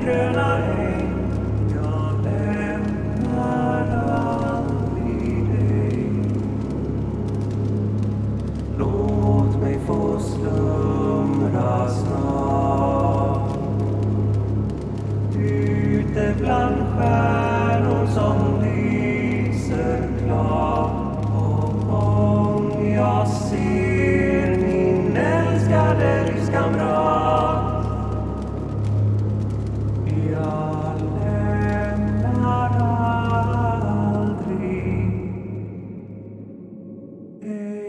gröna äng, jag lämnar aldrig dig. Låt mig få slumra snart, ute bland stjärnor som lyser klart. Och om jag ser min älskade livskamrat, jag lämnar aldrig dig.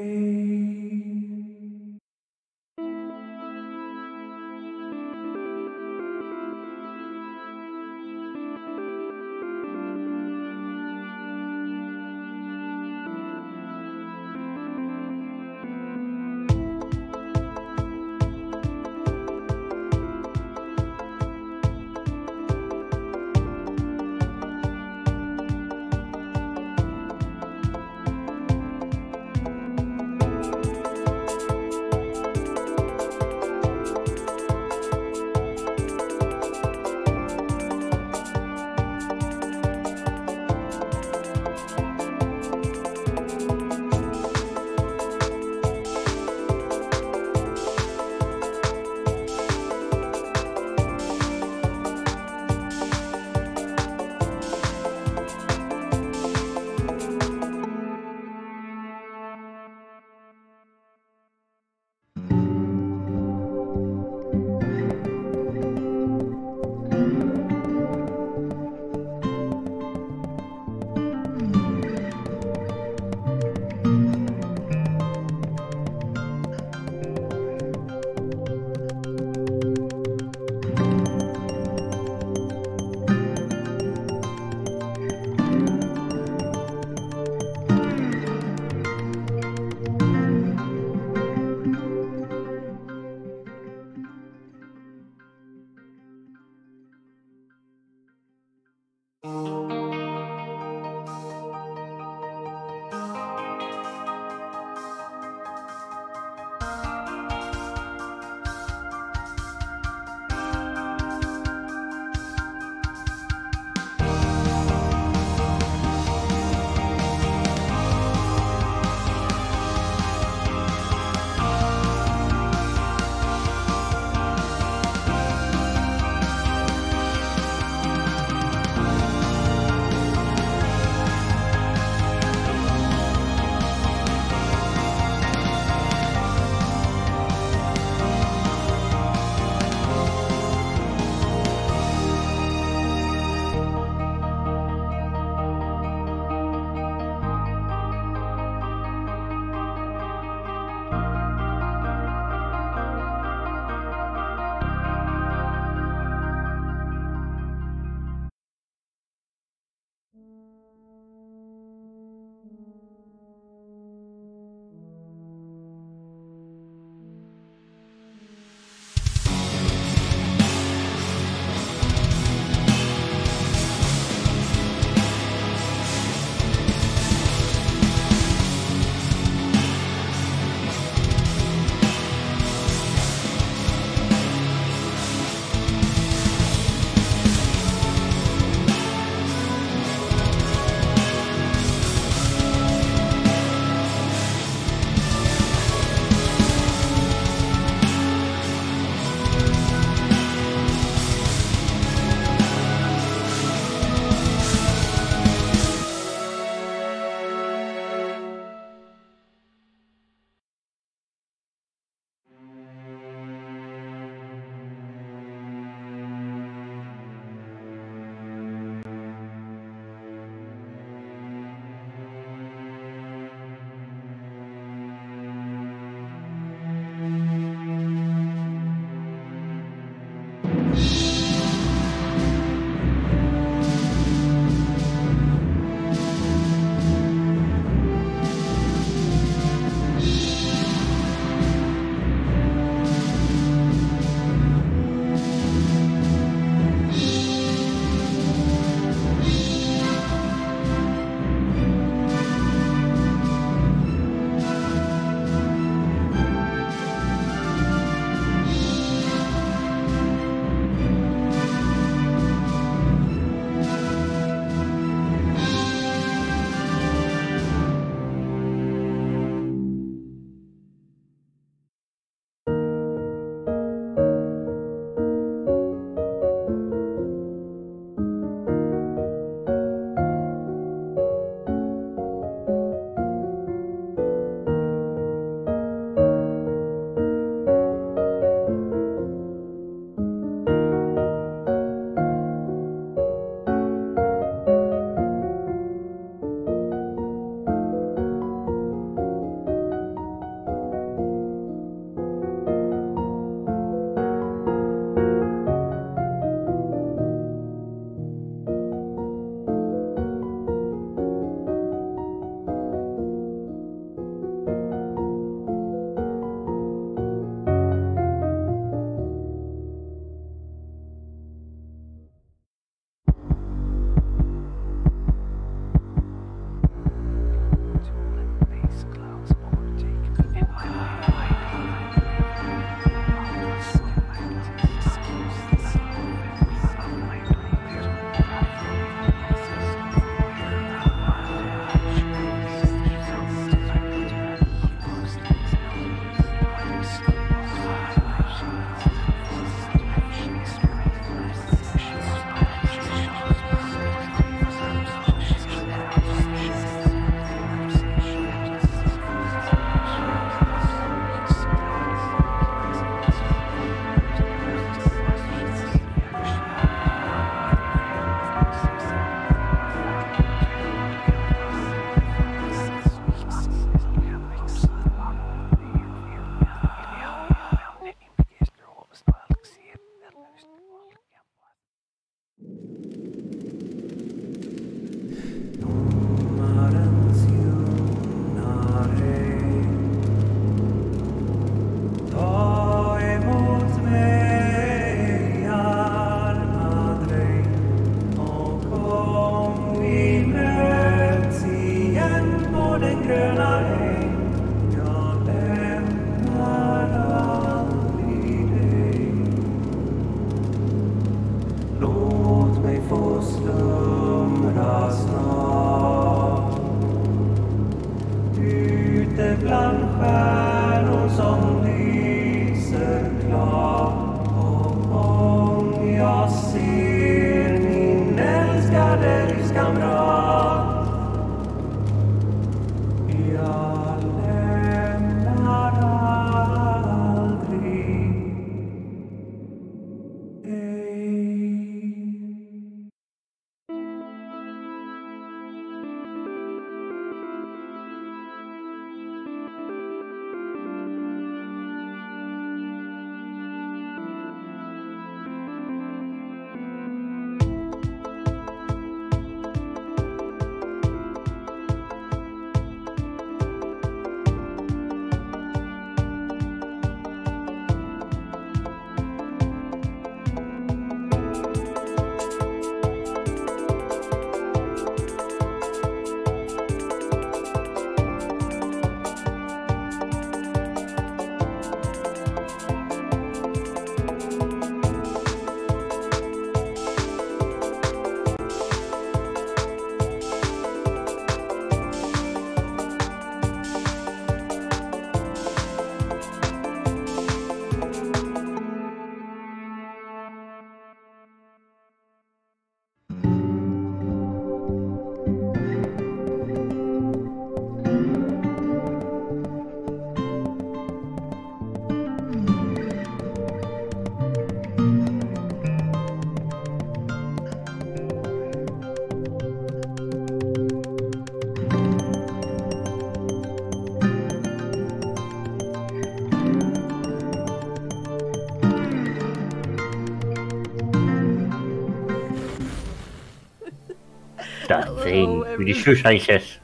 That Hello, thing with the everyone. shoe sizes.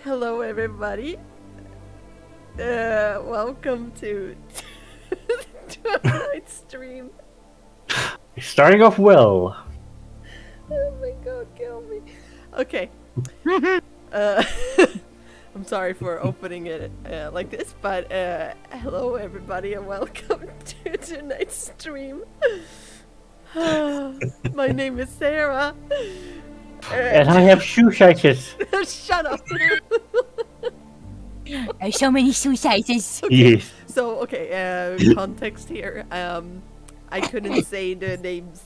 Hello, everybody. Welcome to tonight's stream. Starting off well. Oh my god, kill me. Okay. I'm sorry for opening it like this, but hello, everybody, and welcome to tonight's stream. My name is Sarah. And I have shoe sizes. Shut up. There's so many shoe sizes. Yes. So, okay, context here. I couldn't say the names.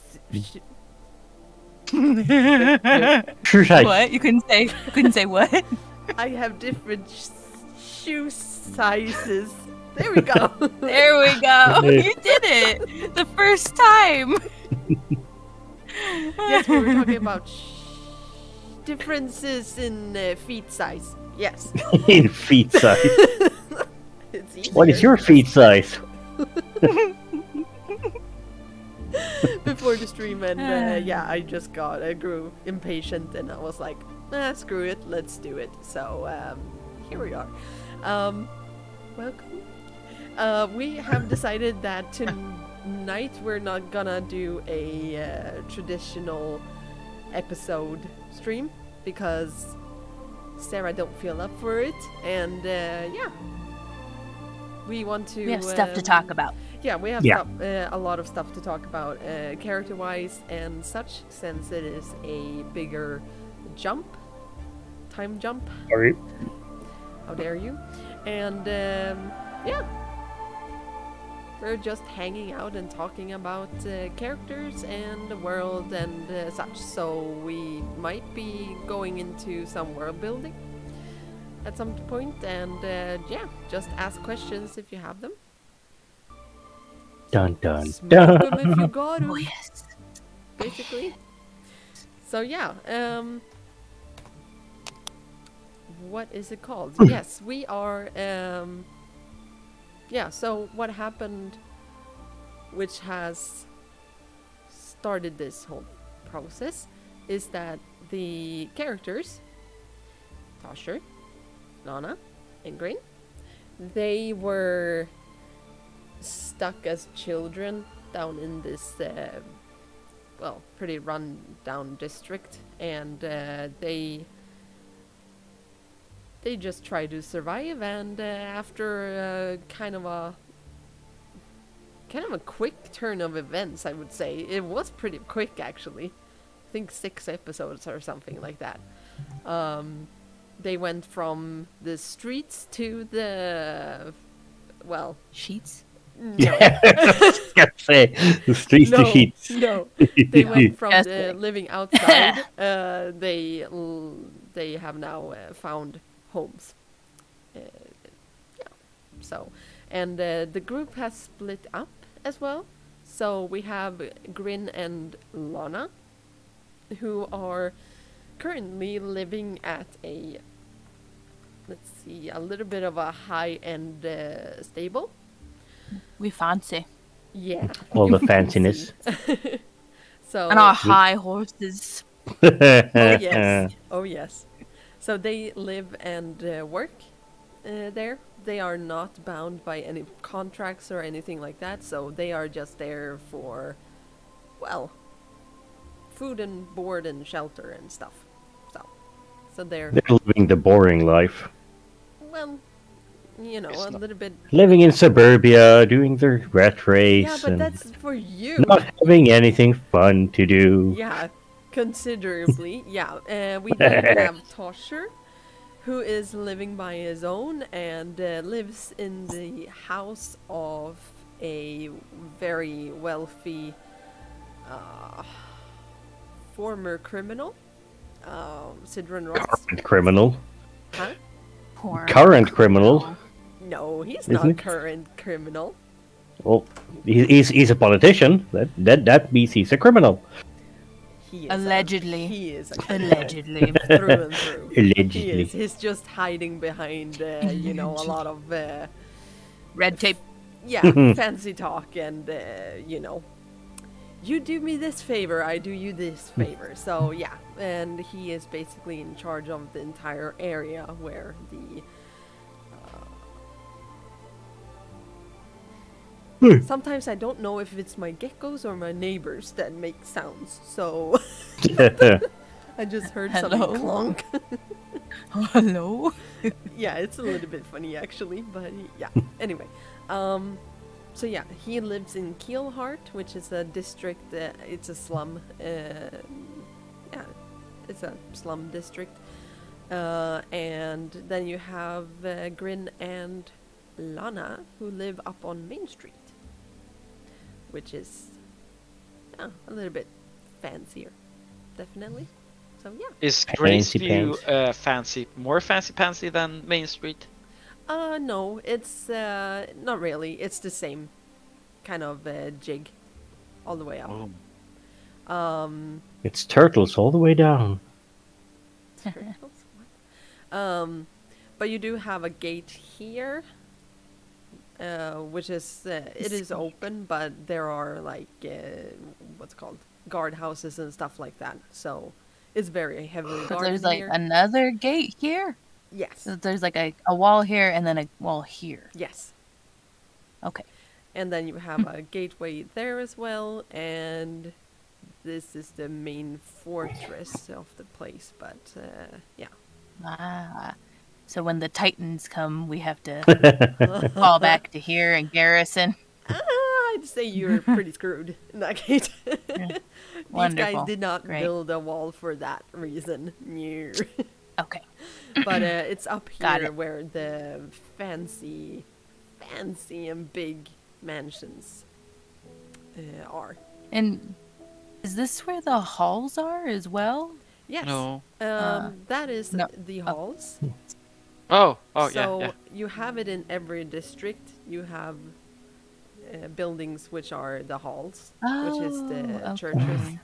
Shoe size. What? You couldn't say what? I have different shoe sizes. There we go. There we go. You did it. The first time. Yes, we were talking about differences in feet size. Yes. In feet size. It's What is easier. your feet size? Before the stream, and yeah, I grew impatient, and I was like, screw it, let's do it. So here we are. Welcome. We have decided that tonight we're not gonna do a traditional episode stream because Sarah don't feel up for it, and yeah, we want to. We have stuff to talk about. Yeah, we have Yeah. a lot of stuff to talk about, character-wise and such, since it is a bigger time jump. Sorry. How dare you? And yeah, we're just hanging out and talking about characters and the world and such. So we might be going into some world building at some point, and yeah, just ask questions if you have them. Dun dun Smoke 'em if you dun. got 'em. Oh yes. Basically. So yeah, what is it called? Yes, we are, yeah, so what happened, which has started this whole process, is that the characters, Tosher, Lana and Grin, they were stuck as children down in this well, pretty run down district, and they just try to survive, and after kind of a quick turn of events, I would say it was pretty quick actually. I think 6 episodes or something like that. They went from the streets to the, well, Sheets. Yeah. I was gonna say the streets to sheets. No, they went from Yes. living outside. They have now found homes. Yeah. So, and the group has split up as well. So we have Grin and Lana, who are currently living at a, let's see, a little bit of a high-end stable. We fancy. Yeah. All the fanciness. So. And our high horses. Oh yes. Oh yes. So they live and work there. They are not bound by any contracts or anything like that. So they are just there for, well, food and board and shelter and stuff. So they're, They're living the boring life. well, you know, a little bit. Living in suburbia, doing their rat race, Yeah, but and that's for you. not having anything fun to do. Yeah, considerably. Yeah, we then have Tosher, who is living by his own and lives in the house of a very wealthy former criminal, Cidron Ross. Current criminal. Huh? Poor. Current criminal. No, he's Isn't not it? current criminal. Well, he's a politician. That means he's a criminal. He is Allegedly. He is a criminal. Allegedly. Through and through. He Allegedly. is. He's just hiding behind, you know, a lot of, Red tape. yeah, fancy talk and, you know, you do me this favor, I do you this favor. So yeah, and he is basically in charge of the entire area where the sometimes I don't know if it's my geckos or my neighbors that make sounds, so I just heard something clonk. Hello? Yeah, it's a little bit funny actually, but yeah. Anyway, so yeah, he lives in Keelheart, which is a district. It's a slum. Yeah, it's a slum district. And then you have Grin and Lana, who live up on Main Street, which is a little bit fancier, definitely. So yeah. Is Fancy Graceview more fancy than Main Street? No, it's not really. It's the same kind of jig all the way up. Oh. It's turtles all the way down. Turtles? But you do have a gate here, which is it is open, but there are like what's it called, guard houses and stuff like that. So it's very heavily guarded. There's like here. another gate here? Yes. So there's like a wall here and then a wall here. Yes. Okay. And then you have a gateway there as well, and this is the main fortress of the place. But yeah. Ah. So when the Titans come, we have to fall back to here and garrison. I'd say you're pretty screwed in that case. These Wonderful. guys did not Great. build a wall for that reason. No. Okay. But it's up Got here it. where the fancy and big mansions are. And is this where the halls are as well? Yes. No. That is no. the halls. Oh, So yeah. you have it in every district. You have buildings which are the halls, which is the Oh, churches. okay.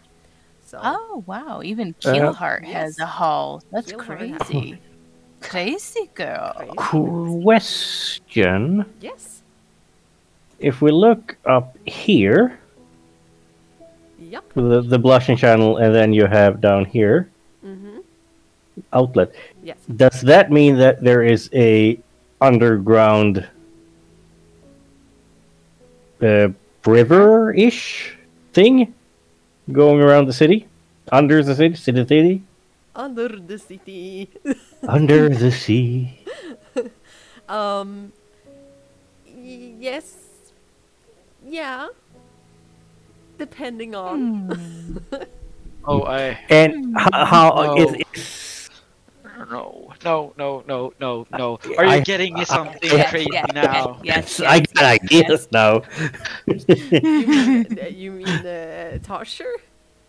So Oh, wow. Even Keelheart yes. has a hall. That's Keelheart has crazy. Crazy girl. crazy. Question. Yes. If we look up here, Yep. the blushing channel, and then you have down here Mm-hmm. outlet. Yes. Does that mean that there is a underground river-ish thing going around the city? Under the city? Under the city. Under the sea. Yes. Yeah. Depending on. Oh, I And how No. is no. Are you getting me something crazy now? Yes. I got ideas now. You mean Tosher?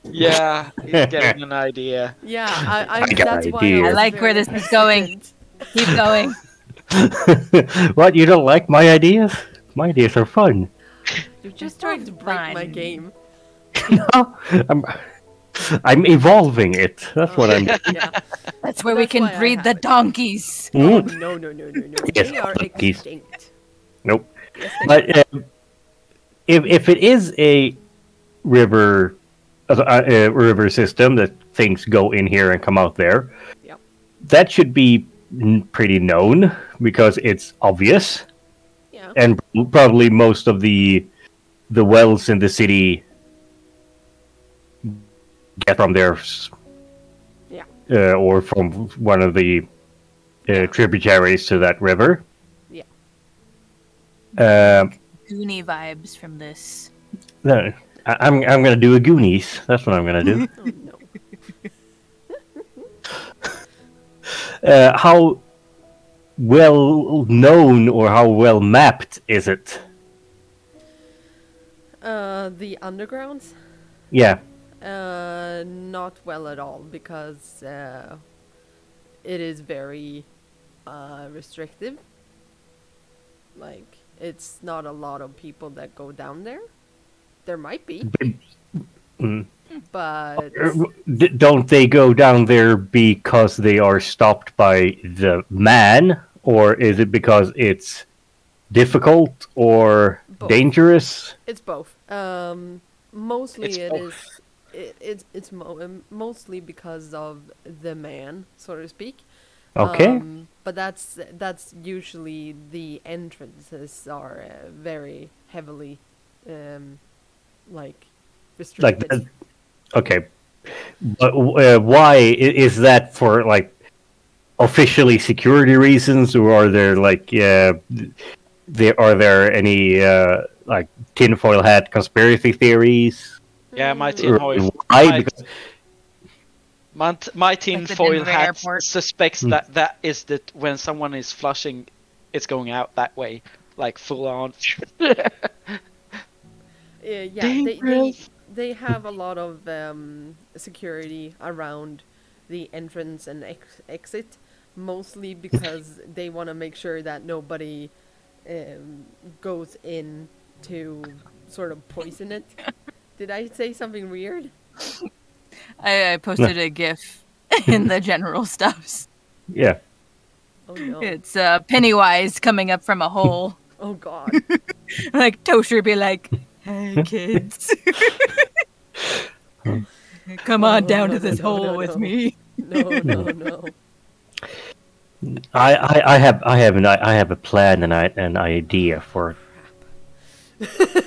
Yeah, he's getting an idea. Yeah, I I got that's why ideas. I I was like where very this is going. hesitant. Keep going. What, you don't like my ideas? My ideas are fun. You're just trying to break my Fun. game. No, I'm evolving it. That's what I'm. Yeah. That's where we That's can why I breed the have it. donkeys. Oh, Mm, no. Yes, They are donkeys. extinct. nope. Yes, they But if it is a river, a river system that things go in here and come out there, Yep. that should be pretty known because it's obvious, Yeah. and probably most of the wells in the city get from there, Yeah. or from one of the tributaries to that river. Yeah. Goonie vibes from this. No, I'm gonna do a Goonies. That's what I'm gonna do. Oh no. How well known or how well mapped is it? The undergrounds? Yeah. Not well at all because it is very restrictive. Like, it's not a lot of people that go down there. There might be, Mm. but Don't they go down there because they are stopped by the man, or is it because it's difficult or Both. dangerous? it's both. Mostly It's it both. is. It's mostly because of the man, so to speak. Okay. But that's usually the entrances are very heavily, like Like restricted. okay, but why is that for like officially security reasons, or are there like there any like tinfoil hat conspiracy theories? Yeah, my Or tinfoil, why? my Because my tinfoil Denver hat airport. suspects that is that when someone is flushing, it's going out that way, like full on. Yeah, Dangerous. they have a lot of security around the entrance and exit, mostly because they want to make sure that nobody goes in to sort of poison it. Did I say something weird? I posted a GIF in the general stuffs. yeah, Oh no! It's Pennywise coming up from a hole. Oh god! Like Tosher be like, "Hey kids, come on down to this hole with me." No. I have a plan and an idea for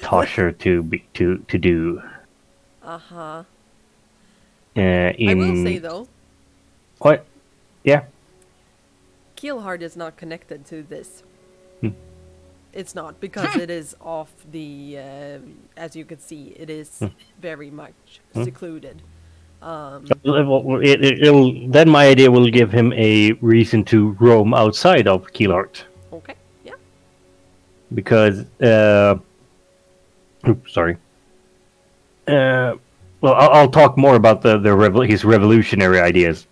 Tosher to do. Uh-huh. In I will say though, what? Yeah. Keelheart is not connected to this. Hmm. It's not because it is off the. As you can see, it is very much secluded. Then my idea will give him a reason to roam outside of Keelheart. Okay. Yeah. Because oops, sorry. Well, I'll talk more about his revolutionary ideas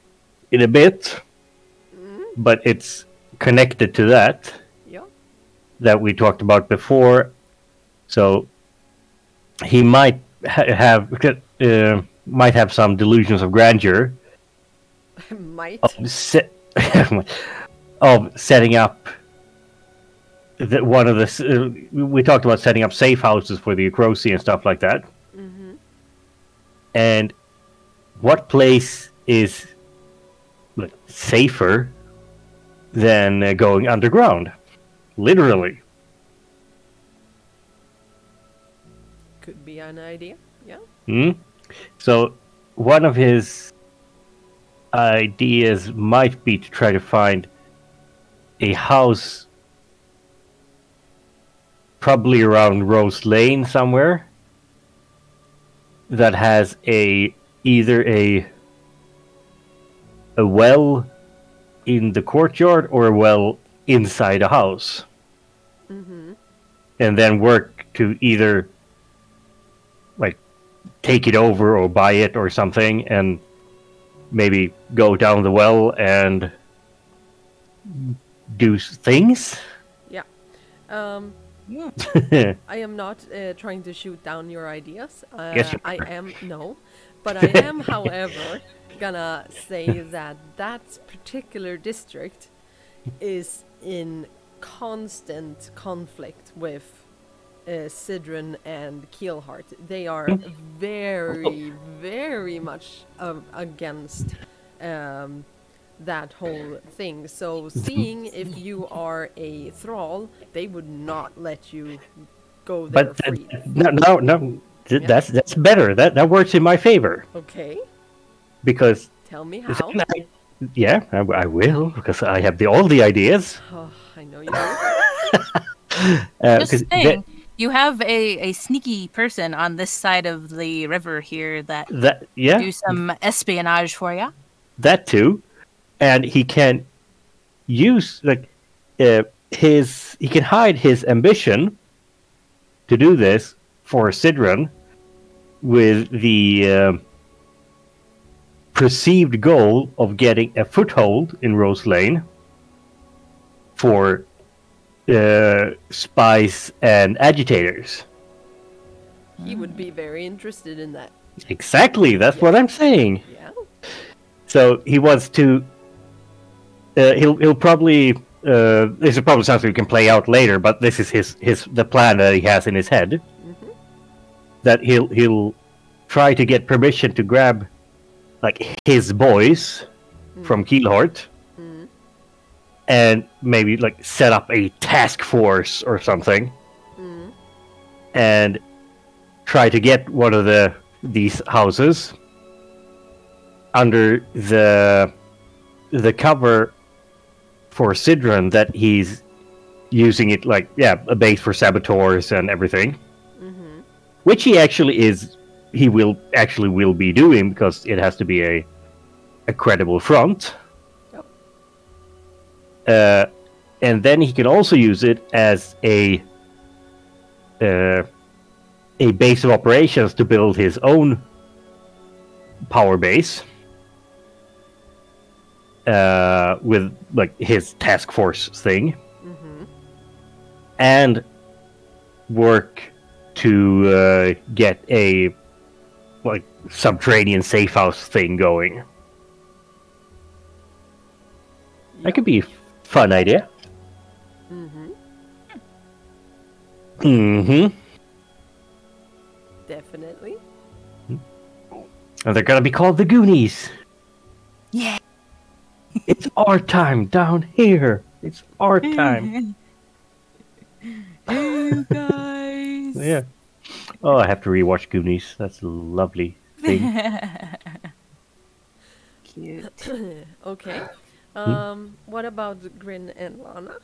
in a bit, but it's connected to Yeah. that we talked about before. So he might might have some delusions of grandeur Might. of setting up one of the. We talked about setting up safe houses for the Acrosi and stuff like that. And what place is safer than going underground? Literally. Could be an idea. Yeah. So one of his ideas might be to try to find a house probably around Rose Lane somewhere that has either a well in the courtyard or a well inside a house. And then work to either like take it over or buy it or something, and maybe go down the well and do things. Yeah. I am not trying to shoot down your ideas. Yes, you I am no, but I am, however, gonna say that that particular district is in constant conflict with Cidron and Keelheart. They are very, very much against that whole thing. So seeing if you are a thrall, they would not let you go there But free. no. That's better. That works in my favor Okay, because tell me how. I will because I have all the ideas. Oh, I know you do. Just saying, you have a sneaky person on this side of the river here that do some espionage for you. That too, and he can use he can hide his ambition to do this for Cidron with the perceived goal of getting a foothold in Rose Lane for spies and agitators. He would be very interested in that. Exactly, that's what I'm saying. Yeah. So he wants to. He'll probably. This is probably something we can play out later, but this is the plan that he has in his head. that he'll try to get permission to grab like his boys from Keelheart and maybe like set up a task force or something and try to get one of these houses under the cover for Cidron that he's using it like a base for saboteurs and everything, which he will be doing because it has to be a credible front. And then he can also use it as a base of operations to build his own power base with like his task force thing, and work to get a like subterranean safe house thing going. That could be a fun idea. Definitely. And they're gonna be called the Goonies. Yeah. It's our time down here. It's our time. Hey guys. Yeah. Oh, I have to rewatch Goonies. That's a lovely thing. Cute. Okay. What about Grin and Lana?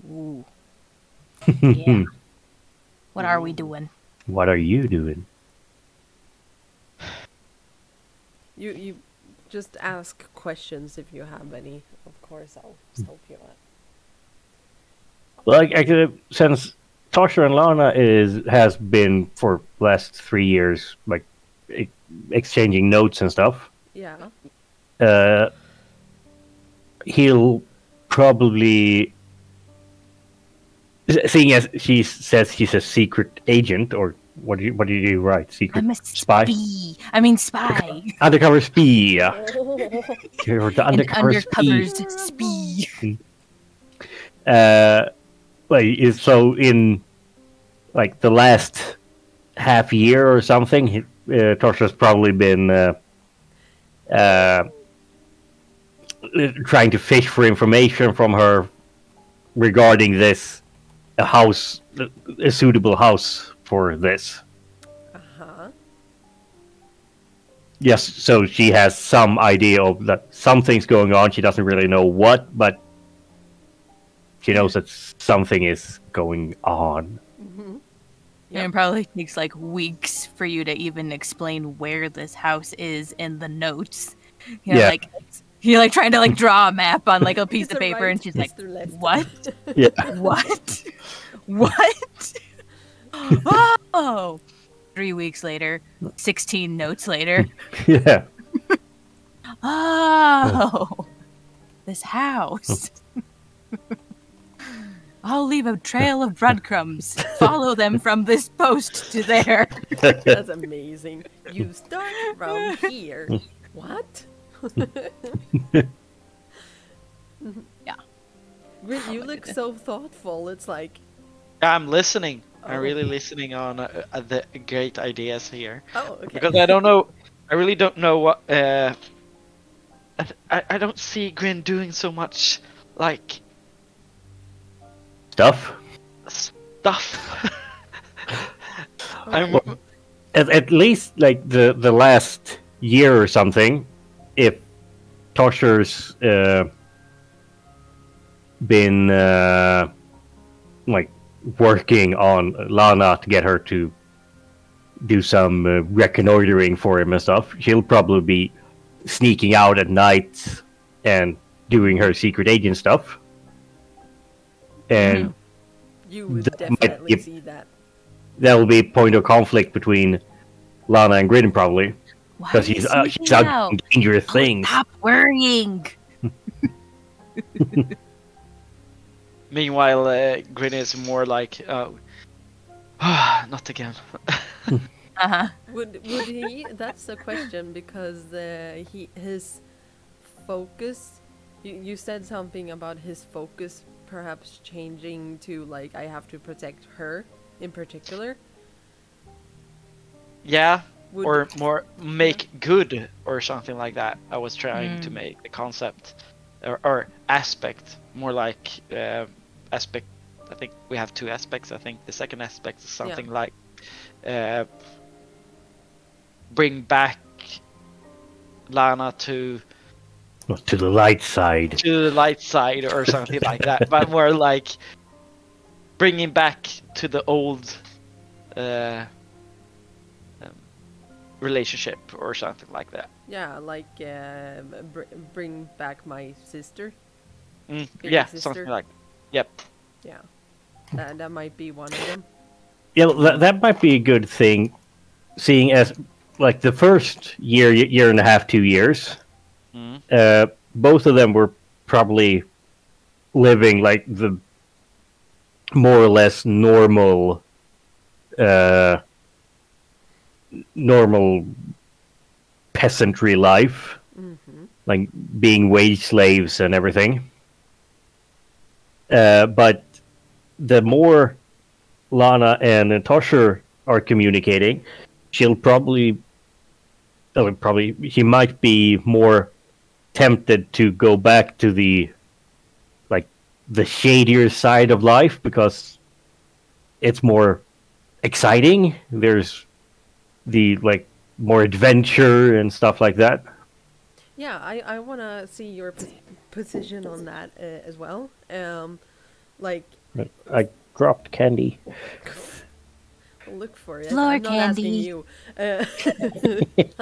Ooh. Yeah. What are we doing? What are you doing? You just ask questions if you have any. Of course, I'll help you out. Well, since Tosher and Lana has been for last 3 years like exchanging notes and stuff. Yeah. He'll probably, seeing as she says he's a secret agent, or what did you write? Secret spy? Spy. Undercover spy. You're the undercover spy. So in like the last half year or something, Tosher's probably been trying to fish for information from her regarding this a suitable house for this. Yes, so she has some idea of that something's going on. She doesn't really know what, but she knows that something is going on. Yeah, it probably takes like weeks for you to even explain where this house is in the notes. Like you're trying to draw a map on like a piece of paper, and she's like, "What? Yeah, what? What? Oh!" 3 weeks later, 16 notes later. Yeah. Oh, this house. I'll leave a trail of breadcrumbs. Follow them from this post to there. That's amazing. You start from here. What? Yeah. Grin, you look so thoughtful. It's like... I'm listening. Oh. I'm really listening on the great ideas here. Oh, okay. Because I don't know... I really don't know what... I don't see Grin doing so much, like... Stuff. At least like the last year or something, if Tosher's been like working on Lana to get her to do some reconnoitering for him and stuff, she'll probably be sneaking out at night and doing her secret agent stuff. And you would definitely see that. That will be a point of conflict between Lana and Grin, probably. Because she's out doing dangerous things. Stop worrying! Meanwhile, Grin is more like, not again. Would he? That's the question, because his focus. You said something about his focus perhaps changing to like I have to protect her in particular. Yeah, Would- or more make good or something like that. I was trying to make the concept or aspect more like aspect. I think we have two aspects. I think the second aspect is something like bring back Lana to the light side. the light side or something like that, but more like bringing back to the old relationship or something like that. Yeah, like bring back my sister. Big Yeah, sister. something like. Yep. Yeah, that might be one of them. Yeah, that might be a good thing, seeing as like the first year and a half, 2 years, both of them were probably living like the more or less normal peasantry life, like being wage slaves and everything. But the more Lana and Tosher are communicating, she might be more tempted to go back to the shadier side of life because it's more exciting. There's the more adventure and stuff like that. Yeah, I want to see your position on that as well. I dropped candy. Look for it. Floor I'm not candy. asking you. I'm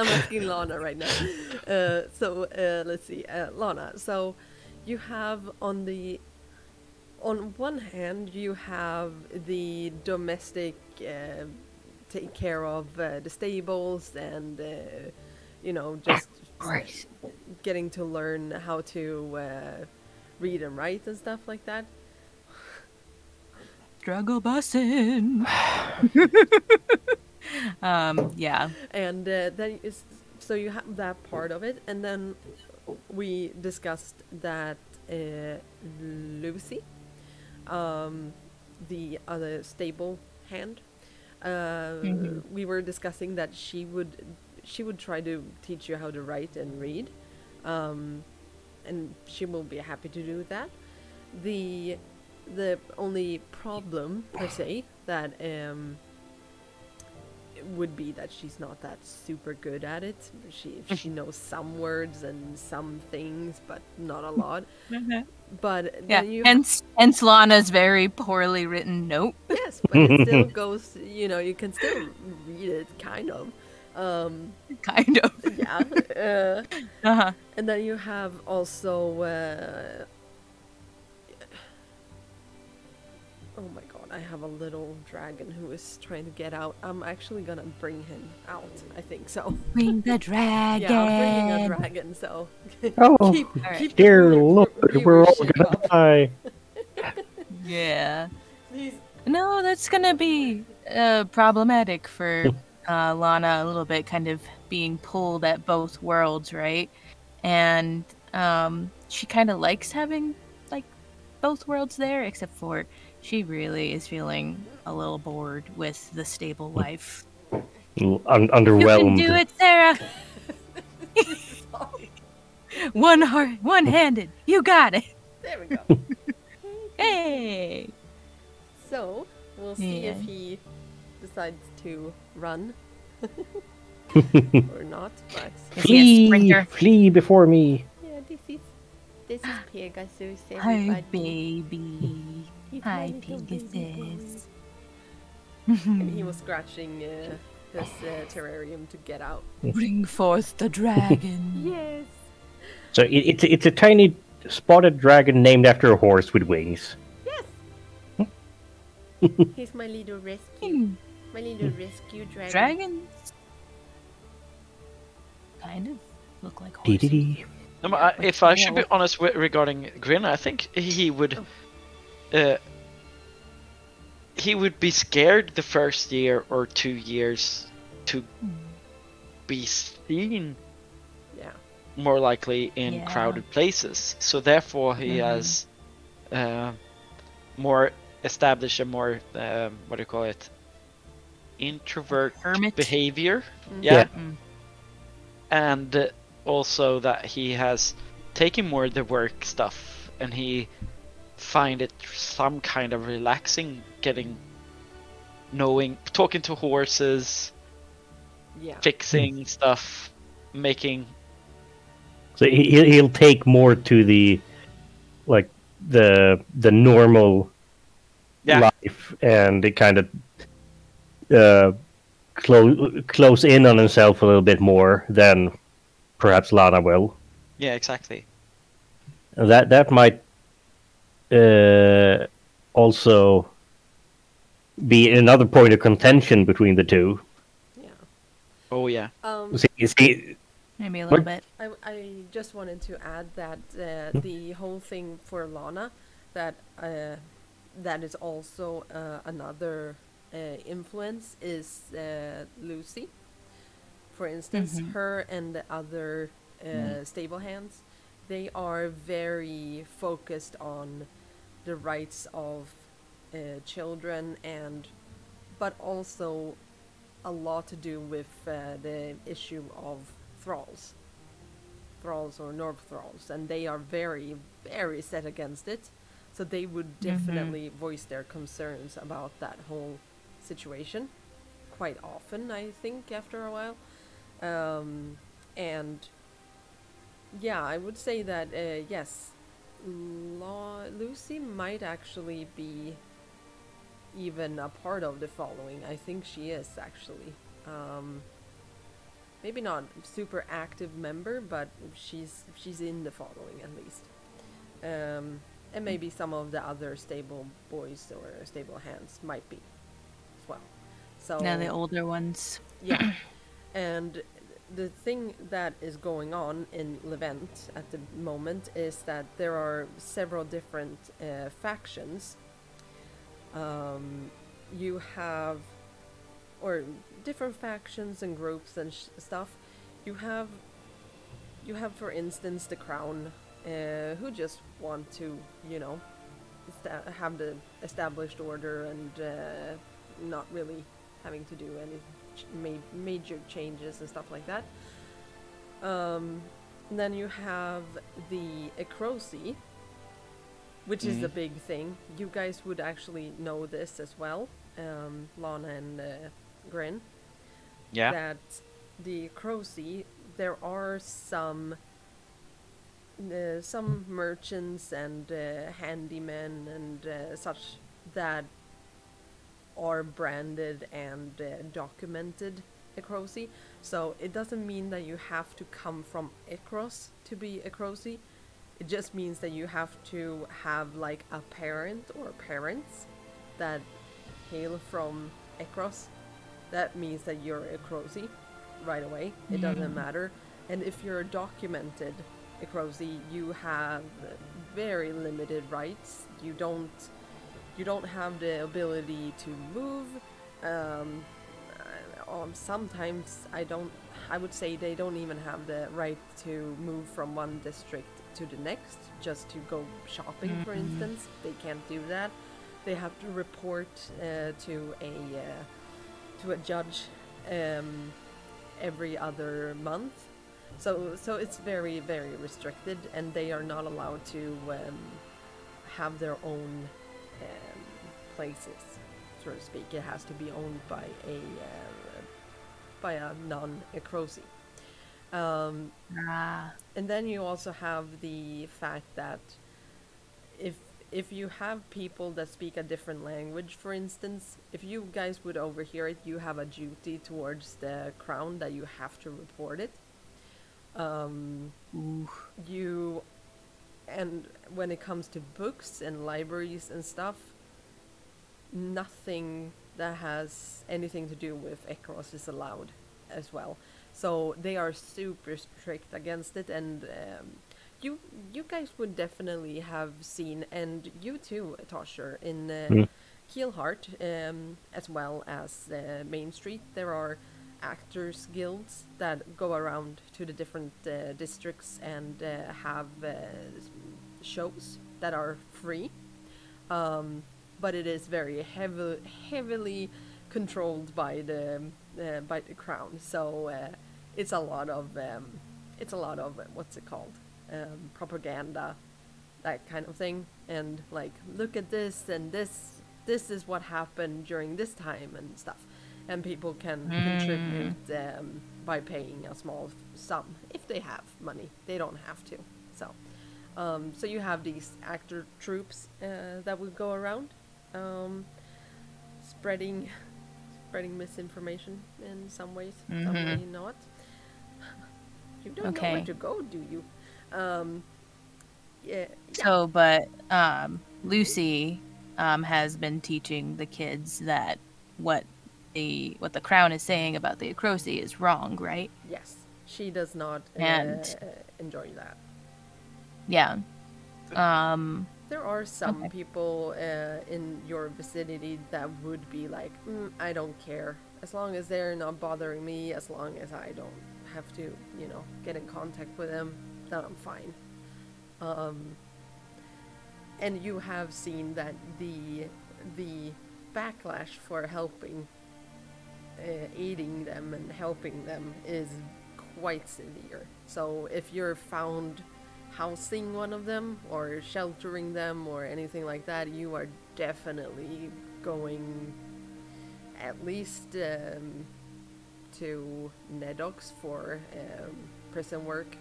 asking Lana right now. Let's see, Lana. So you have on one hand you have the domestic take care of the stables and just getting to learn how to read and write and stuff like that. Struggle bussin'. Yeah. And then so you have that part of it, and then we discussed that Lucy, the other stable hand, we were discussing that she would try to teach you how to write and read, and she will be happy to do that. The only problem per se that would be that she's not that super good at it. She knows some words and some things, but not a lot. But Yeah, then hence Lana's very poorly written note. yes, but it still goes. You can still read it, kind of. Kind of. Yeah. Uh-huh. And then you have also. Oh my god, I have a little dragon who is trying to get out. I'm actually gonna bring him out, I think so. Bring the dragon. Yeah, I'm bringing a dragon, so... Oh, keep dear the Lord, we're all viewership gonna up. die. Yeah. Please. No, that's gonna be problematic for Lana a little bit, kind of being pulled at both worlds, right? And she kind of likes having both worlds there, except for she really is feeling a little bored with the stable life. Underwhelmed. You can do it, Sarah. One-handed. You got it. There we go. Hey. So, we'll see Yeah. if he decides to run. Or not, but... Is he a sprinter? Flee before me. Yeah, this is Pegasus, Hi, everybody. baby. He's Hi, my little baby Pegasus. boy. And he was scratching his terrarium to get out. Bring forth the dragon. Yes. So it's a tiny spotted dragon named after a horse with wings. Yes. He's my little rescue. My little rescue dragon. Dragons kind of look like horses. Dee-dee-dee. If I should be honest regarding Grin, I think he would be scared the first year or 2 years to be seen, Yeah. more likely in Yeah. crowded places. So therefore he has more establish a more what do you call it? Introvert Hermit? behavior. Mhm. Yeah. Mm. And also that he has taken more of the work stuff and he find it some kind of relaxing talking to horses, Yeah. fixing stuff, making So he'll take more to the like the normal life, and it kind of close in on himself a little bit more than perhaps Lana will. yeah, exactly. That might also be another point of contention between the two. Yeah. Oh yeah. See, Maybe a little bit. I just wanted to add that the whole thing for Lana, that is also another influence is Lucy. For instance, her and the other stable hands, they are very focused on the rights of children, but also a lot to do with the issue of thralls or North thralls, and they are very, very set against it. So they would definitely voice their concerns about that whole situation quite often, I think, after a while. And yeah, I would say that yes, Lucy might actually be even a part of the following. I think she is actually. Maybe not super active member, but she's in the following at least. And maybe some of the other stable boys or stable hands might be as well. So Yeah, the older ones. yeah. And the thing that is going on in Levent at the moment is that there are several different factions. You have, or different factions and groups and stuff. You have, for instance, the Crown, who just want to, have the established order and not really having to do any major changes and stuff like that. Then you have the Ekrosi, which is a big thing. You guys would actually know this as well, Lana and Grin. Yeah. That the Ekrosi, there are some merchants and handymen and such that are branded and documented Ekrosi. So it doesn't mean that you have to come from Ekros to be Ekrosi. It just means that you have to have like a parent or parents that hail from Ekros. That means that you're Ekrosi right away. It doesn't matter. And if you're documented Ekrosi, you have very limited rights. You don't have the ability to move. Sometimes I would say they don't even have the right to move from one district to the next, just to go shopping, for instance. They can't do that. They have to report to a judge every other month. So it's very, very restricted, and they are not allowed to have their own places, so to speak. It has to be owned by a non-Ekrosi. And then you also have the fact that if you have people that speak a different language, for instance, if you guys would overhear it, you have a duty towards the Crown that you have to report it. And when it comes to books and libraries and stuff, nothing that has anything to do with Ekros is allowed as well. So they are super strict against it, and you guys would definitely have seen, and you too, Tosher, in Keelheart, as well as Main Street, there are actors guilds that go around to the different districts and have shows that are free. but it is very heavily controlled by the crown. So it's a lot of what's it called, propaganda, that kind of thing, and like, look at this, and this is what happened during this time and stuff, and people can contribute by paying a small sum if they have money. They don't have to. So so you have these actor troops that will go around spreading misinformation in some ways, some way not. You don't know where to go, do you? Yeah. So, but Lucy has been teaching the kids that what the crown is saying about the Acrosi is wrong, right? Yes, she does not enjoy that. Yeah. There are some people in your vicinity that would be like, I don't care. As long as they're not bothering me, as long as I don't have to, get in contact with them, then I'm fine. And you have seen that the backlash for helping, aiding them and helping them is quite severe. So if you're found housing one of them or sheltering them or anything like that, you are definitely going at least to Nedox for prison work,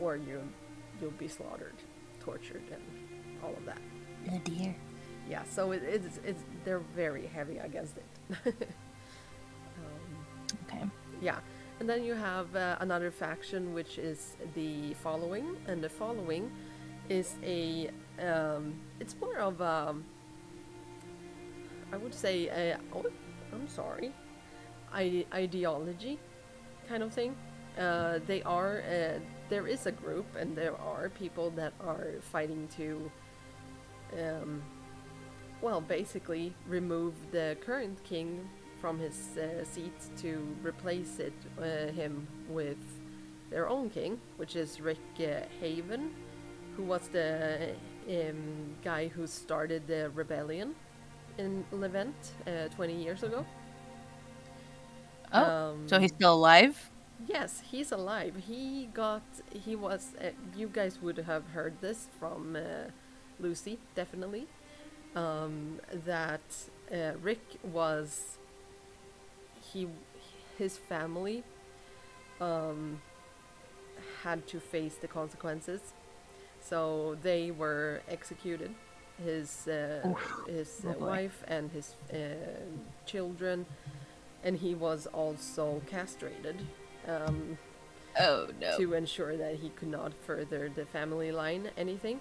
or you'll be slaughtered, tortured, and all of that. Oh dear. Yeah, so it's they're very heavy against it. Okay. Yeah, and then you have another faction, which is the Following, and the Following is a it's more of a, I would say ideology kind of thing. They are there is a group, and there are people that are fighting to basically remove the current king from his seat to replace him with their own king, which is Rick Haven, who was the guy who started the rebellion in Levent 20 years ago. Oh, so he's still alive? Yes, he's alive. He was, you guys would have heard this from Lucy, definitely, that Rick was, his family had to face the consequences, so they were executed. His wife and his children, and he was also castrated. Oh no! To ensure that he could not further the family line anything.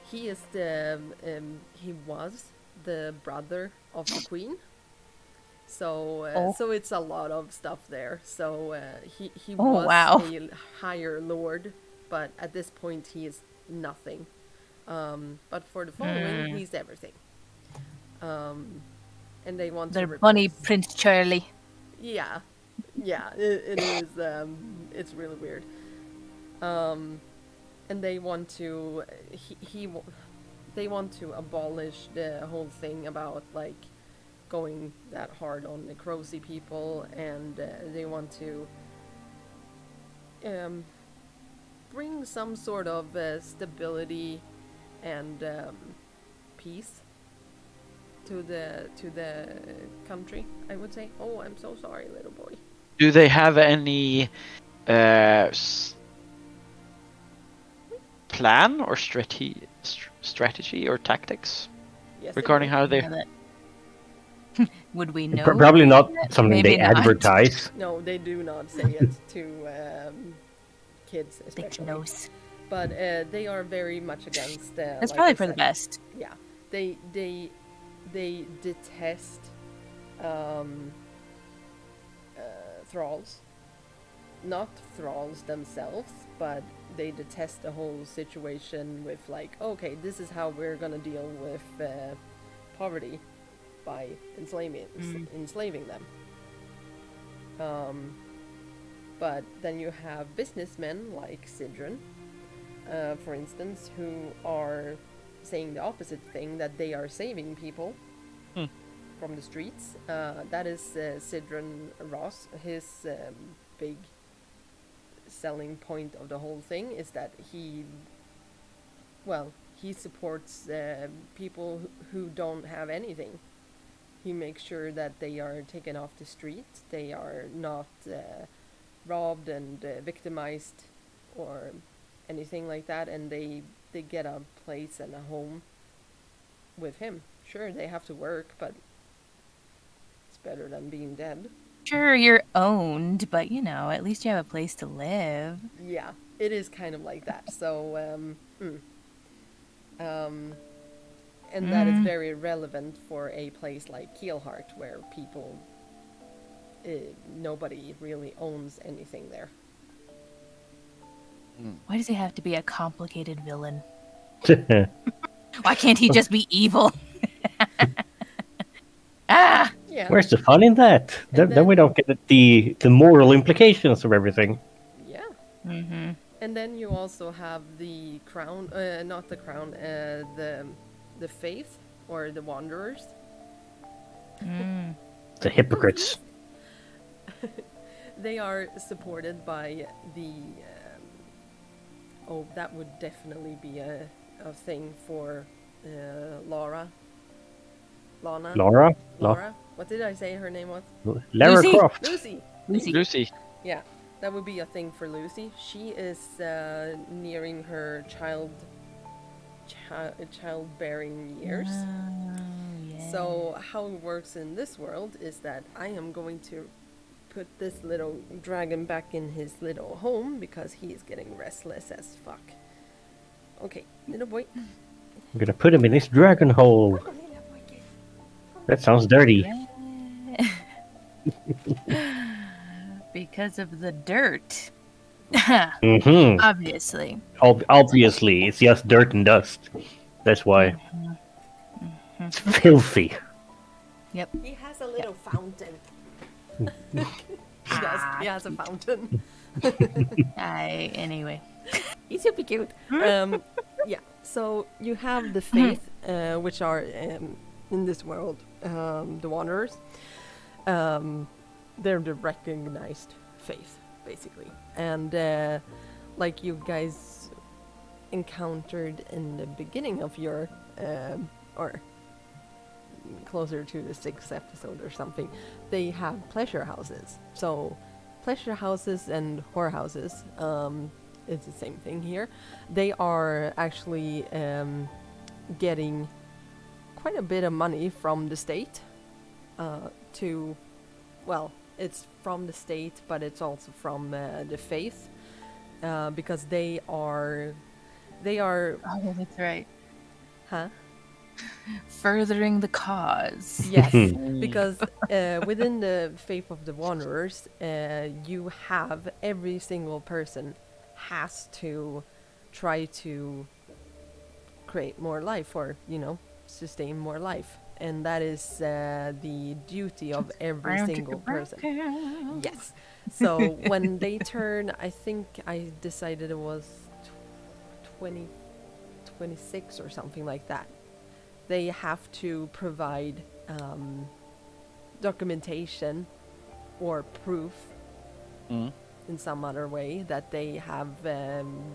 He is he was the brother of the queen. So so it's a lot of stuff there. So he was a higher lord, but at this point he is nothing. But for the Following, he's everything. And they want their bunny Prince Charlie. Yeah. Yeah, it is. It's really weird. And they want to. They want to abolish the whole thing about like going that hard on the Necrosi people, and they want to bring some sort of stability and peace to the country, I would say. Oh, I'm so sorry, little boy. Do they have any plan or strategy or tactics regarding how they? Would we know? Probably not something Maybe they not. advertise. No, they do not say it to kids, especially. But they are very much against. That's like probably I for the said, best. Yeah, they detest thralls. Not thralls themselves, but they detest the whole situation with like, okay, this is how we're gonna deal with poverty by enslaving them. But then you have businessmen like Cidron, for instance, who are saying the opposite thing, that they are saving people from the streets. That is Cidron Ross. His big selling point of the whole thing is that he supports people who don't have anything. He makes sure that they are taken off the street, they are not robbed and victimized or anything like that, and they get a place and a home with him. Sure, they have to work, but it's better than being dead. Sure, you're owned, but you know, at least you have a place to live. Yeah, it is kind of like that. So, and that is very relevant for a place like Keelheart, where people, nobody really owns anything there. Why does he have to be a complicated villain? Why can't he just be evil? Ah! Yeah. Where's the fun in that? Then we don't get the moral implications of everything. Yeah. Mm-hmm. And then you also have the crown, not the crown, the faith, or the wanderers. The hypocrites. They are supported by the... that would definitely be a thing for Lana. Laura? Laura? What did I say her name was? Lara Lucy. Croft. Lucy. Yeah. That would be a thing for Lucy. She is nearing her childbearing years. Yeah. So how it works in this world is that I am going to put this little dragon back in his little home because he is getting restless as fuck. Okay, little boy. I'm gonna put him in this dragon hole. That sounds dirty. Because of the dirt. Mm-hmm. Obviously. Obviously, it's just dirt and dust. That's why. It's filthy. Yep. He has a little fountain. He has a fountain. Anyway. He's super cute. Yeah, so you have the faith, which are in this world, the wanderers. They're the recognized faith, basically. And like you guys encountered in the beginning of your, or closer to the 6th episode or something, they have pleasure houses. So pleasure houses and whorehouses, it's the same thing here. They are actually getting quite a bit of money from the state it's from the state, but it's also from the faith, because they are Oh, that's right. huh Furthering the cause. yes, because within the faith of the wanderers, you have every single person has to try to create more life, or sustain more life, and that is the duty of every single person. Yes. So when they turn, I think I decided it was 26 or something like that, they have to provide documentation or proof in some other way that they have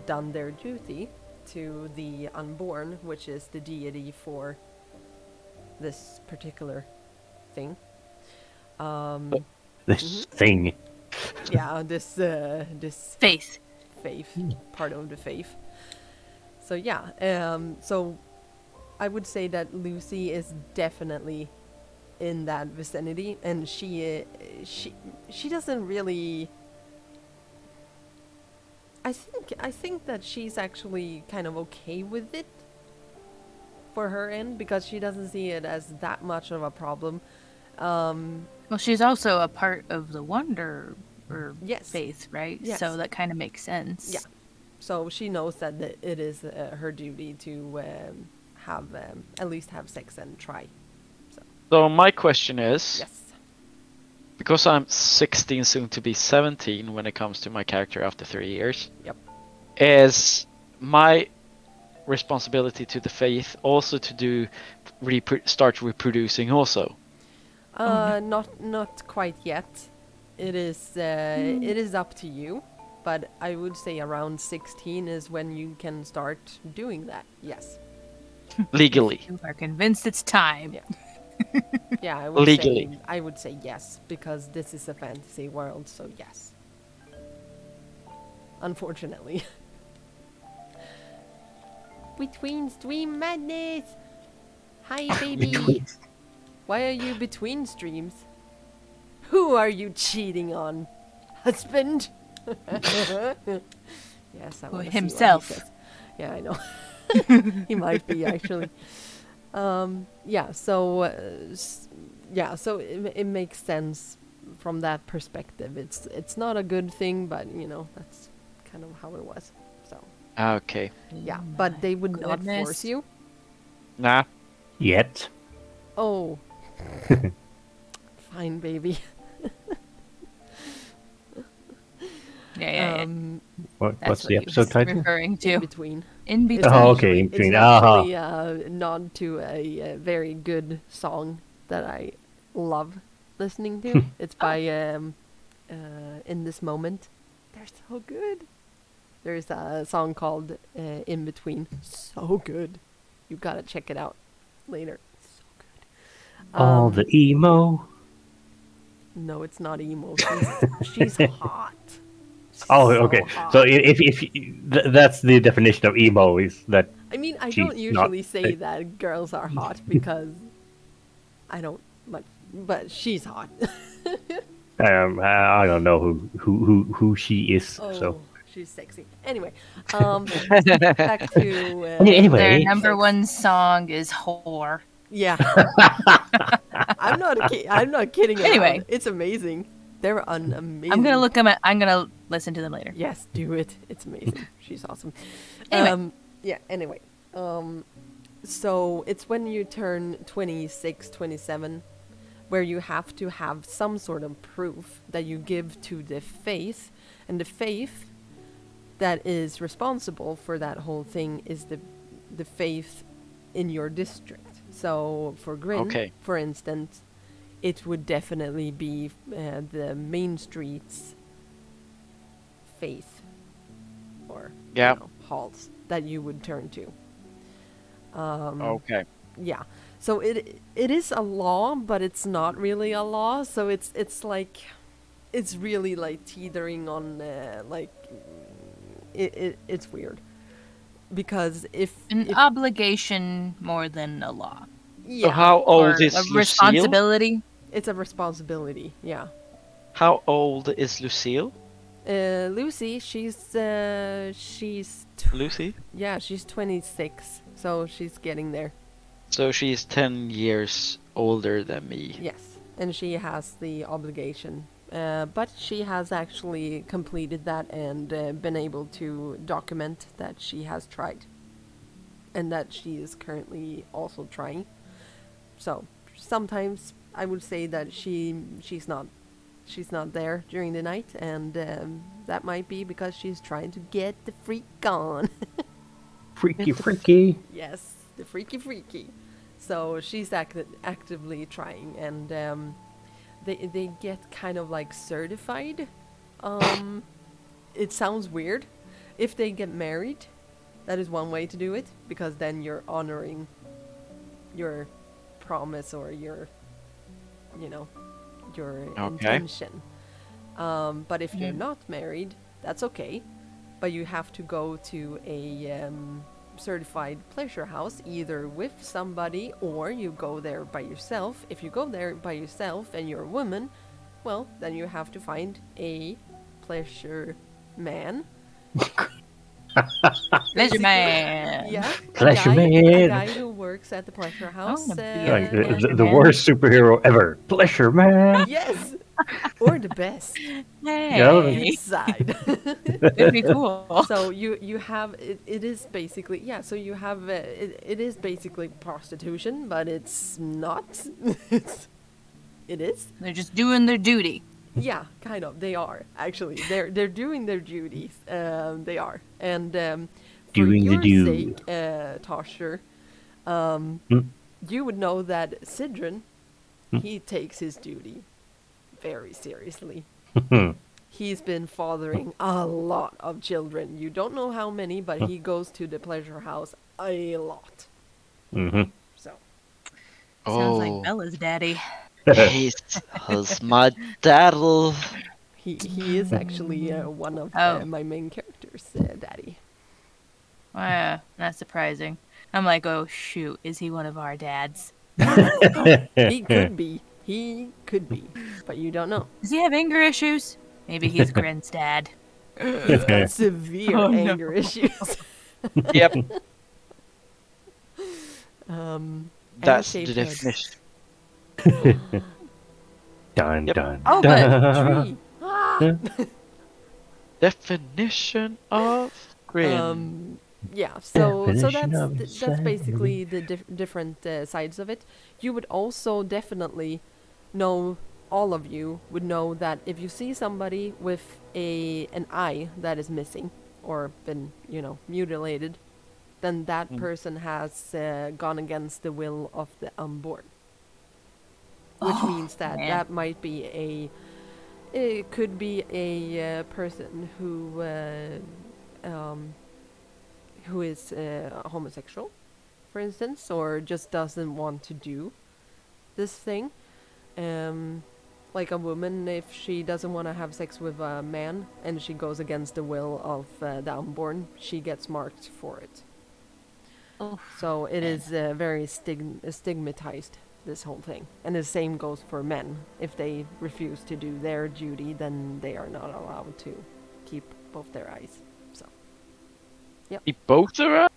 done their duty to the unborn, which is the deity for this particular thing. This thing. Yeah, this Faith. part of the faith. So yeah, so I would say that Lucy is definitely in that vicinity, and she doesn't really. I think that she's actually kind of okay with it for her end, because she doesn't see it as that much of a problem. Well, she's also a part of the Wonder Yes. faith, right? Yes. So that kind of makes sense. Yeah. So she knows that it is her duty to have at least have sex and try. So my question is, Yes. because I'm 16, soon to be 17 when it comes to my character after 3 years, Yep. is my responsibility to the faith also to do start reproducing also? Not quite yet. It is up to you, but I would say around 16 is when you can start doing that. Yes. Legally. You are convinced it's time. Yeah. Yeah, I would Legally. say I would say yes, because this is a fantasy world, so yes. Unfortunately. Between stream madness. Hi baby. Why are you between streams? Who are you cheating on? Husband? Yes, I want to see what he himself. says. Yeah, I know. He might be actually. Yeah, so so it makes sense from that perspective. It's not a good thing, but you know, that's kind of how it was. So Okay. yeah, but they would not Goodness. force you. Nah. Yet. Oh. Fine, baby. Yeah. What's That's the what he episode was title? referring In to. between. In It's between. Oh, okay, in actually- between. It's Aha. actually a nod to a very good song that I love listening to. It's by In This Moment. They're so good. There's a song called In Between. So good. You gotta check it out later. So good. All the emo. No, it's not emo. She's hot. She's Oh, so okay. hot. So if that's the definition of emo, is that I mean, I she's don't usually not say fake. that girls are hot because I don't much, but she's hot. I don't know who she is. Oh, So she's sexy. Anyway, back to Anyway. Their number sex. one song is "Whore." Yeah, I'm not kidding. Around. Anyway. It's amazing. They're amazing. I'm gonna look them. I'm gonna listen to them later. Yes, do it. It's amazing. She's awesome. Anyway. Yeah, anyway. So it's when you turn 26, 27, where you have to have some sort of proof that you give to the faith. And the faith that is responsible for that whole thing is the faith in your district. So for Grin, Okay. for instance, it would definitely be the main streets faith or Yeah. halls that you would turn to. Okay. Yeah. So it is a law, but it's not really a law. So it's like it's really like teetering on like it's weird because if An obligation more than a law. yeah, So how Or old is a Lucille? responsibility. it's a responsibility. Yeah. How old is Lucille? Lucy, she's Lucy? yeah, she's 26, so she's getting there. So she's 10 years older than me. Yes, and she has the obligation, but she has actually completed that and been able to document that she has tried, and that she is currently also trying. So sometimes I would say that she's not there during the night, and that might be because she's trying to get the freak on. freaky. Yes, the freaky. So she's actively trying, and they get kind of like certified. It sounds weird. If they get married, that is one way to do it, because then you're honoring your promise or your intention. But if you're not married, that's okay. But you have to go to a certified pleasure house, either with somebody or you go there by yourself. If you go there by yourself and you're a woman, well, then you have to find a pleasure man. Pleasure man. Yeah, Pleasure a man. guy who works at the pleasure house. wanna be Like Yeah. the worst superhero ever. Pleasure man. Yes, or the best Hey, inside. it'd be cool. So you have it is basically so you have it is basically prostitution, but it's not. It is. They're just doing their duty. Yeah, kind of. They are actually. They're doing their duties. They are, and Doing the your do. sake, Tosher, you would know that Cidron, he takes his duty very seriously. He's been fathering a lot of children. You don't know how many, but he goes to the pleasure house a lot. Mm-hmm. So, Sounds Oh, like Bella's daddy. he's my daddle. he is actually one of Oh. my main characters, Daddy. Not surprising. I'm like, oh shoot, is he one of our dads? He could be. He could be. But you don't know. Does he have anger issues? Maybe he's Grin's dad. He's got severe Oh, no. anger issues. Yep, And that's shaved the head. definition. Dun Yep. dun. Oh, dun. but tree. Ah! Definition of grin. Yeah, so Definition of that's basically the different sides of it. You would also definitely know, all of you would know that if you see somebody with an eye that is missing or been, mutilated, then that person has gone against the will of the unborn. Which means that man. that might be it could be a person who is homosexual, for instance, or just doesn't want to do this thing. Like a woman, if she doesn't want to have sex with a man and she goes against the will of the unborn, she gets marked for it. Oh, So it is very stigmatized, this whole thing. And the same goes for men. If they refuse to do their duty, then they are not allowed to keep both their eyes. So, Both are eyes?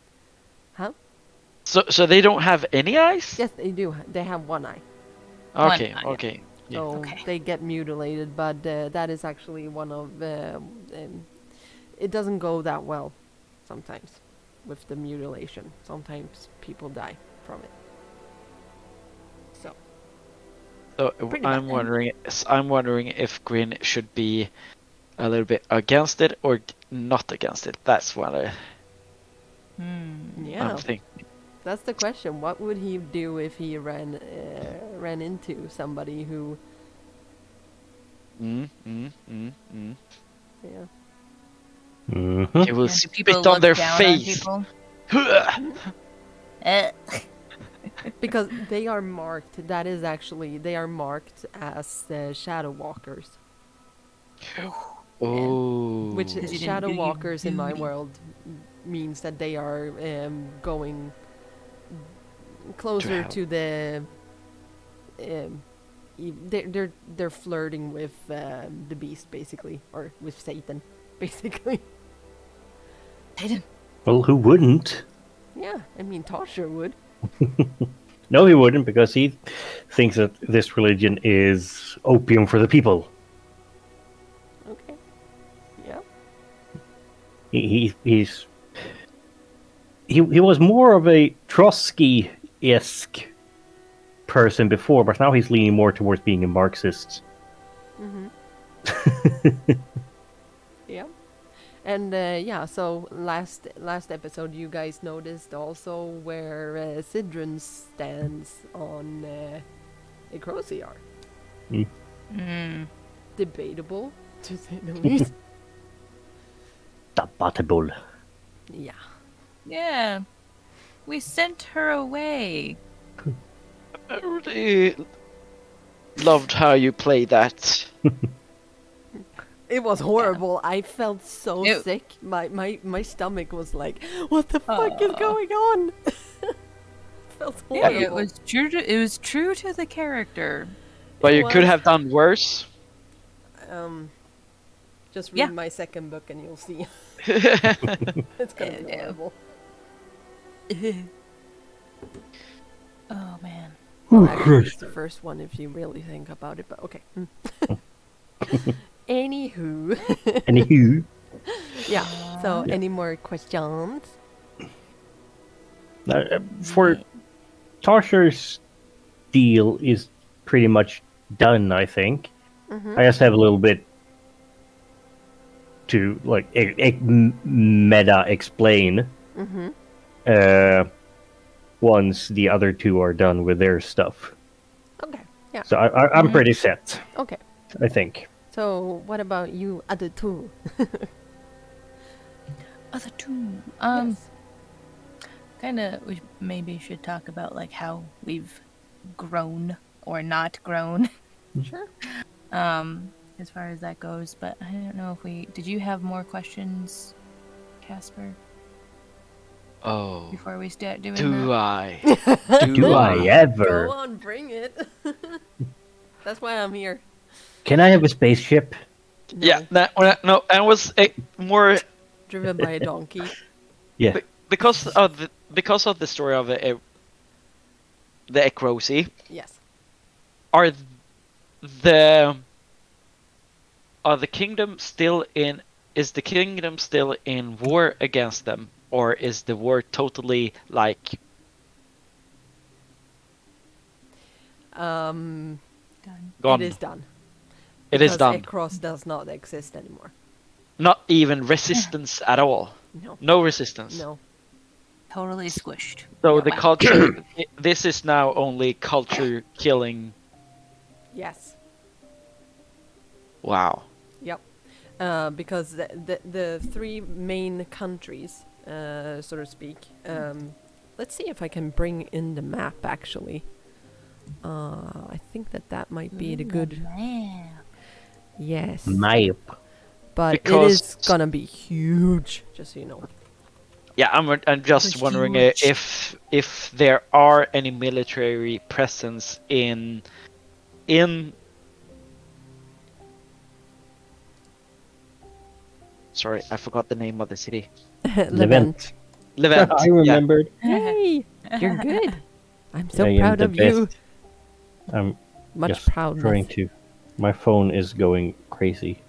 huh? So they don't have any eyes? Yes, they do. They have one eye. Okay, One eye. okay. Yeah. So Okay. they get mutilated, but that is actually one of it doesn't go that well sometimes with the mutilation. Sometimes people die from it. So So Pretty I'm much. wondering if Grin should be a little bit against it or not against it. That's what yeah, I'm thinking. that's the question. What would he do if he ran into somebody who, Mm. yeah, Mhm. He will And do people spit on look their down on face. people? because they are marked. That is actually they are marked as shadow walkers. Oh. Which Because you didn't shadow do your walkers in my duty. world means that they are going closer hell. to the. They're flirting with the beast basically, or with Satan, basically. Well, who wouldn't? Yeah, I mean Tosher would. No, he wouldn't, because he thinks that this religion is opium for the people. Okay. Yeah. He was more of a Trotsky-esque person before, but now he's leaning more towards being a Marxist. Yeah. And yeah, so last episode you guys noticed also where Cidron stands on Acrosiar. Debatable, to say the least. Debatable. Yeah. Yeah. We sent her away. I really loved how you play that. It was horrible. I felt so Ew. sick. My stomach was like, what the fuck is going on? Felt Yeah, horrible. it was true to the character. But It you could was. have done worse. Just read Yeah. my second book and you'll see. It's gonna be Yeah. horrible. Oh man. Well, actually, it's the first one if you really think about it, but okay. Anywho. Anywho, Yeah, so any more questions? for Tosher's deal is pretty much done, I think. I just have a little bit to like meta explain. once the other two are done with their stuff. Okay. Yeah. So I'm pretty set, Okay. I think. So what about you, other two? Other two. Yes. Kind of. We maybe should talk about like how we've grown or not grown. Sure. As far as that goes, but I don't know if we. Did you have more questions, Casper? Oh. Before we start doing Do that? I? Do I ever? Go on, bring it. That's why I'm here. Can I have a spaceship? No. Yeah. No. And was more Driven by a donkey. Yeah. because of the story of the Ekrosi. Yes. Are the kingdom still in? Is the kingdom still in war against them, or is the war totally like? Done. Gone. It is done. It is done. Ekros does not exist anymore. Not even resistance at all. No. No resistance. No. Totally squished. So Yeah. the culture. This is now only culture killing. Yes. Wow. Yep. Because the three main countries, so to speak. Let's see if I can bring in the map. Actually, I think that might be the good. Yes. Map. But Because- it is gonna be huge, just so you know. Yeah, I'm just It's wondering huge. if there are any military presence in. Sorry, I forgot the name of the city. Levent. Levent. I remembered. Yay! You're good. I'm so I am proud the of you. best. I'm Much just proudness. trying to. My phone is going crazy.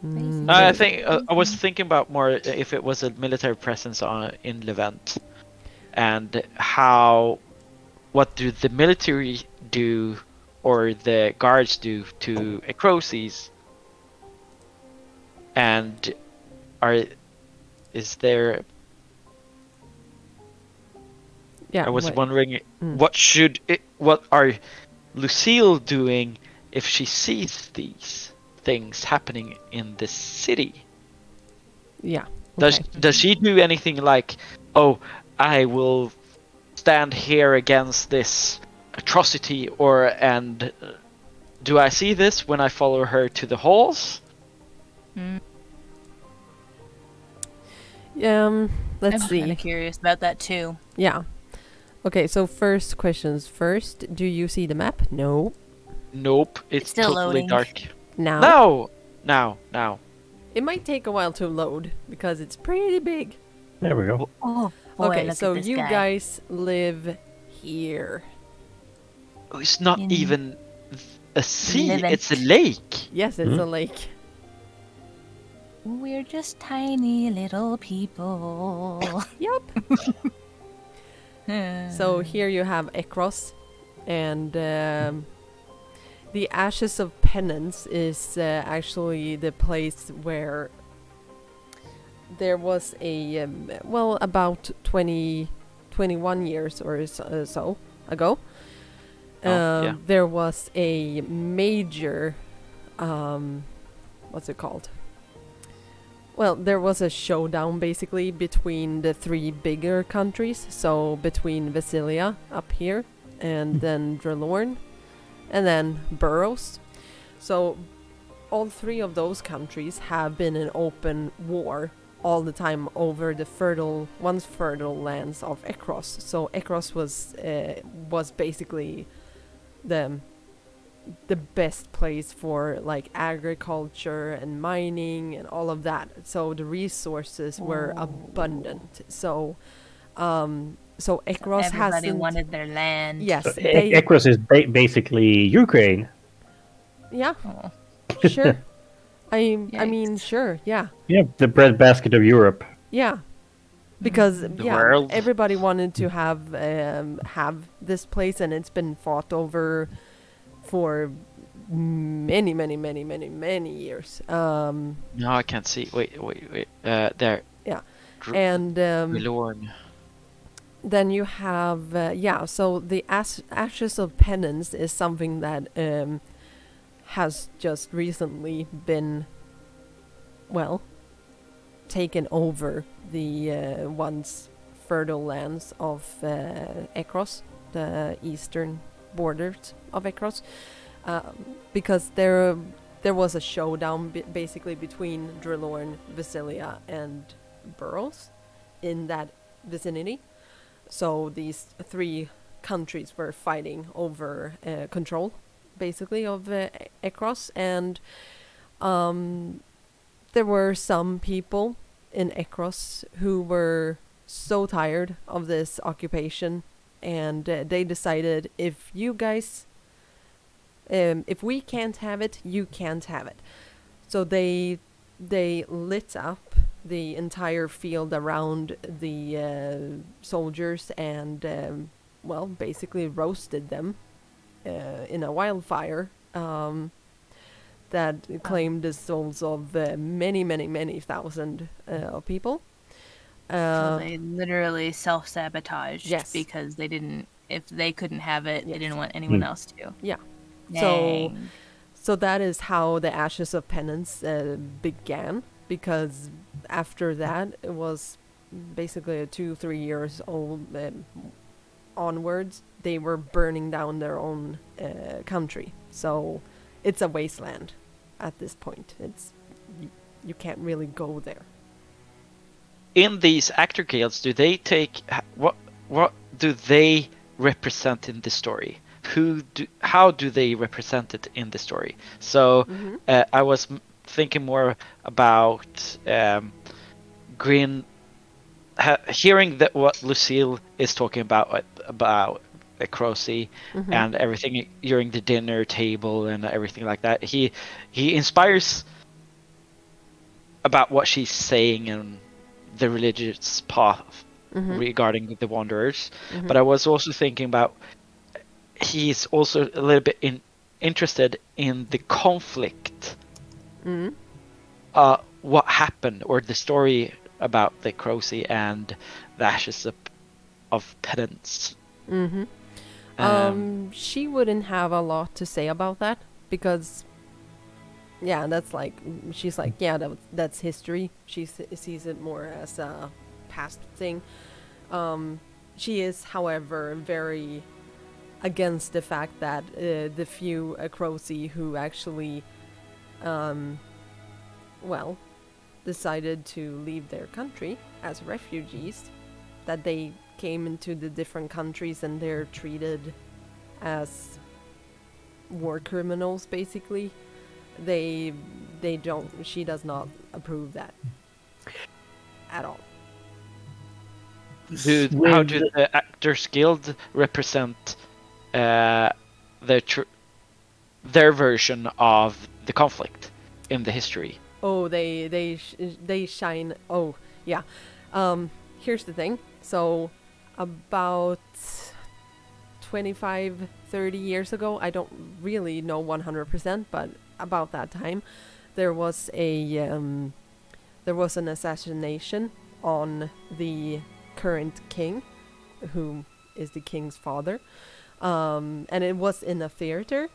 Mm, I think I was thinking about more if it was a military presence in Levent, and what do the military do, or the guards do to Ekrosis, and is there? yeah, I was wait. wondering Mm. what are Lucille doing if she sees these things happening in the city? Yeah. Does okay. does she do anything like, oh, I will stand here against this atrocity, do I see this when I follow her to the halls? Let's I'm see. kind of curious about that too. Yeah. Okay, so first questions first. Do you see the map? No. Nope, it's still totally loading. dark. Now. No, now. It might take a while to load because it's pretty big. There we go. Oh boy, Okay, look so at this you guy. guys live here. Oh, it's not In even a sea; Levent. it's a lake. Yes, it's a lake. We're just tiny little people. Yep. So here you have Ekros, and the Ashes of Penance is actually the place where there was a about 21 years or so ago. Yeah. There was a major, what's it called? Well, there was a showdown basically between the three bigger countries. So between Vasilia up here, and then Drelorn, and then Burrows. So all three of those countries have been in open war all the time over the once fertile lands of Ekros. So Ekros was basically the best place for like agriculture and mining and all of that. So the resources were abundant. So Ekros Everybody hasn't. wanted their land. Yes, So they. Ekros is basically Ukraine. Yeah, Oh. sure. I mean, Yikes. sure. Yeah, Yeah, the breadbasket of Europe. yeah. Because world. everybody wanted to have this place, and it's been fought over for many years. No, I can't see. Wait. There. And Lorne. then you have so the Ashes of Penance is something that has just recently been taken over the once fertile lands of Ekros, the eastern borders of Ekros, because there was a showdown basically between Drelorn, Vasilia, and Burrows in that vicinity. So these three countries were fighting over control, basically, of Ekros, and there were some people in Ekros who were so tired of this occupation, and they decided, if you guys, if we can't have it, you can't have it. So they lit up the entire field around the soldiers and basically roasted them in a wildfire that claimed the souls of many thousand people. So they literally self-sabotaged, Yes. because if they couldn't have it, Yes. they didn't want anyone else to. Yeah. Dang. So that is how the Ashes of Penance began, because after that, it was basically 2-3 years old onwards, they were burning down their own country. So it's a wasteland at this point. You can't really go there. In these actor guilds, do they take what do they represent in the story? How do they represent it in the story? So I was thinking more about Grin, hearing that what Lucille is talking about Crossy and everything during the dinner table and everything like that. He inspires about what she's saying and the religious path regarding the Wanderers. But I was also thinking about he's also a little bit interested in the conflict, what happened, or the story about the Crossy and the Ashes of Penance. She wouldn't have a lot to say about that, because that's like, she's like, that's history. She sees it more as a past thing. She is, however, very against the fact that the few Crossy who actually decided to leave their country as refugees, that they came into the different countries and they're treated as war criminals, basically. She does not approve that at all. How do the Actors Guild represent their version of the conflict in the history? Oh, they shine. Oh, yeah. Here's the thing. So, about 25-30 years ago, I don't really know 100%, but about that time, there was an assassination on the current king, who is the king's father, and it was in a theater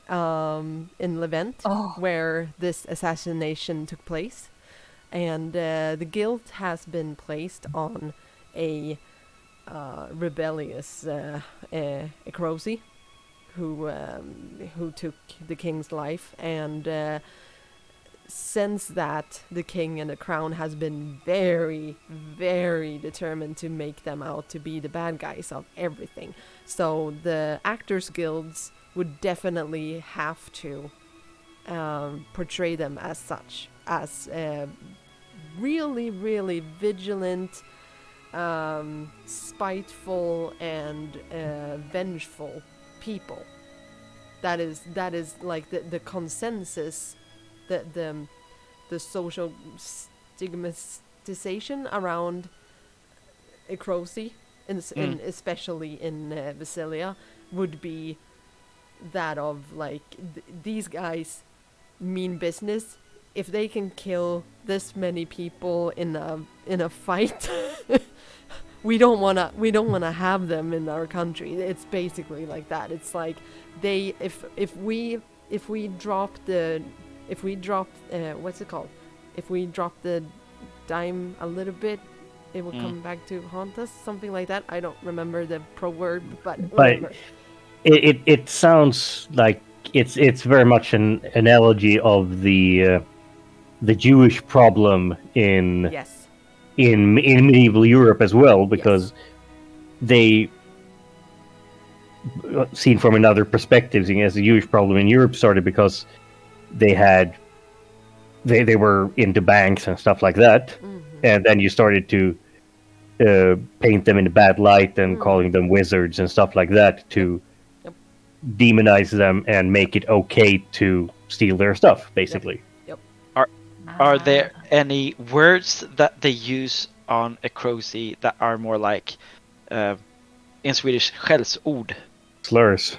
in Levent, where this assassination took place, and the guild has been placed on a rebellious Crossy who took the king's life, and since that, the king and the crown has been very, very determined to make them out to be the bad guys of everything. So the Actors Guilds would definitely have to portray them as such, as really, really vigilant, spiteful, and vengeful people. That is like the consensus, the social stigmatization around Crossy, especially in Vasilia, would be that of like these guys mean business if they can kill this many people in a fight, we don't wanna have them in our country. It's basically like that. It's like if we drop what's it called? If we drop the dime a little bit, it will come back to haunt us. Something like that. I don't remember the proverb, but whatever. It sounds like it's very much an analogy of the Jewish problem in Yes. in medieval Europe as well, because they, seen from another perspective, seeing as the Jewish problem in Europe started because they were into banks and stuff like that, and then you started to paint them in a bad light and calling them wizards and stuff like that to demonize them and make it okay to steal their stuff, basically. Are there any words that they use on Ekrosi that are more like, in Swedish, skällsord? Slurs.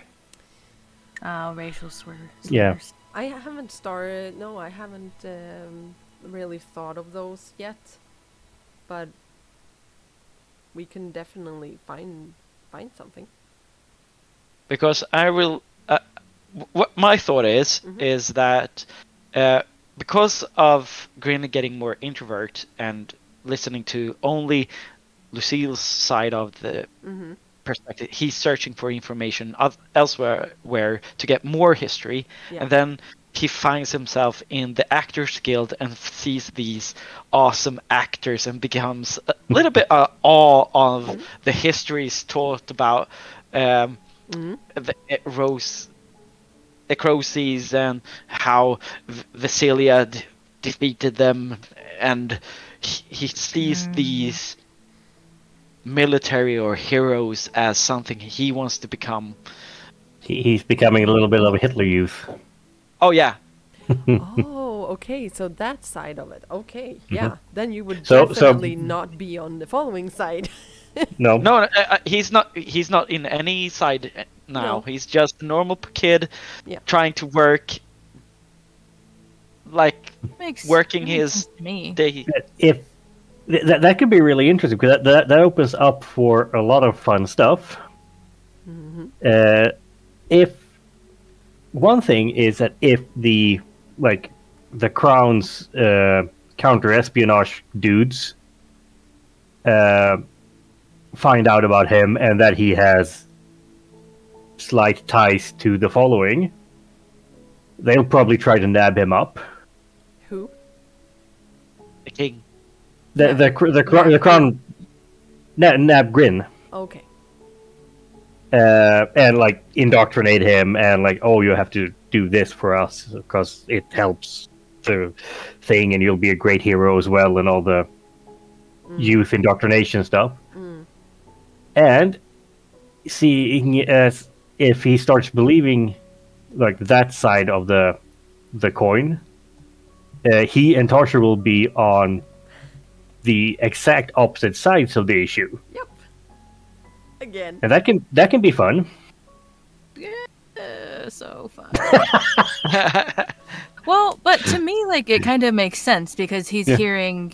Racial slurs. Yeah. I haven't started. No, I haven't really thought of those yet. But we can definitely find something. Because I will. What my thought is that because of Grin getting more introvert and listening to only Lucille's side of the perspective, he's searching for information elsewhere to get more history, and then he finds himself in the Actors Guild and sees these awesome actors and becomes a little bit awe of the histories taught about the Ekrosis and how Vasilia defeated them, and he sees these military or heroes as something he wants to become. He's becoming a little bit of a Hitler Youth. Oh yeah. Oh, okay. So that side of it. Okay, yeah. Then you would definitely not be on the following side. No, he's not in any side now. No. He's just a normal kid trying to work, like working his day. If that could be really interesting, because that opens up for a lot of fun stuff. If one thing is that if the Crown's counter-espionage dudes find out about him and that he has slight ties to the following, they'll probably try to nab him up. Who? The king. The Crown nab Grin. Okay. And like indoctrinate him and like, oh, you have to do this for us because it helps the thing, and you'll be a great hero as well, and all the youth indoctrination stuff. And seeing as if he starts believing like that side of the coin, he and Tosher will be on the exact opposite sides of the issue. Yep. Again. And that can be fun. So fun. Well, but to me, like, it kind of makes sense because he's hearing,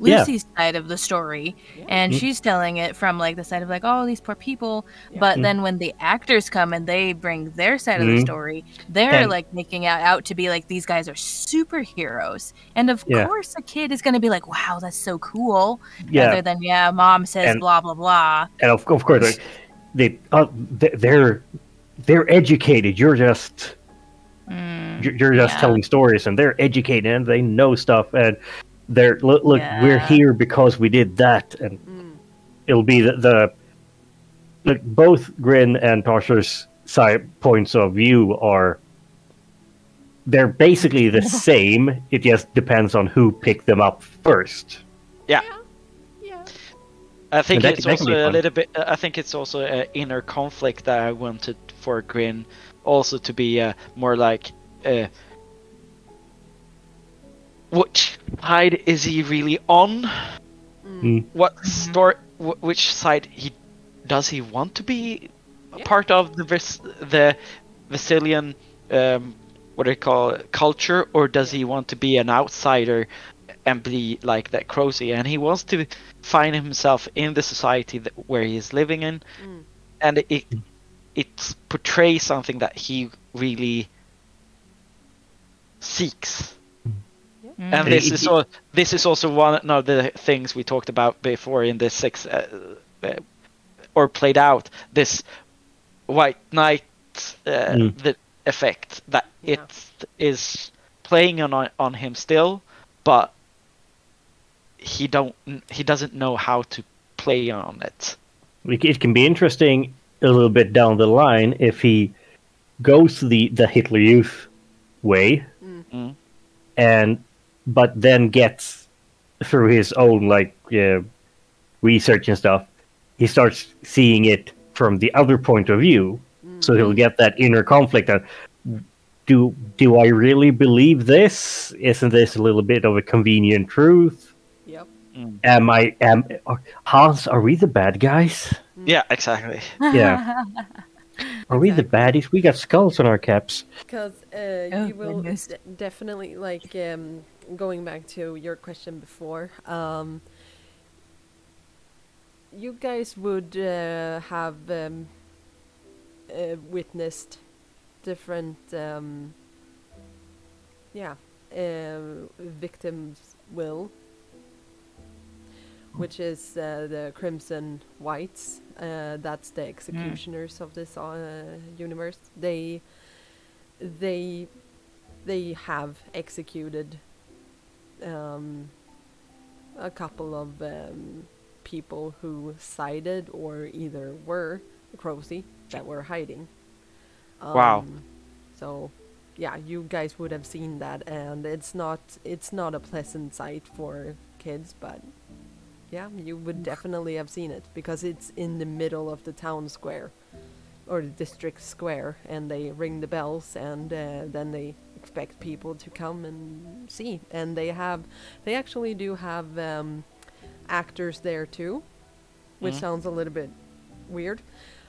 Lucy's side of the story, and she's telling it from, like, the side of, like, oh, these poor people. But then when the actors come and they bring their side of the story, they're, like, making it out to be, like, these guys are superheroes. And, of course, a kid is going to be like, wow, that's so cool. Rather than, mom says blah, blah, blah. And, of course, they're educated. You're just... You're just telling stories, and they're educated and they know stuff, and they're look we're here because we did that, and it'll be the both Grin and Tosher's side points of view they're basically the same. It just depends on who picked them up first. Yeah. I think it's also a little bit. I think it's also an inner conflict that I wanted for Grin also to be more like. Which side is he really on? What which side does he want to be a part of the Vasilian what do you call it, culture, or does he want to be an outsider and be like that Crozy? And he wants to find himself in the society where he is living in, and it portrays something that he really seeks. And this is also one of the things we talked about before in this or played out, this White Knight the effect that it is playing on him still, but he doesn't know how to play on it. It can be interesting a little bit down the line if he goes the Hitler Youth way, but then gets through his own research and stuff, he starts seeing it from the other point of view. So he'll get that inner conflict of, do I really believe this? Isn't this a little bit of a convenient truth? Yep. Hans, are we the bad guys? Yeah, exactly. Yeah. Are we the baddies? We got skulls on our caps. Because you will definitely, going back to your question before, you guys would have witnessed different victims' will, which is the Crimson Whites. That's the executioners of this universe. They have executed a couple of people who sided or either were Crozy that were hiding. Wow. So, yeah, you guys would have seen that, and it's not a pleasant sight for kids, but yeah, you would definitely have seen it because it's in the middle of the town square or the district square, and they ring the bells, and then they expect people to come and see, and they actually do have actors there too, which sounds a little bit weird,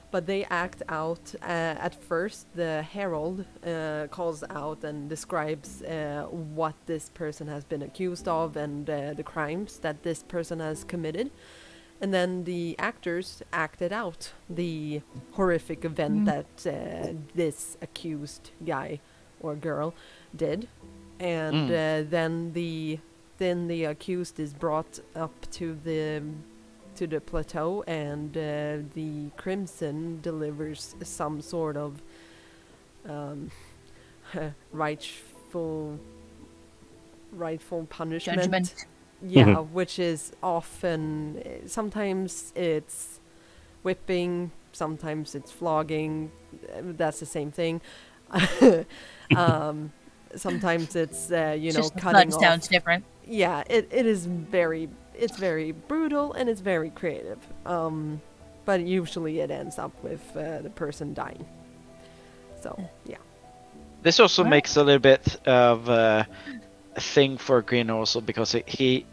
but they act out. At first, the herald calls out and describes what this person has been accused of and the crimes that this person has committed. And then the actors acted out the horrific event that this accused guy or girl did. And then the accused is brought up to the plateau, and the Crimson delivers some sort of rightful punishment. Judgment. Yeah, which is often, sometimes it's whipping, sometimes it's flogging. That's the same thing. Sometimes it's cutting off. Sounds different. Yeah, it's very brutal and it's very creative. But usually it ends up with the person dying. So yeah. This also makes a little bit of a thing for Grin also, because he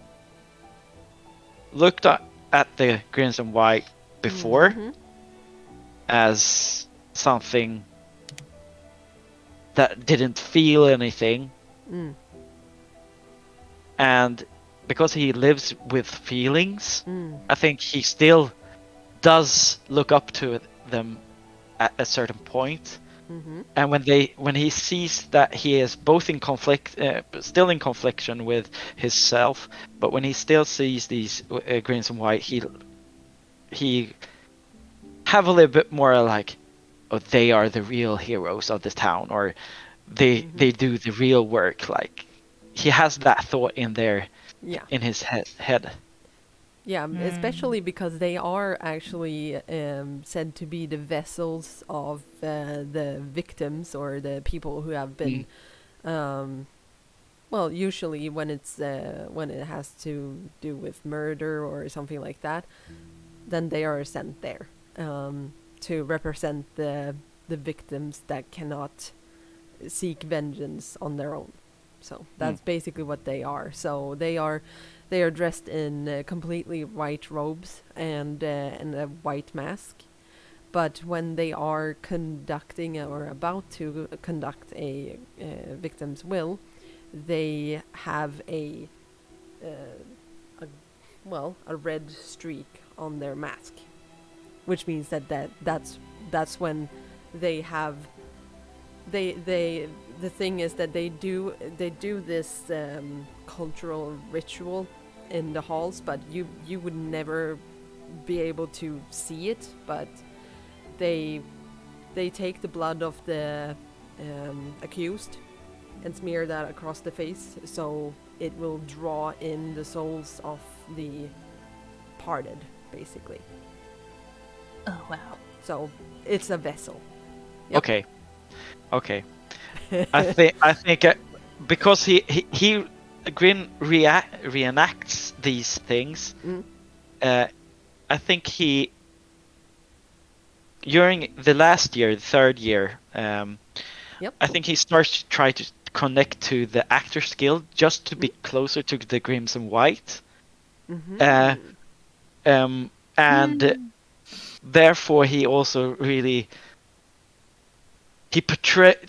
looked at the Crimson White before as something that didn't feel anything, and because he lives with feelings, I think he still does look up to them at a certain point. And when he sees that he is both in conflict, still in confliction with himself, but when he still sees these Crimson White, he have a little bit more like, oh, they are the real heroes of this town, or they do the real work. Like, he has that thought in there, in his head. Yeah, especially because they are actually said to be the vessels of the victims or the people who have been. Well, usually when it has to do with murder or something like that, then they are sent there to represent the victims that cannot seek vengeance on their own. So that's basically what they are. So they are dressed in completely white robes and a white mask, but when they are conducting or about to conduct a victim's will, they have a red streak on their mask, which means that's when they have the thing is that they do this cultural ritual in the halls, but you would never be able to see it, but they take the blood of the accused and smear that across the face, so it will draw in the souls of the parted, basically. Oh wow. So it's a vessel. Yep. Okay. I think because he Grin reenacts these things. I think he during the last year, the third year. I think he starts to try to connect to the actor's guild just to be closer to the Crimson White. And therefore he also really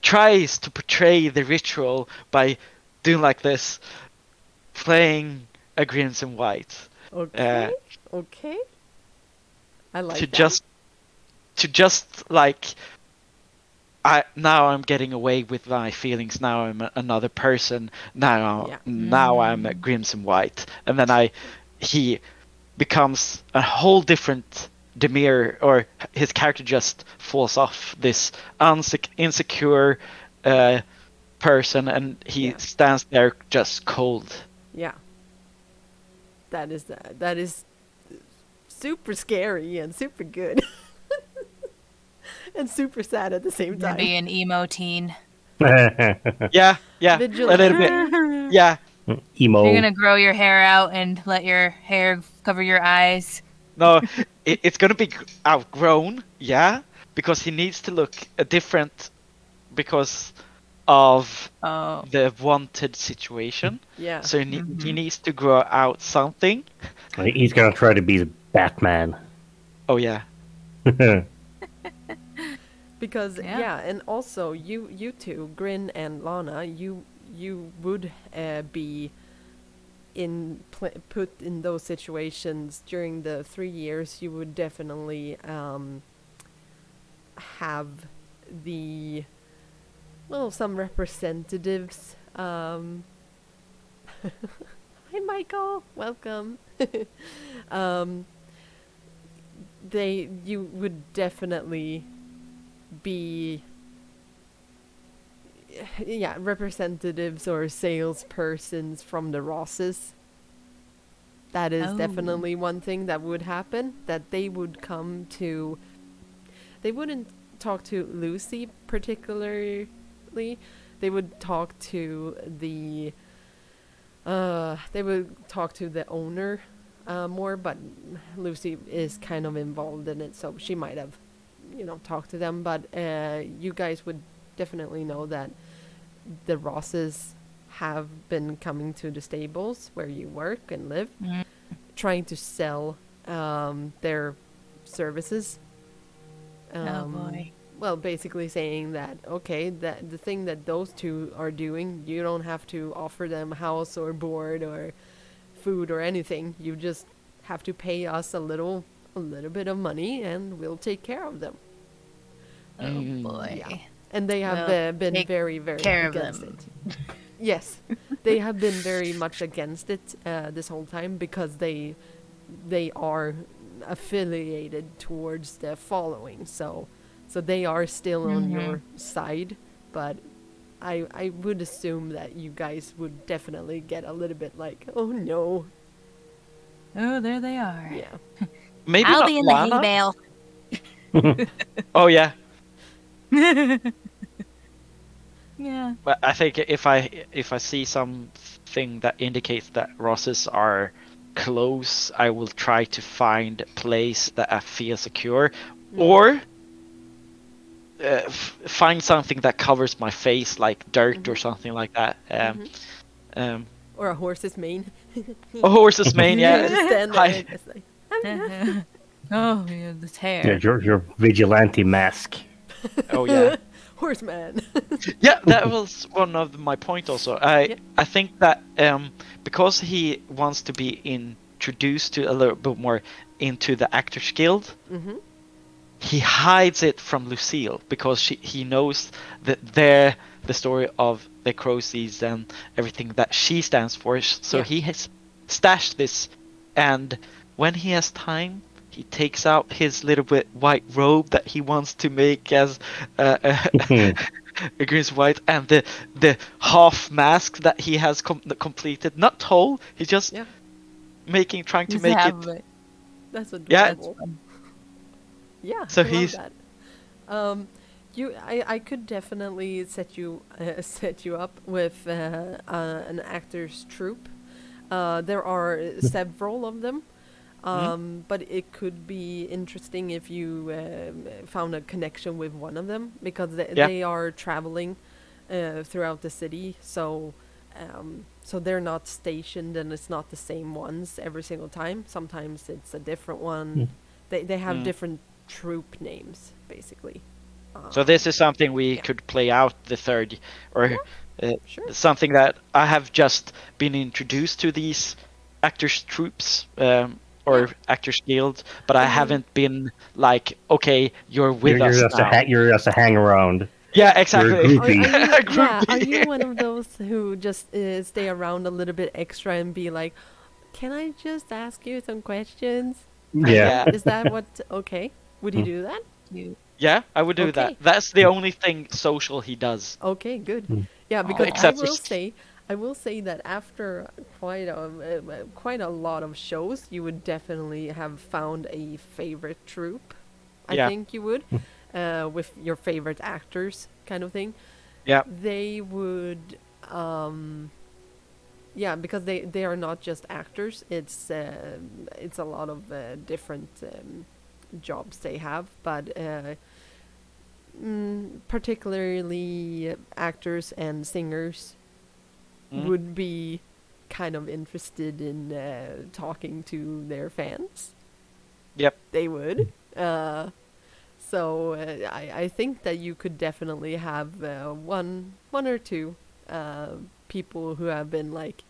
tries to portray the ritual by doing like this, playing a Crimson White. Okay. I like to that. To just like now I'm getting away with my feelings. Now I'm another person. Now I'm a Crimson White, and then he becomes a whole different demeanor, or his character just falls off this insecure person, and he stands there just cold. Yeah. That is super scary and super good. And super sad at the same time. Be an emo teen. Yeah, a little bit. Yeah. Emo. You're gonna grow your hair out and let your hair cover your eyes. No, it's gonna be outgrown. Yeah, because he needs to look different because of the wanted situation. Yeah. So he needs to grow out something. He's gonna try to be the Batman. Oh yeah. Because and also you two, Grin and Lana, you would be put in those situations during the 3 years. You would definitely have some representatives. Hi Michael, welcome. You would definitely be representatives or salespersons from the Rosses. That is definitely one thing that would happen, that they would come to. They wouldn't talk to Lucy particularly. They would talk to the owner more, but Lucy is kind of involved in it, so she might have talked to them. But you guys would definitely know that the Rosses have been coming to the stables where you work and live, trying to sell their services. Oh boy. Well, basically saying that, okay, that the thing that those two are doing, you don't have to offer them house or board or food or anything. You just have to pay us a little bit of money and we'll take care of them. Oh boy. Yeah. And they have been very, very against it. Yes. They have been very much against it this whole time, because they are affiliated towards the following. So they are still on your side, but I would assume that you guys would definitely get a little bit like, oh no. Oh, there they are. Yeah. Maybe I'll not be in Lana. the hay bale. Oh yeah. Yeah. But I think if I see something that indicates that Rosses are close, I will try to find a place that I feel secure, or find something that covers my face, like dirt or something like that. Or a horse's mane. A horse's mane, yeah. Just stand there and just like, Oh, yeah, this hair. Yeah, your vigilante mask. Oh yeah. Horseman. Yeah, that was one of my point also. I think that because he wants to be introduced to a little bit more into the Actors Guild, he hides it from Lucille because he knows that the story of the Crowseeds and everything that she stands for. So he has stashed this, and when he has time, he takes out his little bit white robe that he wants to make as Grin's white, and the half mask that he has completed, not whole. He's just trying to make it. That's adorable. Yeah. Yeah. So I love he's. that. I could definitely set you up with an actors troupe. There are several of them. But it could be interesting if you found a connection with one of them, because they are traveling throughout the city, so they're not stationed, and it's not the same ones every single time. Sometimes it's a different one. They have different troop names, basically. So this is something we could play out the third, or Sure. something that I have just been introduced to these actors troops. Or Actors Guild, but I haven't been like, okay, you're with us now. You're just a hang around. Yeah, exactly. You're a groupie. Are you one of those who just stay around a little bit extra and be like, can I just ask you some questions? Yeah. Is that what? Okay. Would you do that? Yeah, I would do that. That's the only thing social he does. Okay, good. Yeah, because I will say that after quite a lot of shows, you would definitely have found a favorite troupe. I think you would, with your favorite actors, kind of thing. Yeah. They would, because they are not just actors. It's a lot of different jobs they have, but particularly actors and singers would be kind of interested in talking to their fans. Yep. They would. So I think that you could definitely have one or two people who have been like,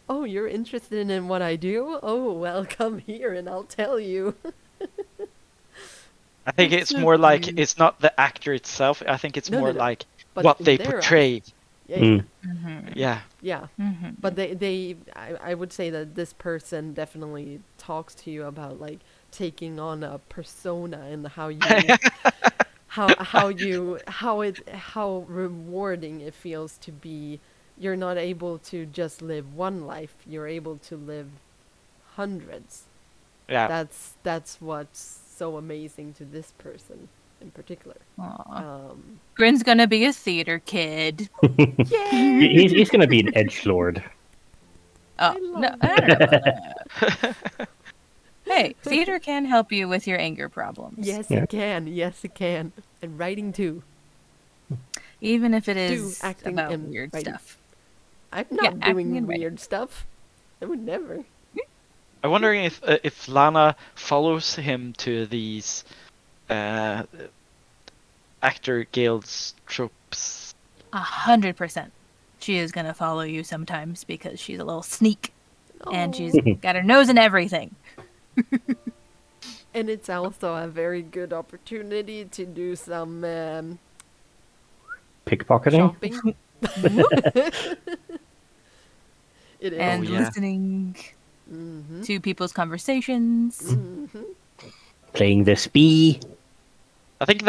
oh, you're interested in what I do? Oh, well, come here and I'll tell you. I think it's more like, it's not the actor itself. I think it's more like what they portray. Yeah. But I would say that this person definitely talks to you about like taking on a persona and how rewarding it feels to be. You're not able to just live one life. You're able to live hundreds. Yeah. That's what's so amazing to this person in particular. Grin's gonna be a theater kid. He's gonna be an edgelord. Oh, no, I don't know about that. Hey, theater can help you with your anger problems. Yes, it can. Yes, it can. And writing too. Even if it is acting about and weird writing. stuff. I'm not doing weird stuff. I would never. I'm wondering if Lana follows him to these actor guilds tropes. 100%. She is gonna follow you sometimes because she's a little sneak, and she's got her nose in everything. And it's also a very good opportunity to do some pickpocketing. Shopping. It is. And listening to people's conversations. Playing the spee. I think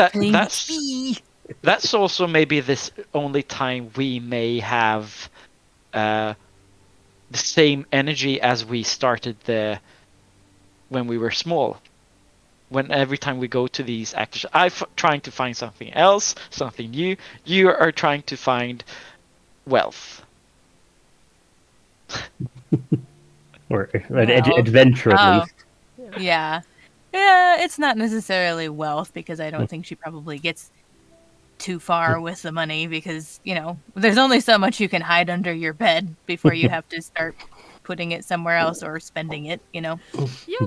that's also maybe this only time we may have the same energy as we started when we were small. When every time we go to these actors, I'm trying to find something else, something new. You are trying to find wealth. Or adventure at least. Yeah. Yeah, it's not necessarily wealth, because I don't think she probably gets too far with the money, because, there's only so much you can hide under your bed before you have to start putting it somewhere else or spending it,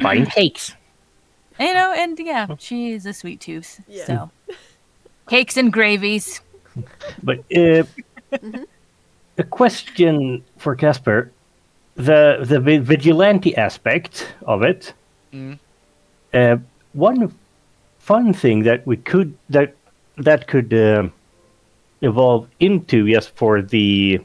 Buying cakes. You know, and yeah, she is a sweet tooth. Yeah. So cakes and gravies. But a question for Casper: the vigilante aspect of it. One fun thing that we could that could evolve into, yes, for the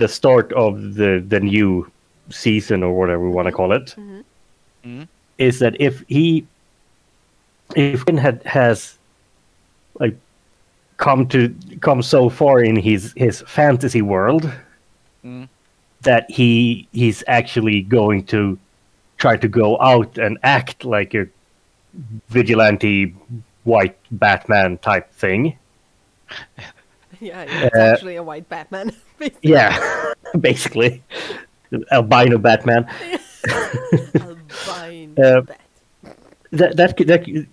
start of the new season, or whatever we want to call it, is that if Finn has like come so far in his fantasy world that he's actually going to try to go out and act like a vigilante white Batman type thing. Yeah, it's actually a white Batman. Basically. Yeah, basically. Albino Batman. Albino Bat. That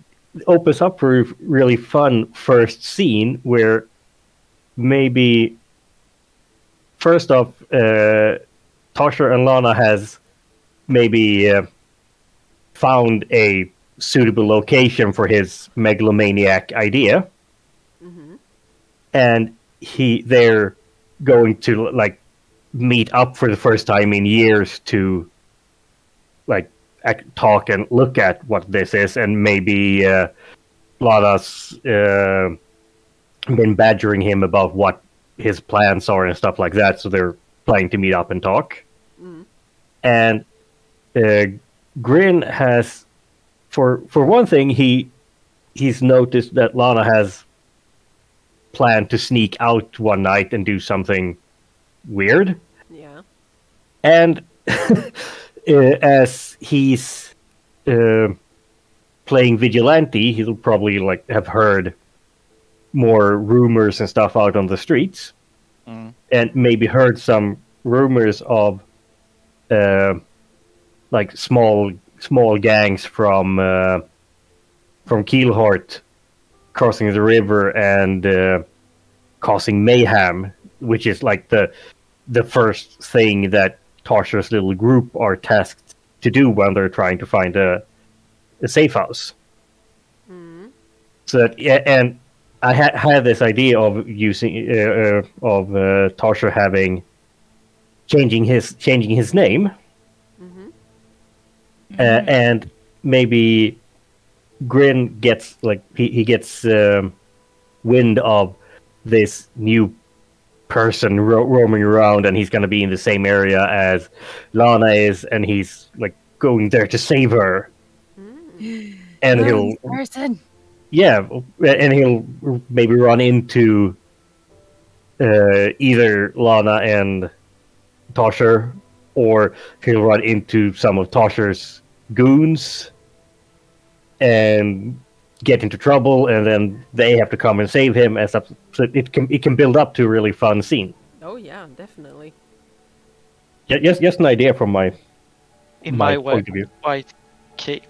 opens up for a really fun first scene where maybe first off, Tosher and Lana has maybe found a suitable location for his megalomaniac idea, and they're going to like meet up for the first time in years to like talk and look at what this is, and maybe Lana's been badgering him about what his plans are and stuff like that, so they're planning to meet up and talk. And Grin has, for one thing, he's noticed that Lana has planned to sneak out one night and do something weird. Yeah. And as he's playing vigilante, he'll probably like have heard more rumors and stuff out on the streets, and maybe heard some rumors of like small gangs from Keelheart crossing the river and causing mayhem, which is like the first thing that Tosher's little group are tasked to do when they're trying to find a safe house. So and I had this idea of using of Tosher changing his name, and maybe Grin gets like he gets wind of this new person roaming around, and he's going to be in the same area as Lana is, and he's like going there to save her. And he'll maybe run into either Lana and Tosher, or he'll run into some of Tosher's goons and get into trouble, and then they have to come and save him. So it can build up to a really fun scene. Oh yeah, definitely. Yeah, just an idea from my point of view. White cape.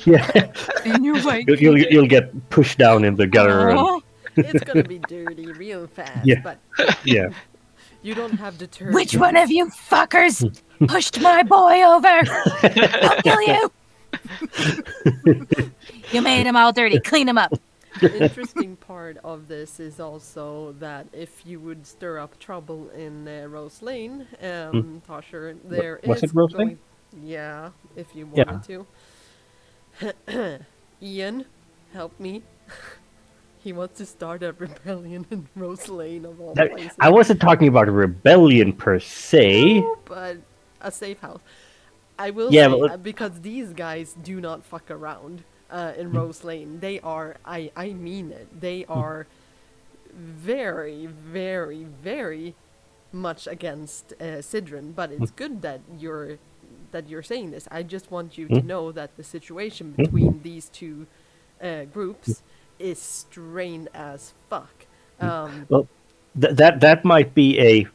Yeah, In your white you'll get pushed down in the gutter. And, It's gonna be dirty real fast, Yeah. but yeah. you don't have detergent. Which one of you fuckers pushed my boy over? I'll kill you! You made him all dirty. Clean him up. The interesting part of this is also that if you would stir up trouble in Rose Lane, Tosher, there Was is it Rose Lane? Yeah, if you wanted to. Ian, help me. He wants to start a rebellion in Rose Lane of all places. I wasn't talking about a rebellion per se. No, but a safe house. I will Yeah, say, but- because these guys do not fuck around in Rose Lane. They are, I mean it, they are very, very, very much against Cidron, but it's good that you're saying this. I just want you to know that the situation between these two groups is strained as fuck. Well, that might be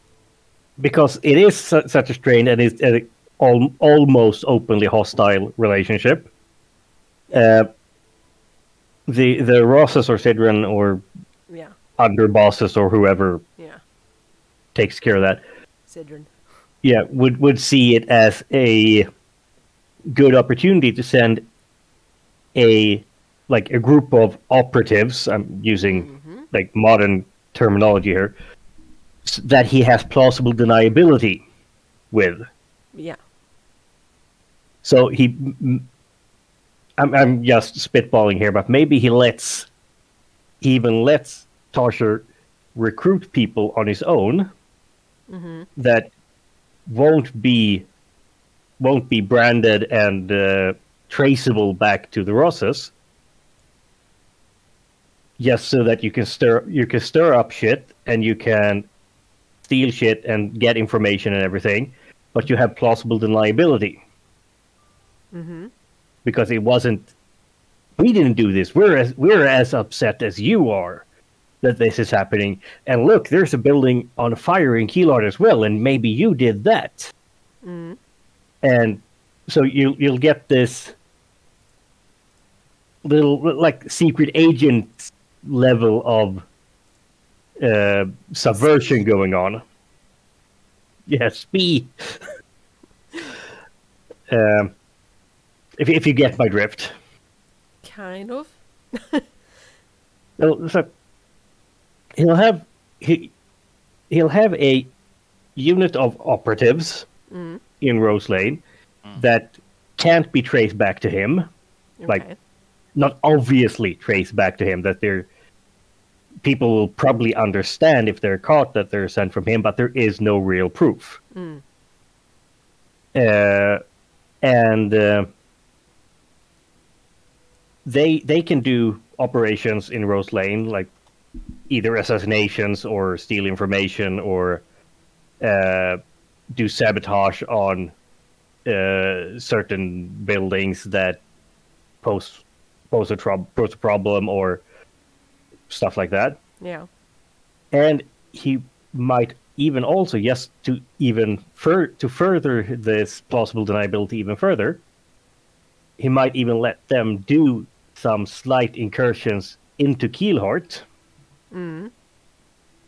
because it is such a strain, and it's almost openly hostile relationship. The Rosses or Cidron or under bosses or whoever takes care of that, Cidron. would see it as a good opportunity to send a group of operatives. I'm using like modern terminology here, that he has plausible deniability with. Yeah. So I'm just spitballing here, but maybe he even lets Tosher recruit people on his own that won't be branded and traceable back to the Rosses, just so that you can stir up shit and you can steal shit and get information and everything, but you have plausible deniability. Because it wasn't, we didn't do this. We're as upset as you are that this is happening. And look, there's a building on fire in Keelheart as well, and maybe you did that. And so you'll get this little like secret agent level of subversion going on. Yes, spee. If you get my drift. Kind of. So he'll have a unit of operatives in Rose Lane that can't be traced back to him. Okay. Like, not obviously traced back to him, that people will probably understand if they're caught that they're sent from him, but there is no real proof. They can do operations in Rose Lane, like either assassinations or steal information or do sabotage on certain buildings that pose a problem or stuff like that. Yeah. And he might even also, just to further this plausible deniability even further, he might even let them do some slight incursions into Keelheart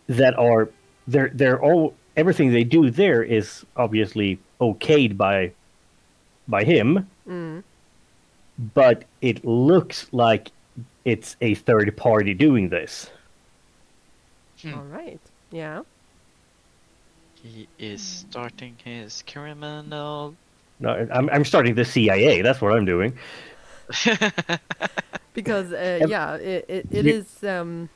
that are they're all, everything they do there is obviously okayed by him, but it looks like it's a third party doing this. All right. Yeah. He is starting his criminal. No, I'm starting the CIA. That's what I'm doing. Because yeah, it is. Yeah.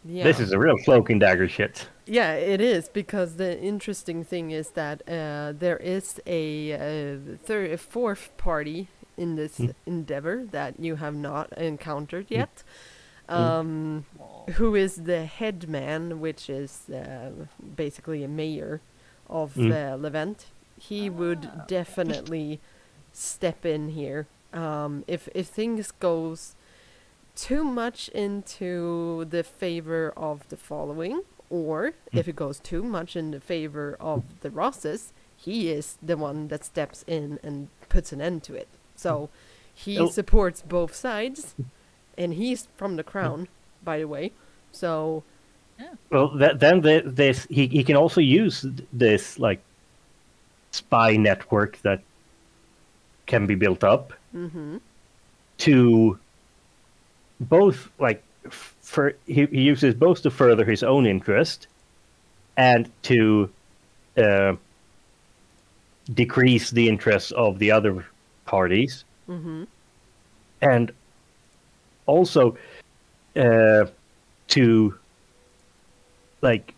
This is a real cloak and dagger shit. Yeah, it is, because the interesting thing is that there is a fourth party in this endeavor that you have not encountered yet, who is the head man, which is basically a mayor of Levent. He would definitely step in here if things goes too much into the favor of the following, or if it goes too much in the favor of the Rosses, he is the one that steps in and puts an end to it. So he supports both sides, and he's from the crown, by the way. So well, he can also use this like spy network that can be built up to both like he uses both to further his own interest and to decrease the interests of the other parties, and also to like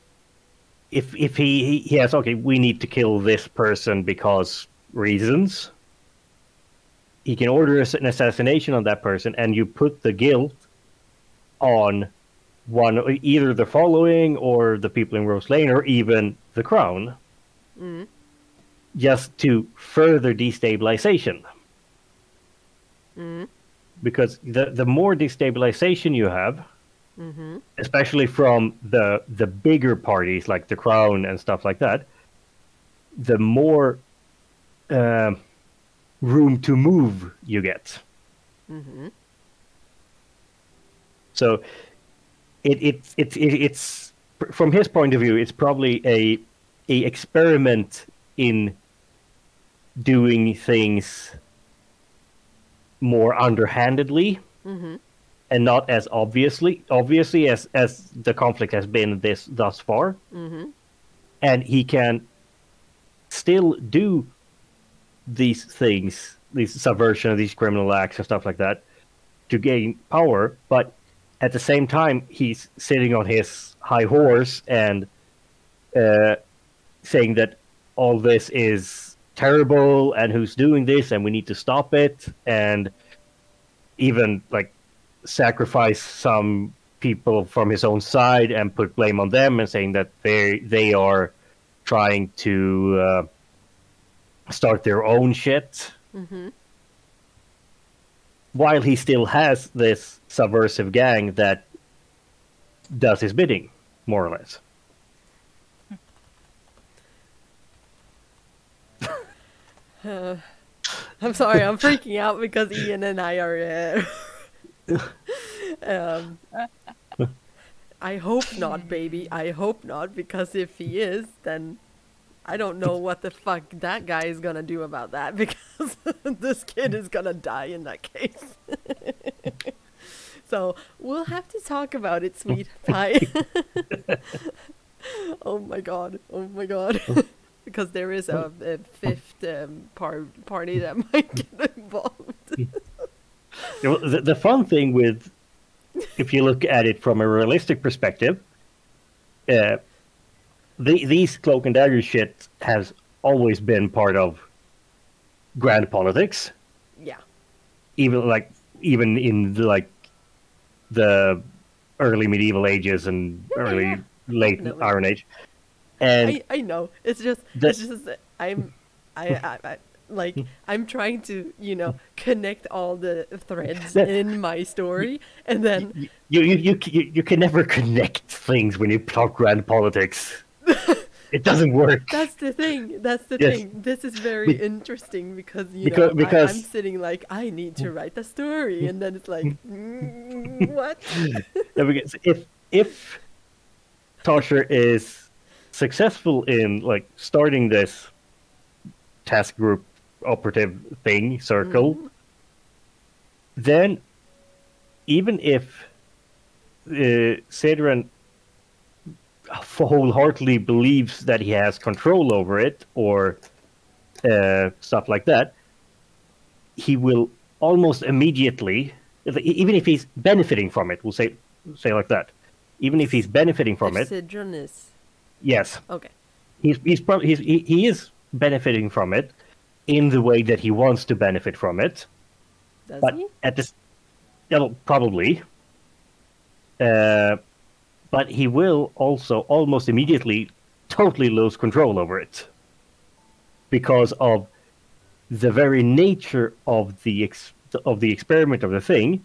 if he has, okay, we need to kill this person because reasons, he can order an assassination on that person, and you put the guilt on either the following or the people in Rose Lane or even the crown, just to further destabilization. Because the more destabilization you have, especially from the bigger parties like the crown and stuff like that, the more room to move you get. So it's from his point of view, it's probably a experiment in doing things more underhandedly and not as obviously as the conflict has been thus far. And he can still do these things, these subversion, these criminal acts and stuff like that, to gain power, but at the same time he's sitting on his high horse and saying that all this is terrible and who's doing this and we need to stop it, and even like sacrifice some people from his own side and put blame on them and saying that they are trying to start their own shit. While he still has this subversive gang that does his bidding, more or less. I'm sorry, I'm freaking out because Ian and I are... I hope not, baby. I hope not, because if he is, then I don't know what the fuck that guy is gonna do about that, because this kid is gonna die in that case. So we'll have to talk about it, sweet pie. Oh my god, oh my god. Because there is a fifth party that might get involved. The fun thing with, if you look at it from a realistic perspective, these cloak and dagger shit has always been part of grand politics. Yeah. Even in the early medieval ages and late Iron Age. And I know. It's just I'm trying to, connect all the threads in my story, and then you can never connect things when you talk grand politics. It doesn't work. That's the thing. Yes. Thing. This is very interesting because I'm sitting like, I need to write a story, and then it's like, what? If Tosher is successful in starting this task group operative thing circle, then even if Cidron wholeheartedly believes that he has control over it or stuff like that, he will almost immediately, even if he's benefiting from it, we'll say like that, even if he's benefiting from it. Cidron is. Yes. Okay. He is benefiting from it in the way that he wants to benefit from it. Does but he? At this, probably. But he will also almost immediately totally lose control over it, because of the very nature of the experiment of the thing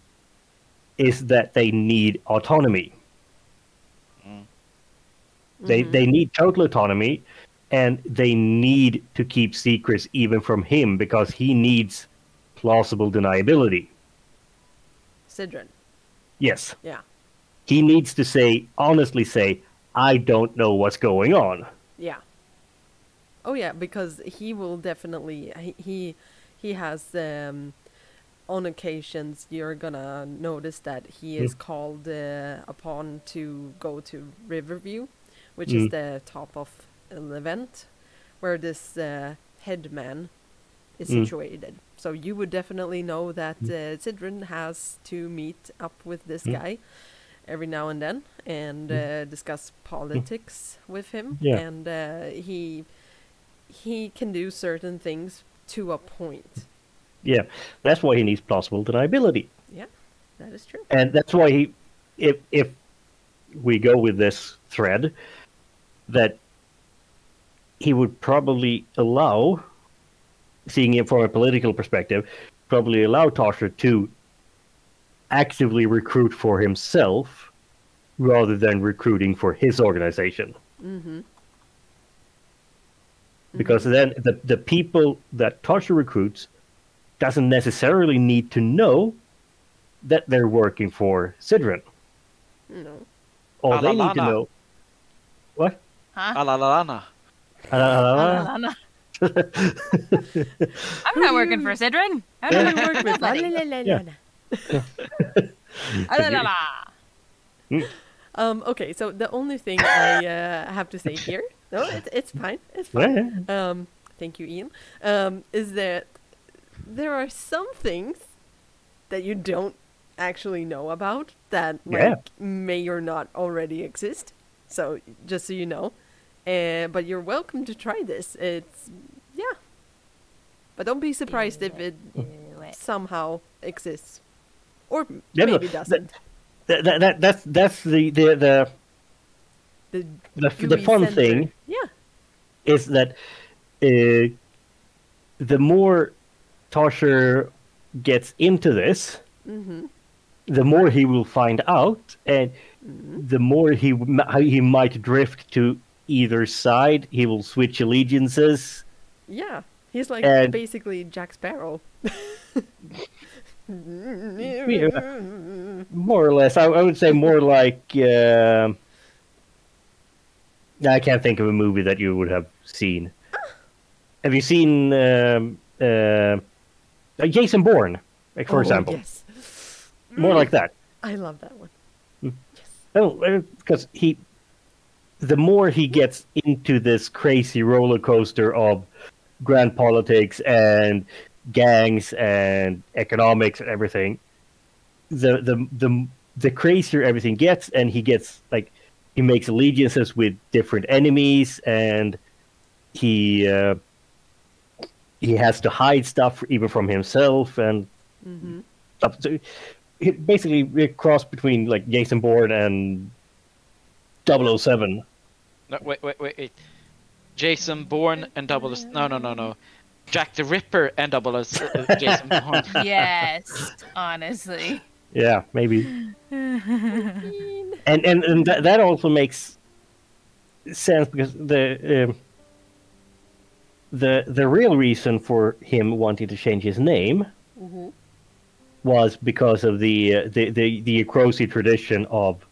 is that they need autonomy. They need total autonomy, and they need to keep secrets even from him, because he needs plausible deniability. Cidron. Yes. Yeah. He needs to honestly say, I don't know what's going on. Yeah. Oh yeah, because he will definitely, he has, on occasions you're gonna notice that he is called upon to go to Riverview, which is the top of an event where this headman is situated. So you would definitely know that Cidron has to meet up with this guy every now and then and discuss politics with him. Yeah. And he can do certain things to a point. Yeah, that's why he needs plausible deniability. Yeah, that is true. And that's why if we go with this thread, that he would probably allow, seeing it from a political perspective, probably allow Tosher to actively recruit for himself rather than recruiting for his organization. Because then the people that Tosher recruits doesn't necessarily need to know that they're working for Cidron. No. All they need to know... What? Huh? Lana. Lana. I'm not working for Cidron. I Who don't do you work with? La, nobody. la, la, la, Yeah. la. Ah, la, la, la. Okay, so the only thing I have to say here, no, it's fine, it's fine. Yeah. Thank you, Ian. Is that there are some things that you don't actually know about that Yeah. may or not already exist. So just so you know, but you're welcome to try this. It's but don't be surprised if it somehow exists, or Yeah, maybe no, doesn't. That's the The the fun Center. thing Yeah. is that the more Tosher gets into this, Mm-hmm. the more he will find out, and the more he might drift to either side. He will switch allegiances. Yeah. He's like And- basically Jack Sparrow. More or less, I would say more like. I can't think of a movie that you would have seen. Have you seen Jason Bourne, like, for example? Yes. More like that. I love that one. Because the more he gets into this crazy roller coaster of grand politics and gangs and economics and everything, the crazier everything gets, and he gets like he makes allegiances with different enemies, and he has to hide stuff even from himself and stuff. So basically a cross between like Jason Bourne and 007. No, wait. Jason Bourne and No. Jack the Ripper and Jason Bourne. Yes, honestly. Yeah, maybe. and that also makes sense because the real reason for him wanting to change his name was because of the Akrosi tradition of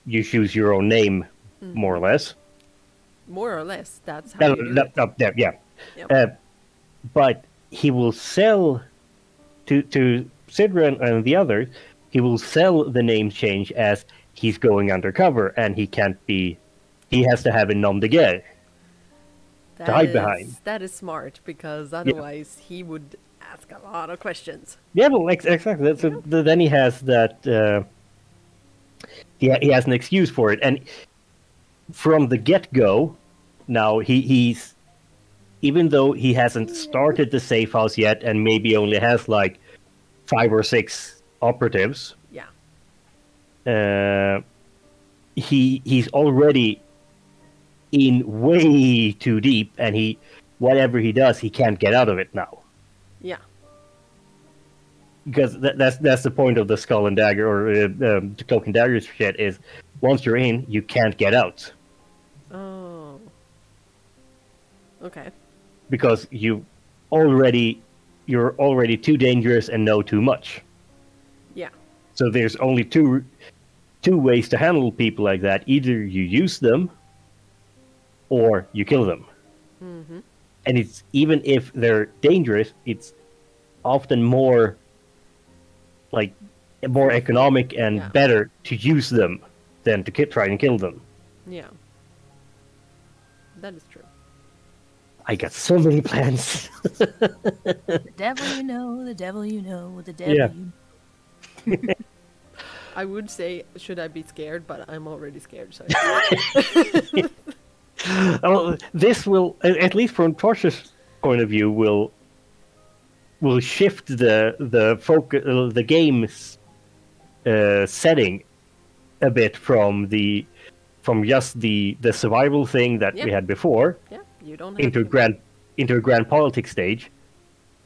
you choose your own name, more or less. More or less, that's how you do it. Yeah. Yep. But he will sell to Cidron and the others. He will sell the name change as he's going undercover, and he can't be. He has to have a nom de guerre to hide behind. That is smart, because otherwise he would ask a lot of questions. Yeah, well, exactly. So then he has that. He has an excuse for it, and from the get-go, now he's even though he hasn't started the safe house yet, and maybe only has like 5 or 6 operatives. Yeah. He's already in way too deep, and whatever he does, he can't get out of it now. Yeah. Because that's the point of the skull and dagger, or the cloak and dagger shit, is once you're in, you can't get out. Oh. Okay. Because you're already too dangerous and know too much. Yeah. So there's only two ways to handle people like that. Either you use them, or you kill them. Mm-hmm. And it's even if they're dangerous, it's often more economic and better to use them than to try and kill them. Yeah. That is true. I got so many plans. The devil you know, the devil you know, the devil Yeah. you know. I would say, should I be scared? But I'm already scared, so... This will, at least from Tosher's point of view, will shift the focus, the game's setting a bit from just the survival thing that we had before. Yeah, you don't have into to. a grand politics stage,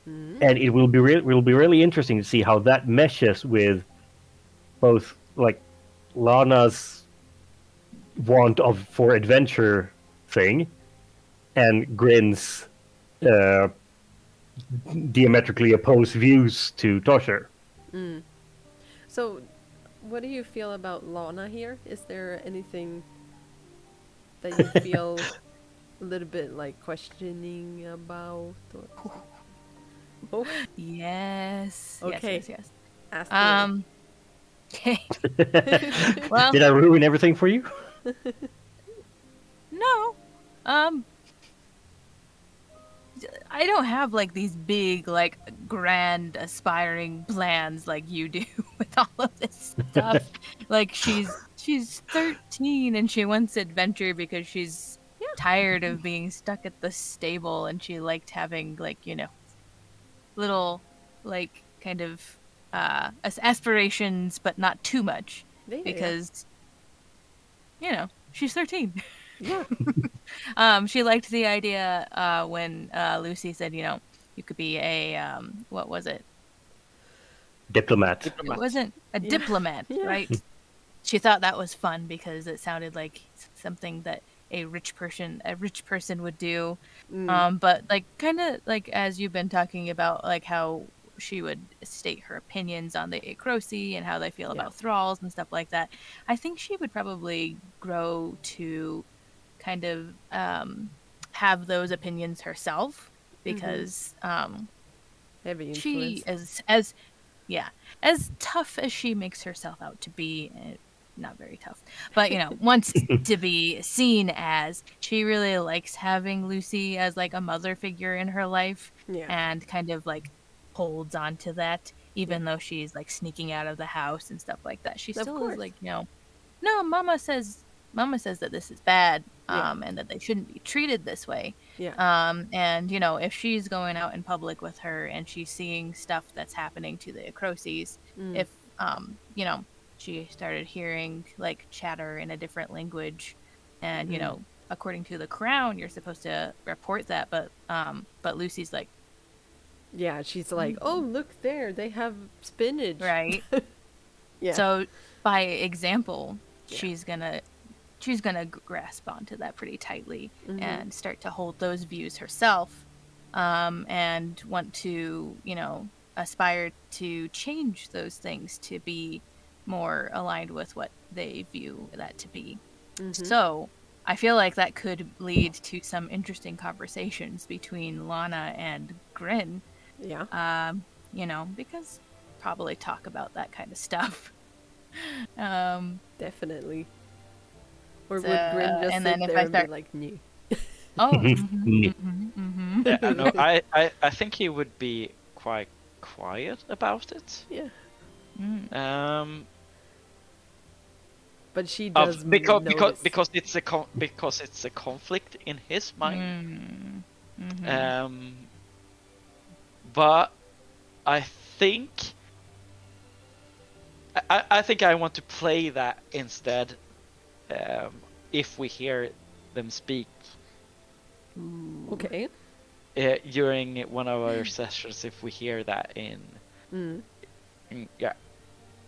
and it will be really interesting to see how that meshes with both like Lana's want for adventure thing and Grin's diametrically opposed views to Tosher. So, what do you feel about Lana here? Is there anything that you feel a little bit like questioning about. Oh, Yes. Okay. Yes. Yes. Yes. ask away. Okay. Well, Did I ruin everything for you? no. I don't have like these big, like grand, aspiring plans like you do with all of this stuff. Like she's 13 and she wants adventure because she's tired of being stuck at the stable, and she liked having like little like kind of aspirations, but not too much Yeah. because she's 13. Yeah. She liked the idea when Lucy said, you could be a what was it? Diplomat. It wasn't a diplomat, Yeah. right? She thought that was fun because it sounded like something that a rich person would do. But like kind of like as you've been talking about, like how she would state her opinions on the Acrosi and how they feel about thralls and stuff like that. I think she would probably grow to kind of have those opinions herself because Heavy she influence. as tough as she makes herself out to be, not very tough, but wants to be seen as, she really likes having Lucy as like a mother figure in her life, and kind of like holds on to that even though she's like sneaking out of the house and stuff like that. She still is like, no, mama says that this is bad, and that they shouldn't be treated this way. And if she's going out in public with her and she's seeing stuff that's happening to the Acrosis, if she started hearing like chatter in a different language, and according to the crown you're supposed to report that, but Lucy's like, she's like, oh, look there, they have spinach, right? So by example, she's gonna grasp onto that pretty tightly and start to hold those views herself, and want to aspire to change those things to be more aligned with what they view that to be. So I feel like that could lead to some interesting conversations between Lana and Grin. Because probably talk about that kind of stuff. Definitely. Or would Grin just and sit then if there I and start be like, "Nee." Oh. Yeah, no, I think he would be quite quiet about it. But she does because notice. because it's a conflict in his mind. But I think I want to play that instead. If we hear them speak. Okay. During one of our sessions, if we hear that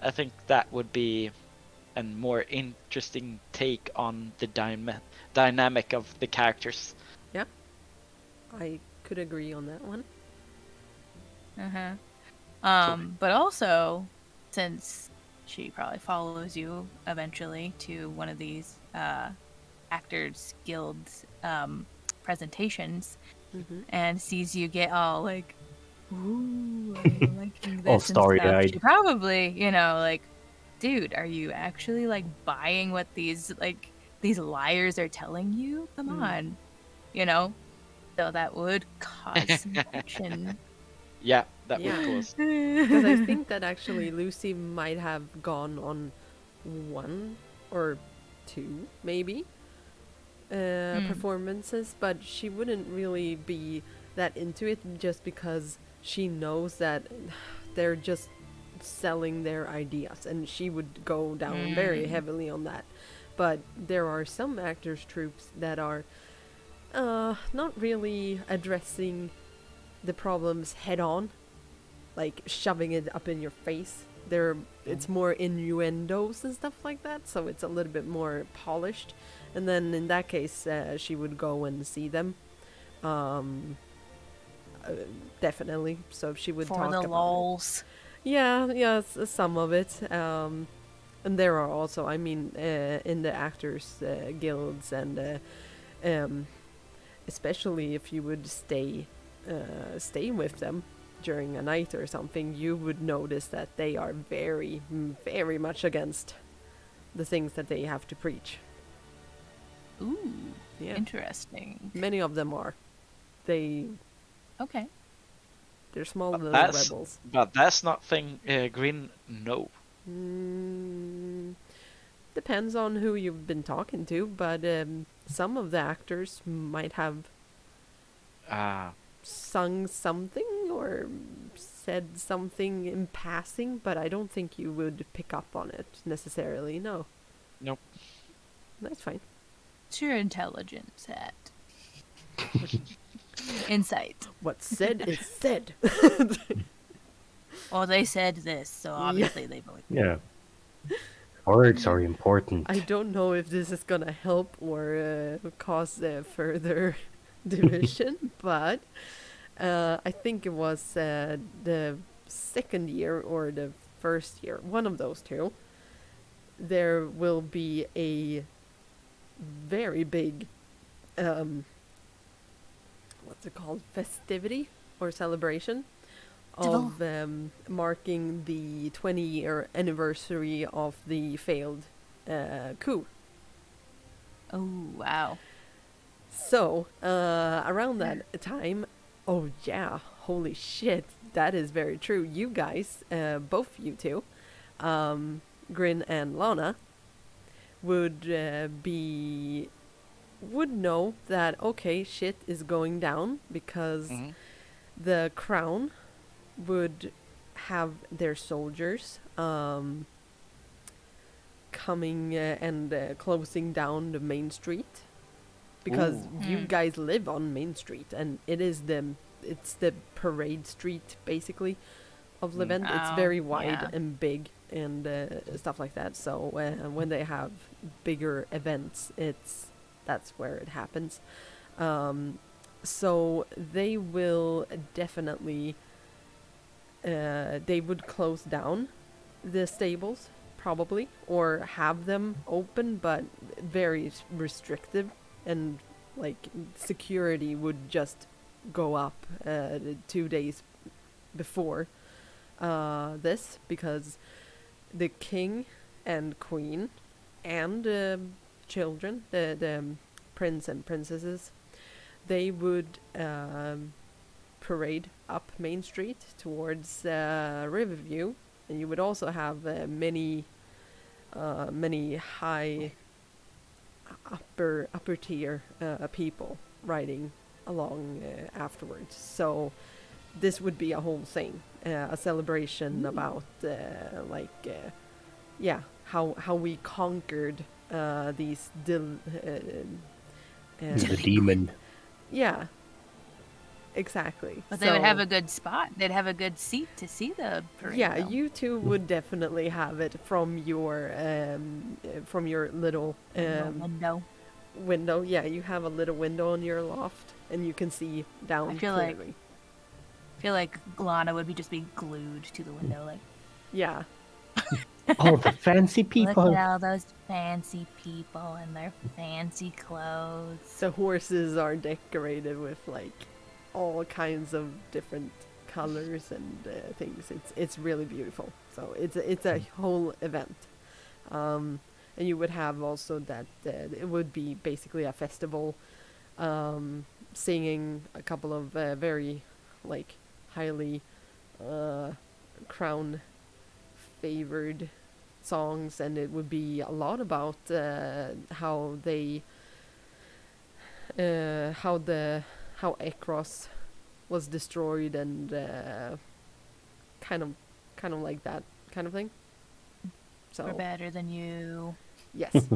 I think that would be a more interesting take on the dynamic of the characters. Yeah, I could agree on that one. But also, since she probably follows you eventually to one of these Actors Guild's presentations, and sees you get all like, ooh, I'm liking this all and starry-eyed. stuff, she probably, like, dude, are you actually like buying what these liars are telling you? Come on, so that would cause some tension. Yeah, that would cause. Because I think that actually Lucy might have gone on 1 or 2, maybe, performances, but she wouldn't really be that into it just because she knows that they're just selling their ideas, and she would go down very heavily on that. But there are some actors troops that are not really addressing the problems head on, like shoving it up in your face. It's more innuendos and stuff like that, so it's a little bit more polished. And then in that case, she would go and see them, definitely. So she would for talk the about lols. some of it. And there are also, I mean, in the actors guilds and especially if you would stay with them during a night or something, you would notice that they are very, very much against the things that they have to preach. Ooh, Yeah. interesting. Many of them are. Okay. They're small But little that's- rebels. But that's not thing Grin know. Depends on who you've been talking to, but some of the actors might have sung something or said something in passing, but I don't think you would pick up on it necessarily. No. Nope. That's fine. It's your intelligence at. Insight. What's said is said. Well, they said this, so obviously they believe. Yeah. Words are important. I don't know if this is gonna help or cause further division, but I think it was the second year or the first year, one of those two. There will be a very big, what's it called, festivity or celebration of marking the 20-year anniversary of the failed coup. Oh, wow. So, around that time, oh yeah, holy shit, that is very true. You guys, both you two, Grin and Lana, would know that, okay, shit is going down because the crown would have their soldiers coming and closing down the main street, because you guys live on Main Street and it's the parade street basically of Levent. It's very wide and big and stuff like that. So when they have bigger events, that's where it happens. So they will definitely they would close down the stables probably, or have them open but very restrictive, and like security would just go up 2 days before this, because the king and queen and children, the prince and princesses, they would parade up Main Street towards Riverview, and you would also have many high upper tier people riding along afterwards. So this would be a whole thing, a celebration about how we conquered these The demon. yeah, exactly. But they would have a good spot. They'd have a good seat to see the parade. Yeah, though. you two would definitely have it from your little window. Yeah, you have a little window in your loft, and you can see down I feel clearly. like Lana would just be glued to the window, like, Yeah, Oh, the fancy look people. at all those fancy people in their fancy clothes. the horses are decorated with like all kinds of different colors and things. It's really beautiful. So it's a whole event. And you would have also that it would be basically a festival, singing a couple of very like highly crown favored songs, and it would be a lot about how Ekros was destroyed, and kind of like that kind of thing. So We're better than you. yes.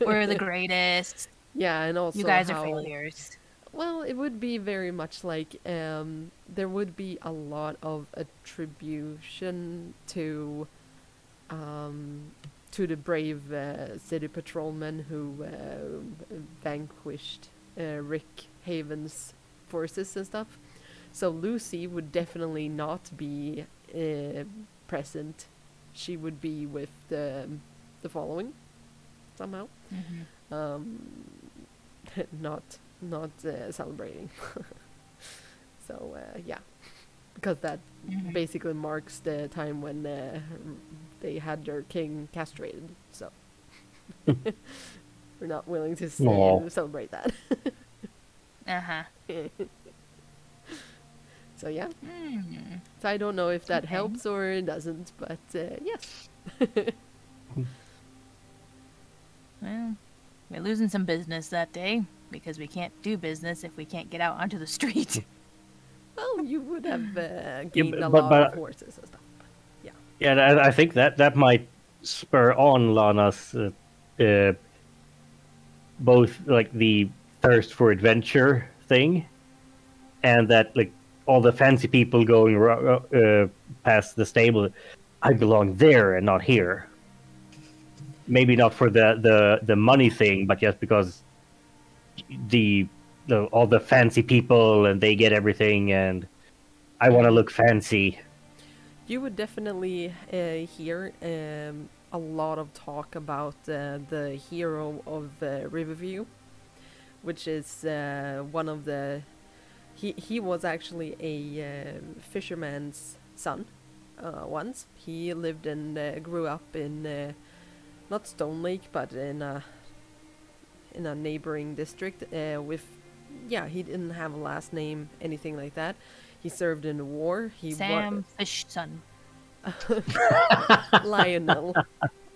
We're the greatest. Yeah, and also You guys are how- failures. Well, it would be very much like there would be a lot of attribution to the brave city patrolmen who vanquished Rick Haven's forces and stuff. So Lucy would definitely not be present. She would be with the following somehow. Not not celebrating. So yeah, because that basically marks the time when they had their king castrated. So we're not willing to Aw. celebrate that. Uh-huh. So yeah. Hmm. So I don't know if that Okay. helps or it doesn't, but yes. Well, we're losing some business that day because we can't do business if we can't get out onto the street. Well, you would have gained a but- lot but- of horses and stuff. Yeah, I think that might spur on Lana's both like the thirst for adventure thing, and that like all the fancy people going past the stable. I belong there and not here. Maybe not for the money thing, but just because the all the fancy people and they get everything, and I want to look fancy. You would definitely hear a lot of talk about the hero of Riverview, which is one of the. He was actually a fisherman's son once. He lived and grew up in not Stone Lake, but in a neighboring district. He didn't have a last name, anything like that. He served in the war. Sam Fish Son. Lionel.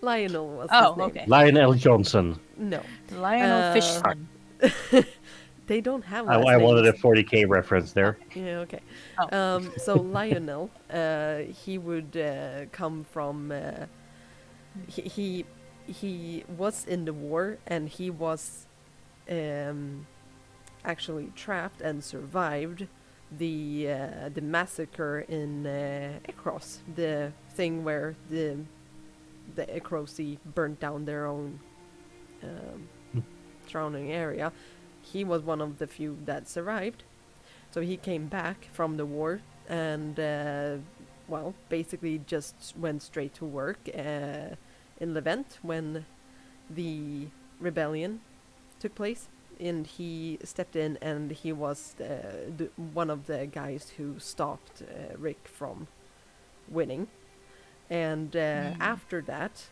Lionel was Oh, his name. okay. Lionel Johnson. No, Lionel Fish Uh, Son. they don't have I last wanted a names. 40K reference there. Yeah, okay. Oh. So Lionel, he would come from. He was in the war, and he was actually trapped and survived the massacre in Ekros, the thing where the Ekrosi burnt down their own surrounding area. He was one of the few that survived, so he came back from the war and basically just went straight to work in Levent when the rebellion took place. And he stepped in, and he was one of the guys who stopped Rick from winning. And after that,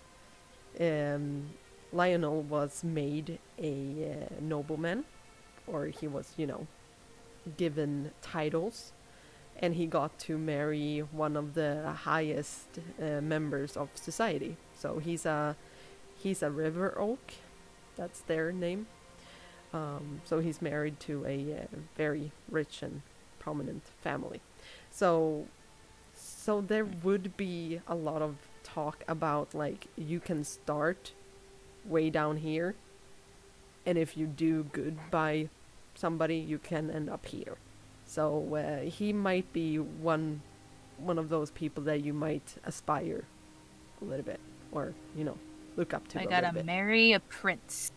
Lionel was made a nobleman, or he was, given titles, and he got to marry one of the highest members of society. So he's a river oak, that's their name. So he's married to a very rich and prominent family. So there would be a lot of talk about, like, you can start way down here, and if you do good by somebody, you can end up here. So he might be one of those people that you might aspire a little bit, or look up to. I a gotta little bit. marry a prince.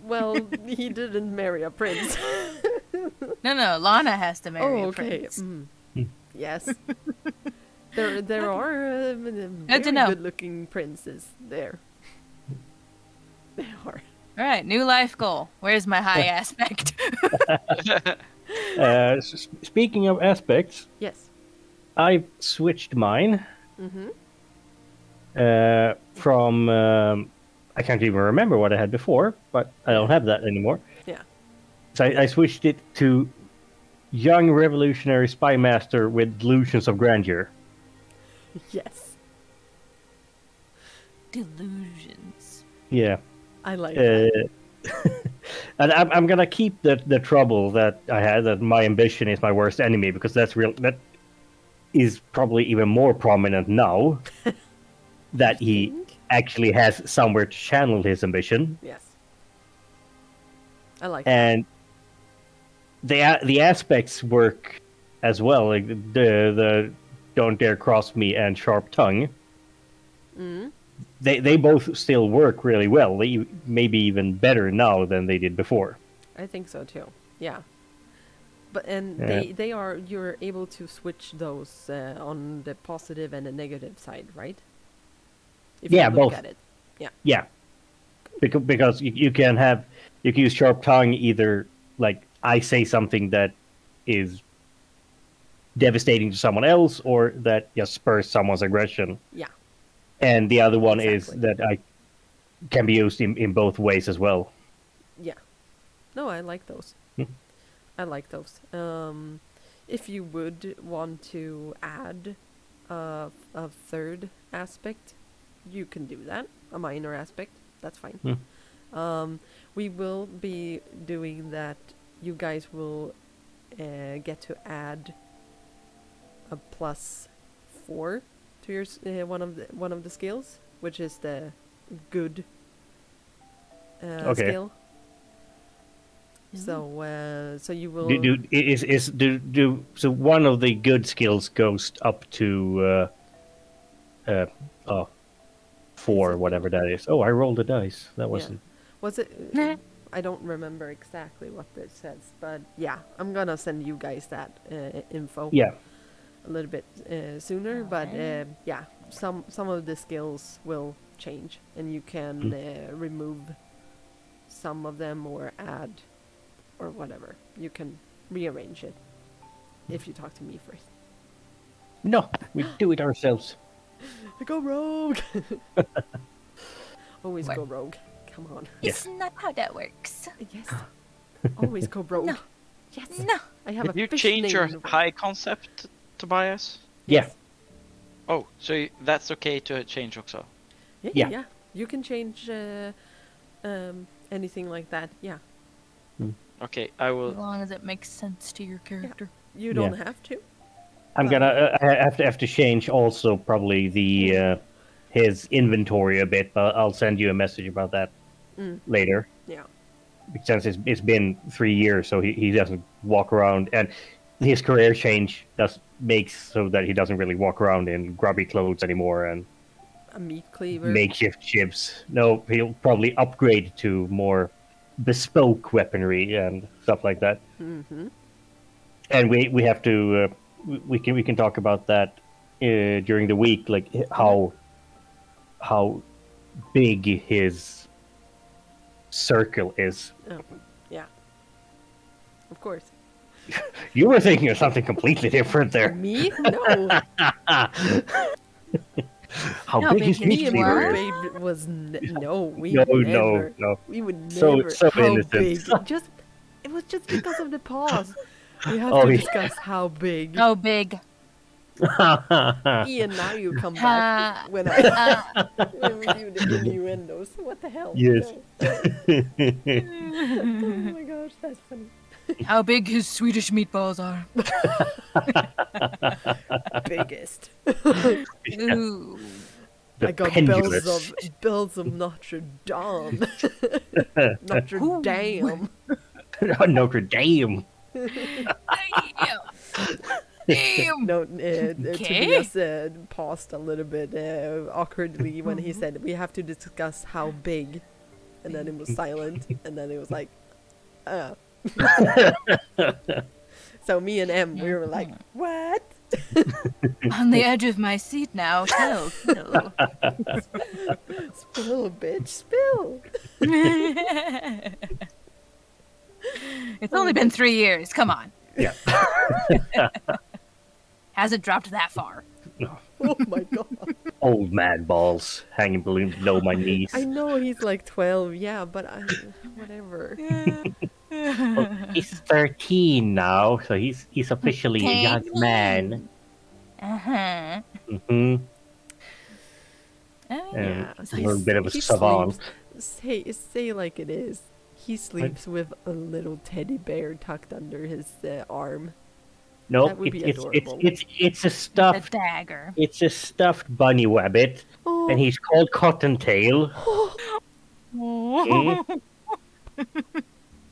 Well, he didn't marry a prince. No, Lana has to marry Oh, a okay. prince. Yes. There are Good very to know. good-looking princes there. They are. All right, new life goal. Where's my high aspect? Speaking of aspects, Yes. I've switched mine Mm-hmm. from I can't even remember what I had before, but I don't have that anymore. Yeah. So I switched it to young revolutionary spy master with delusions of grandeur. Yes. Delusions. Yeah. I like that. And I'm gonna keep the trouble that I had, that my ambition is my worst enemy, because that is probably even more prominent now that he actually has somewhere to channel his ambition. Yes. I like that. And the aspects work as well, like the don't dare cross me and sharp tongue. Mm. They both still work really well. They maybe even better now than they did before. I think so too. Yeah. But and Yeah. you're able to switch those on the positive and the negative side, right? If Yeah, you look both. at it. Yeah, because you can have You can use sharp tongue either like I say something that is devastating to someone else, or that just spurs someone's aggression. Yeah. And the other one Exactly. is that I can be used in both ways as well. Yeah. No, I like those. I like those. If you would want to add a third aspect, you can do that. A minor aspect, that's fine. We will be doing that. You guys will get to add a +4 to your one of the skills, which is the good skill. So you will so one of the good skills goes up to 4, whatever that is. Oh, I rolled a dice. That wasn't. Was it? I don't remember exactly what this says, but yeah, I'm gonna send you guys that info. Yeah. A little bit sooner, but yeah, some of the skills will change, and you can remove some of them or add, or whatever. You can rearrange it if you talk to me first. No, we do it ourselves. Go rogue. Always go rogue. Come on. It's not how that works. Yes. Always go rogue. No. Yes. No. I have Did a you fish change your named- high concept, Tobias? Yeah. Oh, so that's okay to change also. Yeah. You can change anything like that. Yeah. Okay, I As will. long as it makes sense to your character. You don't have to. I'm gonna have to change also probably the his inventory a bit, but I'll send you a message about that later. Yeah. Since it's been 3 years, so he doesn't walk around, and his career change makes so that he doesn't really walk around in grubby clothes anymore and A meat cleaver. makeshift ships. No, he'll probably upgrade to more bespoke weaponry and stuff like that. Mm-hmm. And we have to we can talk about that during the week, like how big his circle is. Oh, yeah. Of course. You were thinking of something completely different there. Me? No. How No, big but his me meat and cleaver Mark- is. Babe was no. We No, never. no. We would So- never. so how innocent. big? It was just because of the pause. We have Oh, to yeah. discuss how big. Oh, big. Ian, now you come back when we do the innuendos. What the hell? Yes. No. Oh my gosh, that's funny. How big his Swedish meatballs are. Biggest. Ooh. The I got pendulous. bells of Notre Dame. Notre Dame. Notre Dame. Damn. No, Okay. Tobias paused a little bit awkwardly when he said, we have to discuss how big. And then it was silent. And then it was like, So me and Em, we were like, what? On the edge of my seat now. Tell. Spill, bitch, spill. It's only been 3 years. Come on. Yeah. Hasn't dropped that far. Oh my god. Old man balls hanging below my knees. I know he's like 12, yeah, but whatever. Well, he's 13 now, so he's officially a young man. Uh-huh. hmm Oh, And Yeah, a little bit of a he savant. sleeps- Say like it is. He sleeps with a little teddy bear tucked under his arm. No, That would be it's adorable. a the stuffed dagger. bunny rabbit, Oh, and he's called Cottontail. Mm.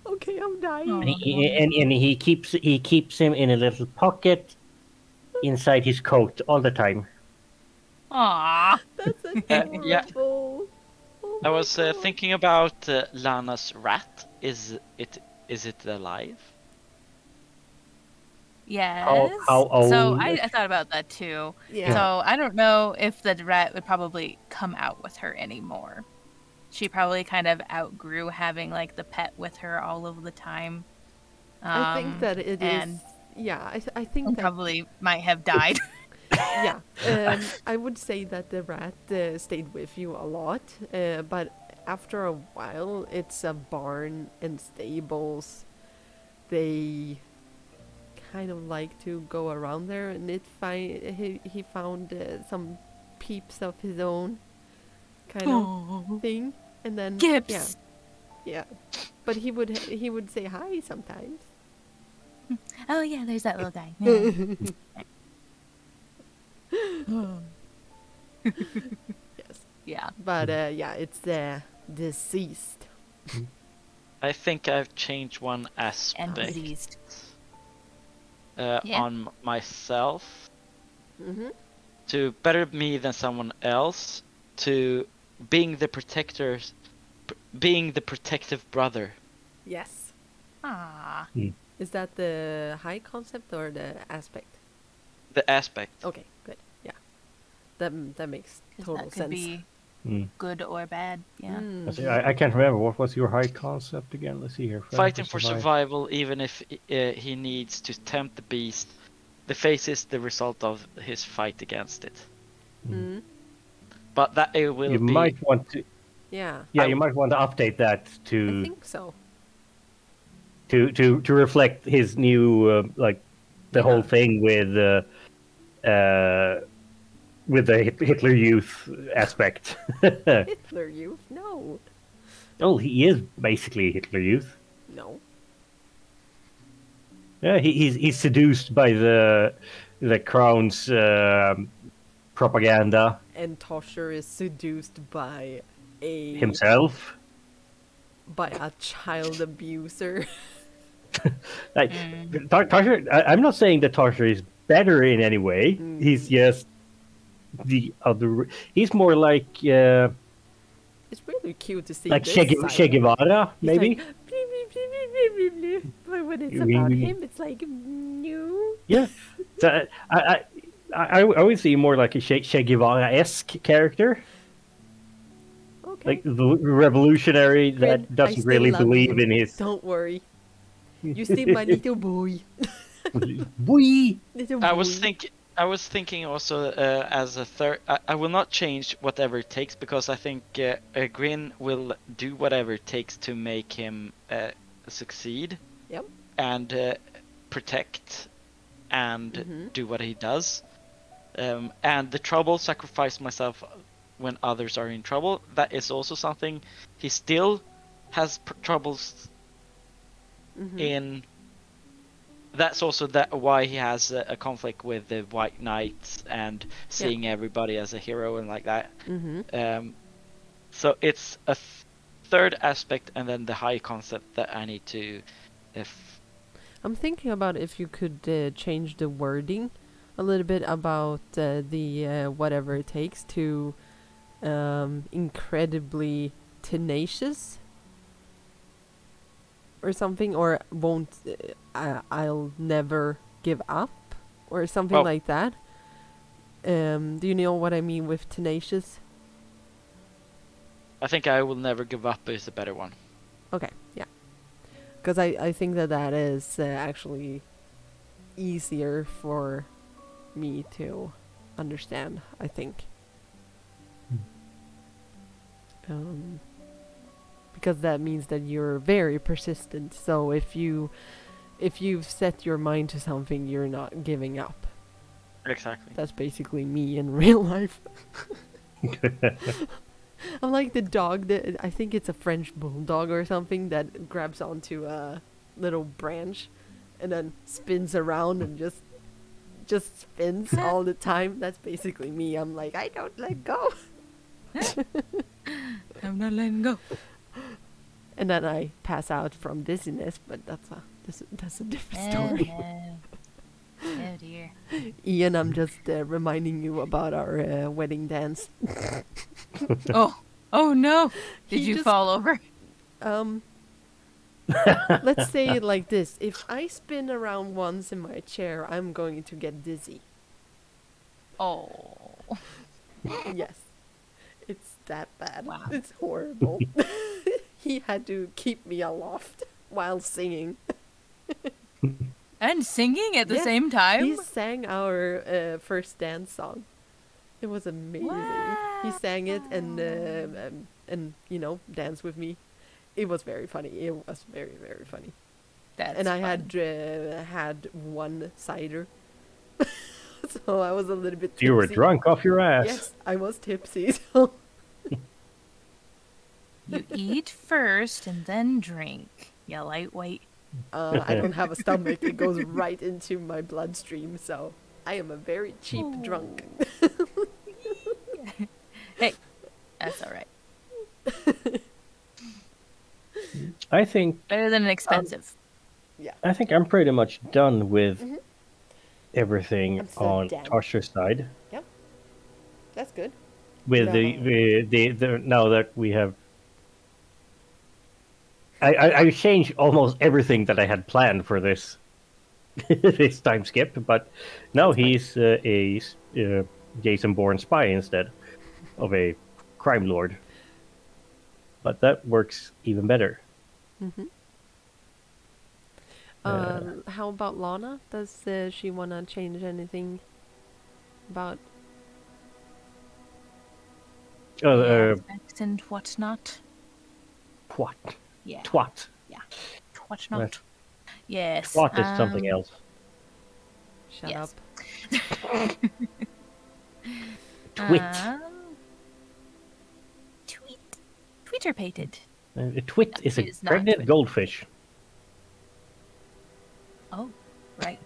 okay, I'm dying. Oh. And he keeps him in a little pocket inside his coat all the time. Aww. That's Yeah. adorable. Oh I my was God. thinking about Lana's rat. Is it alive? Yes. how So old? I thought about that too. Yeah. So I don't know if the rat would probably come out with her anymore. she probably kind of outgrew having like the pet with her all of the time. I think that it and is. Yeah, I think that probably might have died. yeah, I would say that the rat stayed with you a lot, but after a while, it's a barn and stables. They kind of like to go around there, and he found some peeps of his own kind of thing, and then Gibbs. yeah, but he would say hi sometimes. Oh yeah, there's that little guy. Yes. Yeah. But yeah, it's deceased. I think I've changed one And aspect diseased. on myself Mm-hmm. to better me than someone else, to being the being the protective brother. Yes. Ah. Is that the high concept or the aspect? The aspect. Okay, good. Yeah. That makes total That could sense. be Mm. good or bad. Yeah. I can't remember what was your high concept again. Let's see here. Fighting for survival, even if he needs to tempt the beast. The face is the result of his fight against it. Mm-hmm. But that it will You be. might want to. Yeah. Yeah, you might want to update that I to think so. to reflect his new like the whole thing with the Hitler Youth aspect. Hitler Youth? No. Oh, he is basically Hitler Youth. No. Yeah, he's seduced by the crown's propaganda And Tosher is seduced by himself. by a child abuser. Like Tosher, I'm not saying that Tosher is better in any way. He's just the other. He's more like It's really cute to see like this Che side. Guevara, He's maybe. like, "Blee, blee, blee, blee, blee, blee, blee." But when it's about him, it's like, no. Yeah. So I always see more like a Che Guevara-esque character. Okay. Like the revolutionary Grin, that I doesn't still really love believe you. in his. Don't worry. You still my little boy. Boy. Little boy. I was thinking also as a third. I will not change whatever it takes because I think Grin will do whatever it takes to make him succeed. Yep. And protect and do what he does. And the trouble, sacrifice myself when others are in trouble. That is also something he still has troubles in. That's also why he has a conflict with the White Knights and seeing everybody as a hero and like that. So it's a third aspect and then the high concept that I need to. I'm thinking about if you could change the wording a little bit about the whatever it takes to incredibly tenacious or something, or won't I'll never give up or something like that. Do you know what I mean with tenacious? I think I will never give up is a better one. Okay, yeah. Because I think that is actually easier for me to understand, I think. Because that means that you're very persistent. So if you've set your mind to something, you're not giving up. Exactly. That's basically me in real life. I'm like the dog that I think it's a French bulldog or something that grabs onto a little branch and then spins around and just spins all the time. That's basically me. I'm like, I don't let go. I'm not letting go. And then I pass out from dizziness, but that's a different story. Oh dear. Ian, I'm just reminding you about our wedding dance. Oh no! Did He you just- fall over? Let's say it like this. If I spin around once in my chair, I'm going to get dizzy. Oh. Yes. It's that bad. Wow. It's horrible. He had to keep me aloft while singing. And singing at the Yes, same time? He sang our first dance song. It was amazing. He sang it and you know, danced with me. It was very funny. It was very, very funny. That's and I fun. had one cider. So I was a little bit tipsy. You were drunk off your ass. Yes, I was tipsy. So You eat first and then drink. You lightweight. I don't have a stomach. It goes right into my bloodstream. So I am a very cheap drunk. Hey, that's all right. I think Better than an expensive. I think I'm pretty much done with everything I'm so on done. Tosher's side. Yep, that's good. With No. the now that we have, I changed almost everything that I had planned for this this time skip, but now he's a Jason-born spy instead of a crime lord. But that works even better. How about Lana? Does she want to change anything about... Aspects and whatnot. Twat. Yeah. Twat. Whatnot. Right. Yes. Twat is something else. Shut Yes. up. Twit. Tweeter-pated. A twit is a It's not pregnant twit. goldfish. Oh, right.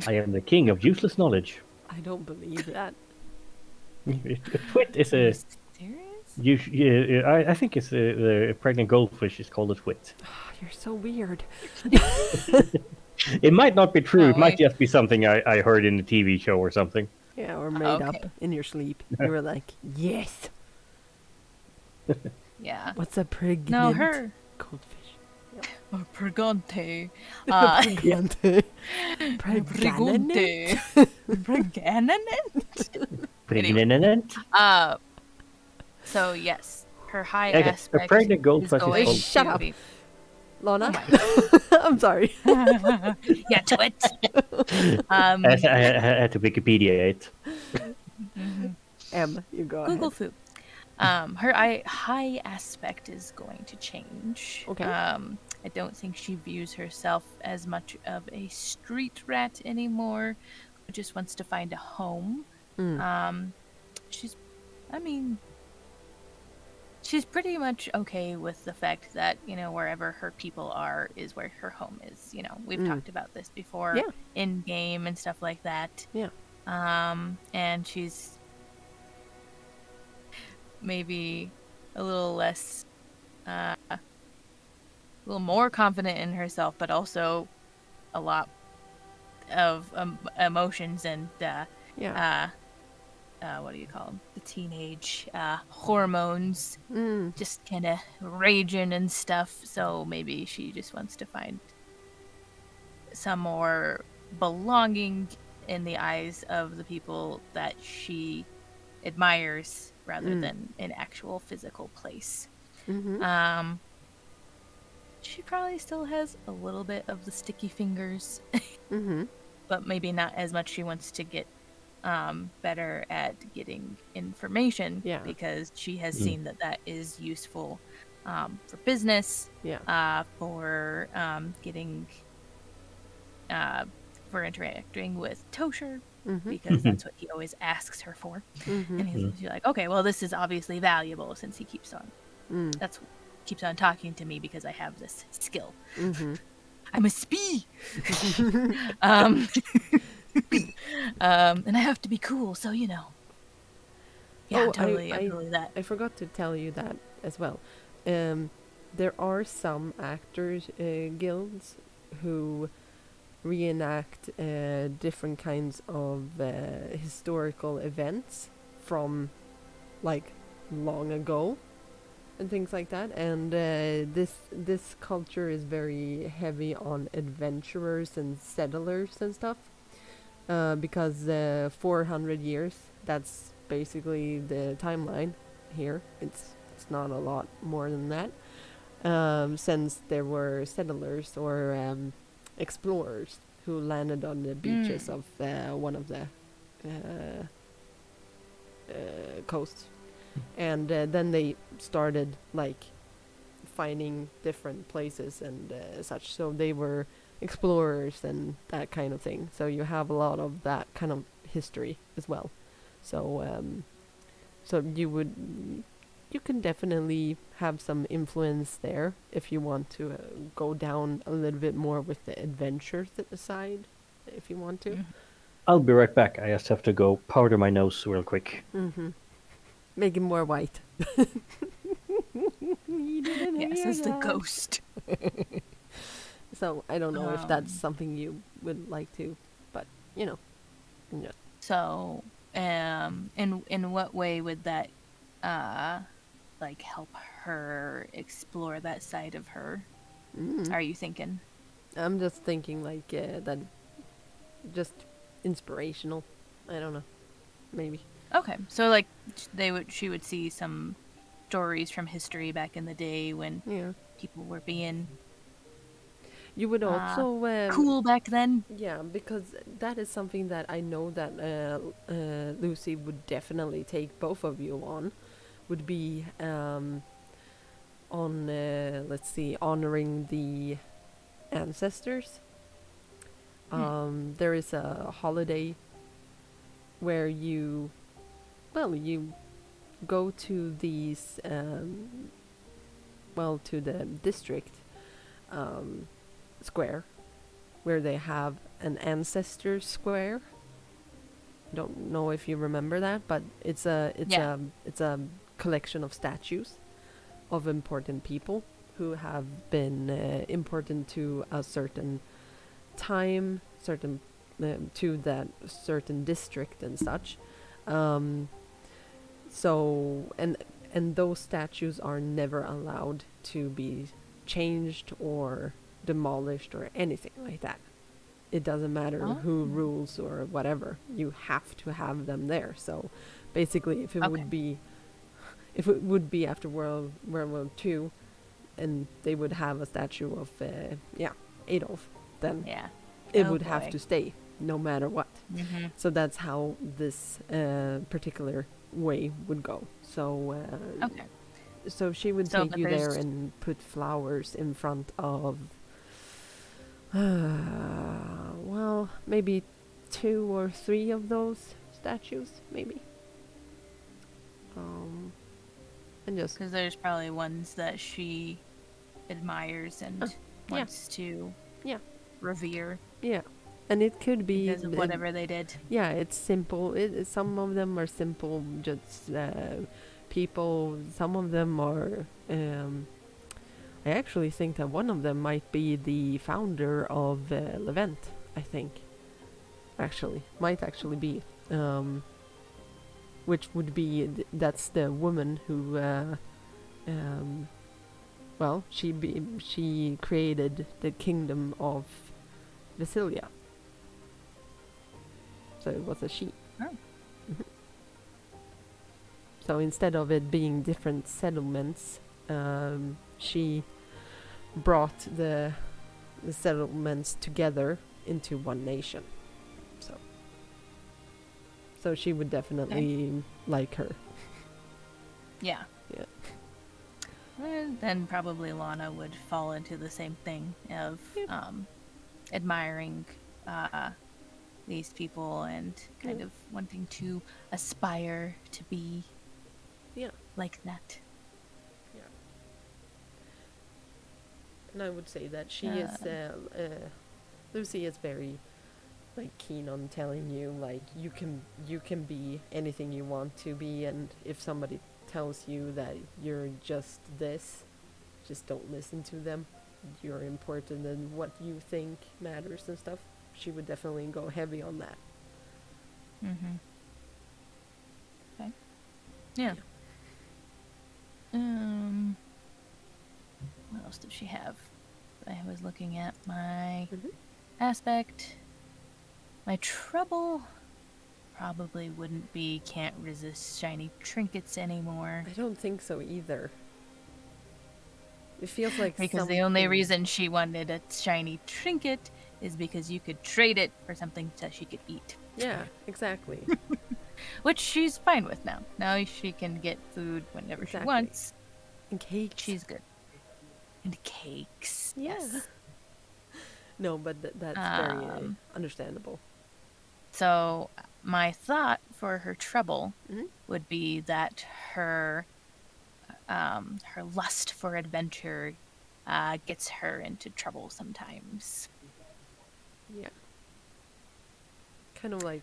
I am the king of useless knowledge. I don't believe that. A twit is a... Serious? I think it's the pregnant goldfish is called a twit. You're so weird. It might not be true. No, it might I- just be something I heard in the TV show or something. Yeah, or made Okay. up in your sleep. You were like, yes. Yeah. What's a pregnant No, her. goldfish? Oh, Pregante. Pregnant. Pregante. Pregnant. So yes, her high Okay, a aspect pregnant is goldfish is going called- Shut to up. be- Lana? Oh I'm sorry. Yeah, twit. I had to Wikipedia it. M, you go Google ahead. Foo. Her high aspect is going to change. Okay. I don't think she views herself as much of a street rat anymore, who just wants to find a home. She's pretty much okay with the fact that, you know, wherever her people are is where her home is. You know, we've talked about this before Yeah. in game and stuff like that. Yeah. And she's maybe a little less, a little more confident in herself, but also a lot of emotions and Yeah. what do you call them? The teenage hormones Mm. just kind of raging and stuff. So maybe she just wants to find some more belonging in the eyes of the people that she admires rather than an actual physical place. Mm-hmm. She probably still has a little bit of the sticky fingers, Mm-hmm. but maybe not as much. She wants to get better at getting information because she has seen that is useful for business, for getting for interacting with Tosher, because that's what he always asks her for. And she's like, okay, well, this is obviously valuable since he keeps on keeps on talking to me because I have this skill. I'm a spy. And I have to be cool, so you know. Yeah, Oh, totally, I totally that. I forgot to tell you that as well. There are some actors guilds who reenact different kinds of historical events from like long ago and things like that. And this culture is very heavy on adventurers and settlers and stuff, because 400 years, that's basically the timeline here. It's not a lot more than that. Since there were settlers or explorers who landed on the beaches of one of the coasts, and then they started like finding different places and such. So they were explorers and that kind of thing. So you have a lot of that kind of history as well. So so you can definitely have some influence there if you want to go down a little bit more with the adventure side, if you want to. I'll be right back. I just have to go powder my nose real quick. Make it more white. Yes, as the ghost. So I don't know if that's something you would like to, but you know. Yeah. So, in what way would that, like, help her explore that side of her? Are you thinking? I'm just thinking like that, just inspirational. I don't know, maybe. Okay, so like she would see some stories from history back in the day when people were being You would also cool back then. Yeah, because that is something that I know that Lucy would definitely take both of you on. Would be on let's see, honoring the ancestors. There is a holiday where you go to these to the district square where they have an ancestor square. Don't know if you remember that, but it's a collection of statues of important people who have been important to a certain time, certain to that certain district and such. So and those statues are never allowed to be changed or demolished or anything like that. It doesn't matter who rules or whatever. You have to have them there. So basically, if it would be after World War II, and they would have a statue of Adolf, then it would have to stay no matter what. So that's how this particular way would go. So so she would take you there and put flowers in front of maybe 2 or 3 of those statues, maybe. And just because there's probably ones that she admires and wants to revere. Yeah, and it could be because of whatever they did. Yeah, it's simple. Some of them are simple, just people. Some of them are. I actually think that one of them might be the founder of Levent. I think. Might actually be. Which would be that's the woman who. She created the kingdom of Vasilia. So it was a she. So instead of it being different settlements, she brought the settlements together into one nation. So she would definitely like her. Yeah. Yeah. Then probably Lana would fall into the same thing of admiring these people and kind of wanting to aspire to be like that. Yeah. And I would say that she is Lucy is very keen on telling you you can be anything you want to be, and if somebody tells you that you're just this, just don't listen to them. You're important and what you think matters and stuff. She would definitely go heavy on that. Okay. Yeah. What else did she have? I was looking at my aspect. My trouble probably wouldn't be can't resist shiny trinkets anymore. I don't think so either. It feels like Because the only reason she wanted a shiny trinket is because you could trade it for something that she could eat. Yeah, exactly. Which she's fine with now. Now she can get food whenever she wants. And cakes. She's good. And cakes. Yeah. Yes. No, but that's very understandable. So my thought for her trouble would be that her lust for adventure gets her into trouble sometimes. Yeah. Kind of like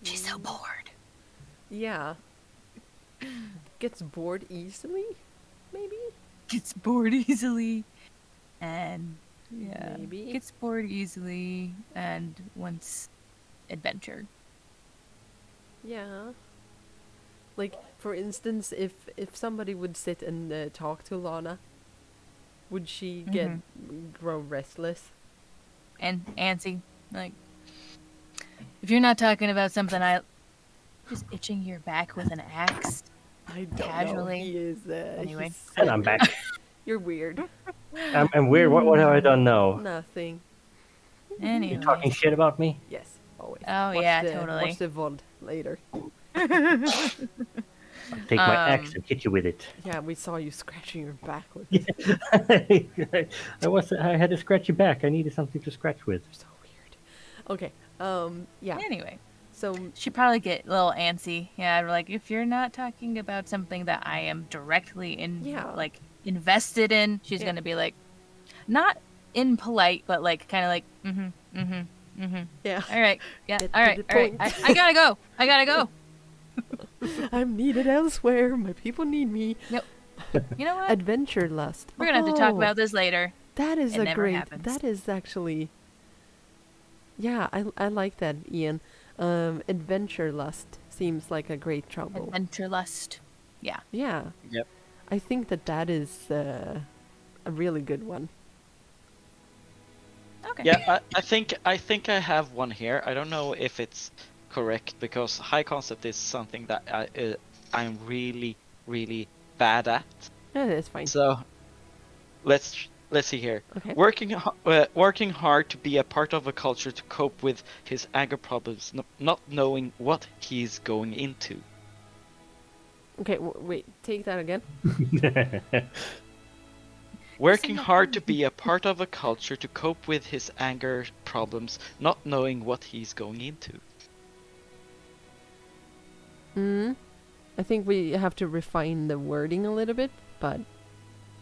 She's so bored. Yeah. Gets bored easily, maybe? Gets bored easily, and Maybe. gets bored easily, and wants adventure. Yeah. Like, for instance, if somebody would sit and talk to Lana, would she grow restless? And antsy, like, if you're not talking about something just itching your back with an axe. I don't Casually. know. He is. Anyway. he's And I'm back. You're weird. I'm weird. What have I done now? Nothing. Anyway. You talking shit about me? Yes, always. Oh, yeah, totally. Watch the VOD later. I'll take my axe and hit you with it. Yeah, we saw you scratching your back with it. I had to scratch your back. I needed something to scratch with. So weird. Okay. Yeah. Anyway. So She'd probably get a little antsy. Yeah, like, if you're not talking about something that I am directly invested in, she's gonna be like, not impolite, but like kind of like, yeah. all right, yeah, Get all to right, the all right. point. I gotta go. I'm needed elsewhere. My people need me. Yep. You know what? Adventure lust. We're gonna have to talk about this later. That is It a never great. happens. That is actually. Yeah, I like that, Ian. Adventure lust seems like a great trouble. Adventure lust. Yeah. Yeah. Yep. I think that is a really good one. Okay. Yeah, I think I have one here. I don't know if it's correct because high concept is something that I'm really bad at. Yeah, that's fine. So let's see here. Okay. Working hard to be a part of a culture to cope with his anger problems, not knowing what he's going into. Okay, wait, take that again. Working hard to be a part of a culture to cope with his anger problems, not knowing what he's going into. I think we have to refine the wording a little bit, but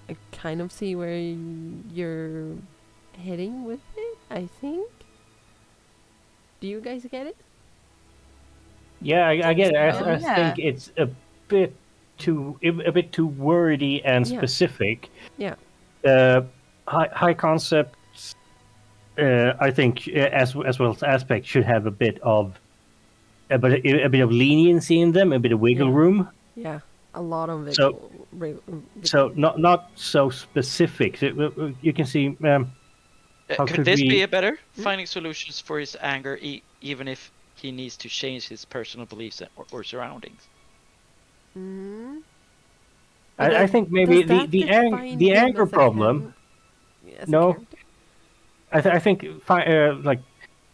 I kind of see where you're heading with it, I think. Do you guys get it? Yeah, I get it. I Yeah. think it's a bit too wordy and specific. Yeah. High concepts, I think, as well as aspect, should have a bit of leniency in them, a bit of wiggle room. Yeah, a lot of it. So not so specific. So, you can see. How Could could this we- be a better? Finding solutions for his anger, even if he needs to change his personal beliefs or surroundings. I think maybe the anger problem. No. I think like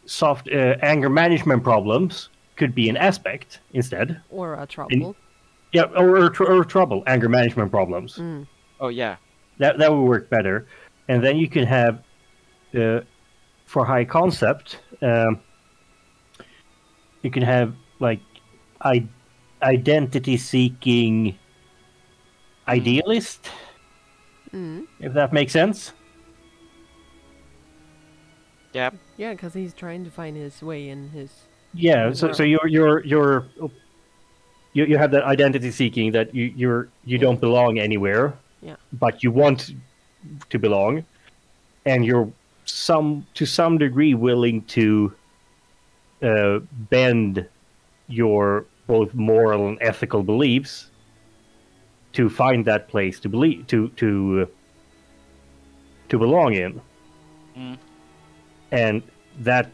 soft anger management problems could be an aspect instead. Or a trouble. Or trouble, anger management problems. Oh yeah. That would work better. And then you can have, for high concept, you can have like identity seeking idealist, if that makes sense. Yeah. Yeah, because he's trying to find his way in his. Yeah. So you have that identity seeking that you don't belong anywhere. Yeah. But you want to belong, and you're to some degree willing to bend your both moral and ethical beliefs to find that place to believe to belong in. And that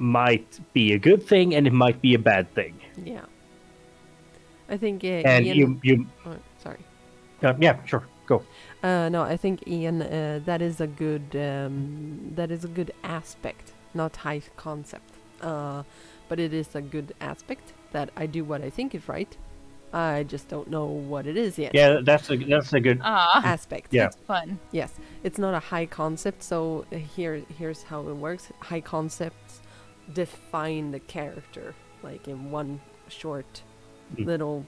might be a good thing and it might be a bad thing. Yeah. I think And Ian... you Oh, sorry. yeah, sure, go. No, I think Ian, that is a good aspect, not high concept. But it is a good aspect that I do what I think is right. I just don't know what it is yet. Yeah, that's a good. Aspect. Yeah. That's fun. Yes, it's not a high concept. So here's how it works. High concepts define the character, like in one short little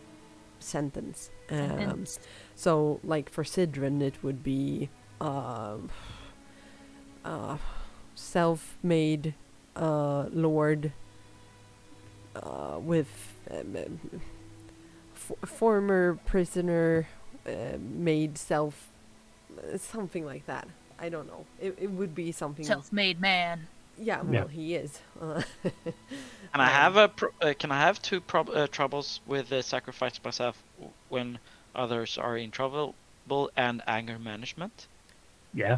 sentence. So, like for Cidron, it would be self-made lord with former prisoner made self, something like that. I don't know. It would be something. Self-made man. Yeah, well, he is. Can I have two troubles with sacrifice myself when others are in trouble and anger management? Yeah.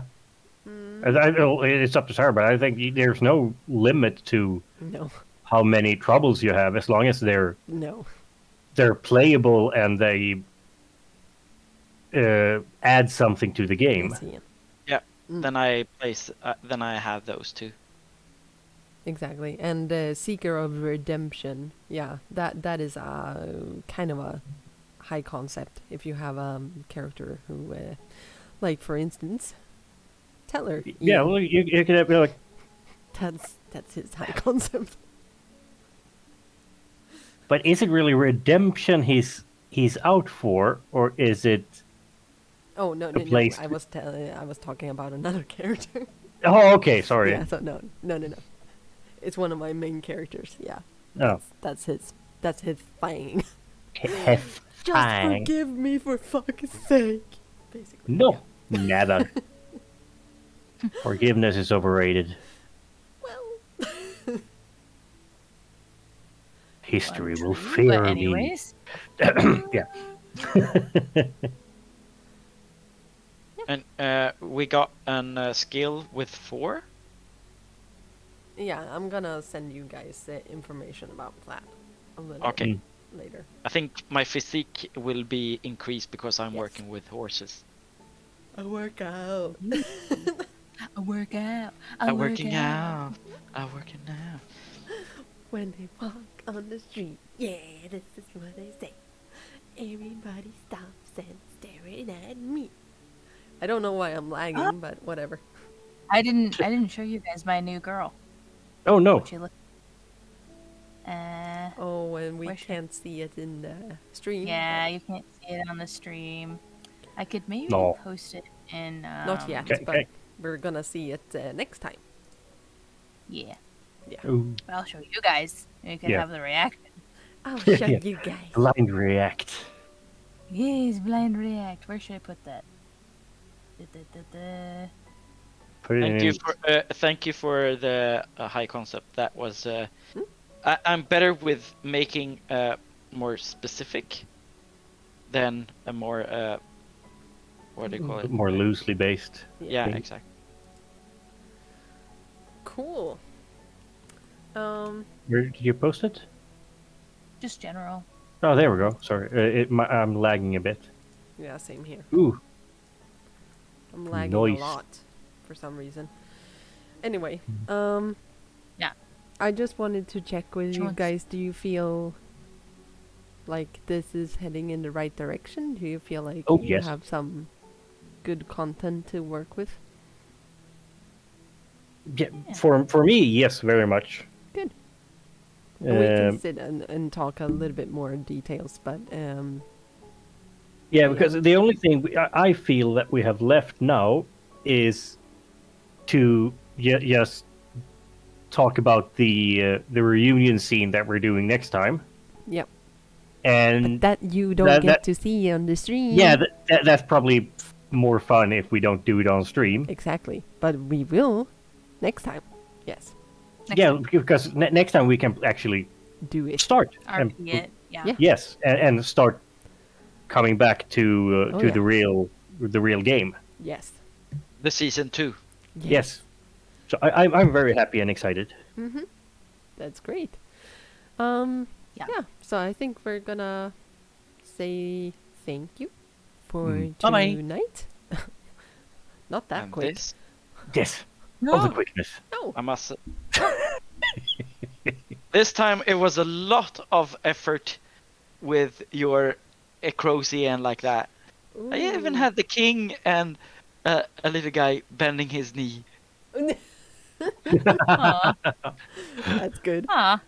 It's up to Sarah, but I think there's no limit to how many troubles you have, as long as they're playable and they add something to the game. Yeah. Then I have those two. Exactly, and Seeker of Redemption. Yeah, that is a kind of a high concept. If you have a character who, like for instance, Teller. Yeah, well, you could have like. That's his high concept. But is it really redemption he's out for, or is it? Oh no! I was talking about another character. Oh, okay, sorry. Yeah, so no. It's one of my main characters. Yeah. Oh. That's his fang. His Just fang. forgive me for fuck's sake. Basically. No, never. Forgiveness is overrated. Well. History will fear but me. anyways. Yeah. And we got a skill with 4. Yeah, I'm gonna send you guys information about that a little Okay. later. I think my physique will be increased because I'm working with horses. I work out. I work out. I'm working out. When they walk on the street, yeah, this is what they say. Everybody stops and staring at me. I don't know why I'm lagging, but whatever. I didn't show you guys my new girl. Oh no. What she look. Oh, and we can't see it in the stream. Yeah, you can't see it on the stream. I could maybe post it in. Not yet, but we're gonna see it next time. Yeah. Yeah. Ooh. I'll show you guys. You can have the reaction. I'll show you guys. Blind react. Yes, blind react. Where should I put that? Thank you for the high concept. That was. I'm better with making more specific than a more. What do you call it? More loosely based. Yeah, exactly. Cool. Where did you post it? Just general. Oh, there we go. Sorry, I'm lagging a bit. Yeah, same here. Ooh. I'm lagging a lot for some reason. Anyway, yeah. I just wanted to check with you guys. Do you feel like this is heading in the right direction? Do you feel like you have some good content to work with? Yeah, for me, yes, very much. Good. We can sit and talk a little bit more in details, but yeah, because the only thing I feel that we have left now is to just talk about the reunion scene that we're doing next time. Yep. And but that you don't get to see on the stream. Yeah, that's probably more fun if we don't do it on stream. Exactly, but we will next time. Yes. Because next time we can actually do it. Start. RP it. Yeah. Yes, and start coming back to the real game. Yes. The season 2. Yes. So I'm very happy and excited. Mm-hmm. That's great. Yeah. Yeah. So I think we're gonna say thank you for Bye-bye. tonight. Not that And quick. this, Yes. All the quickness. No. I must. This time it was a lot of effort with your Ecrosi and like that. I even Ooh. had the king and a little guy bending his knee. Aw. That's good. Aw.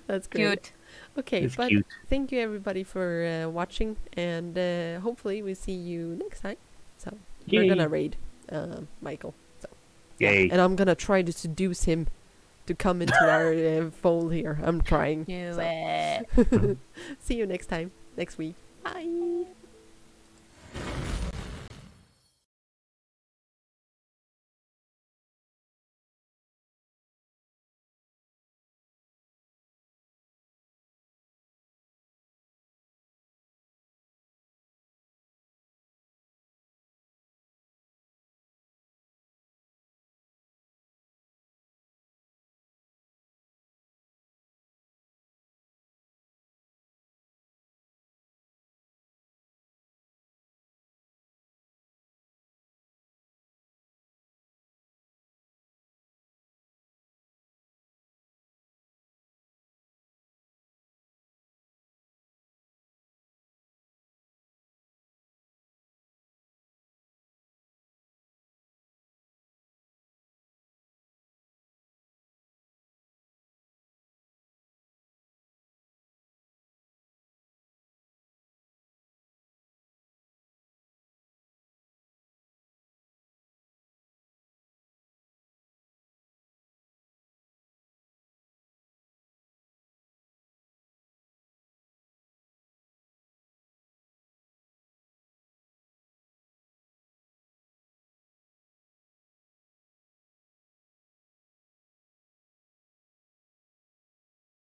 That's great. Cute. Okay, It's but cute. thank you everybody for watching, and hopefully we see you next time. So we're Yay. gonna raid Michael. So Yay. and I'm gonna try to seduce him to come into our fold here. I'm trying. Do So. it. See you next time, next week. Bye.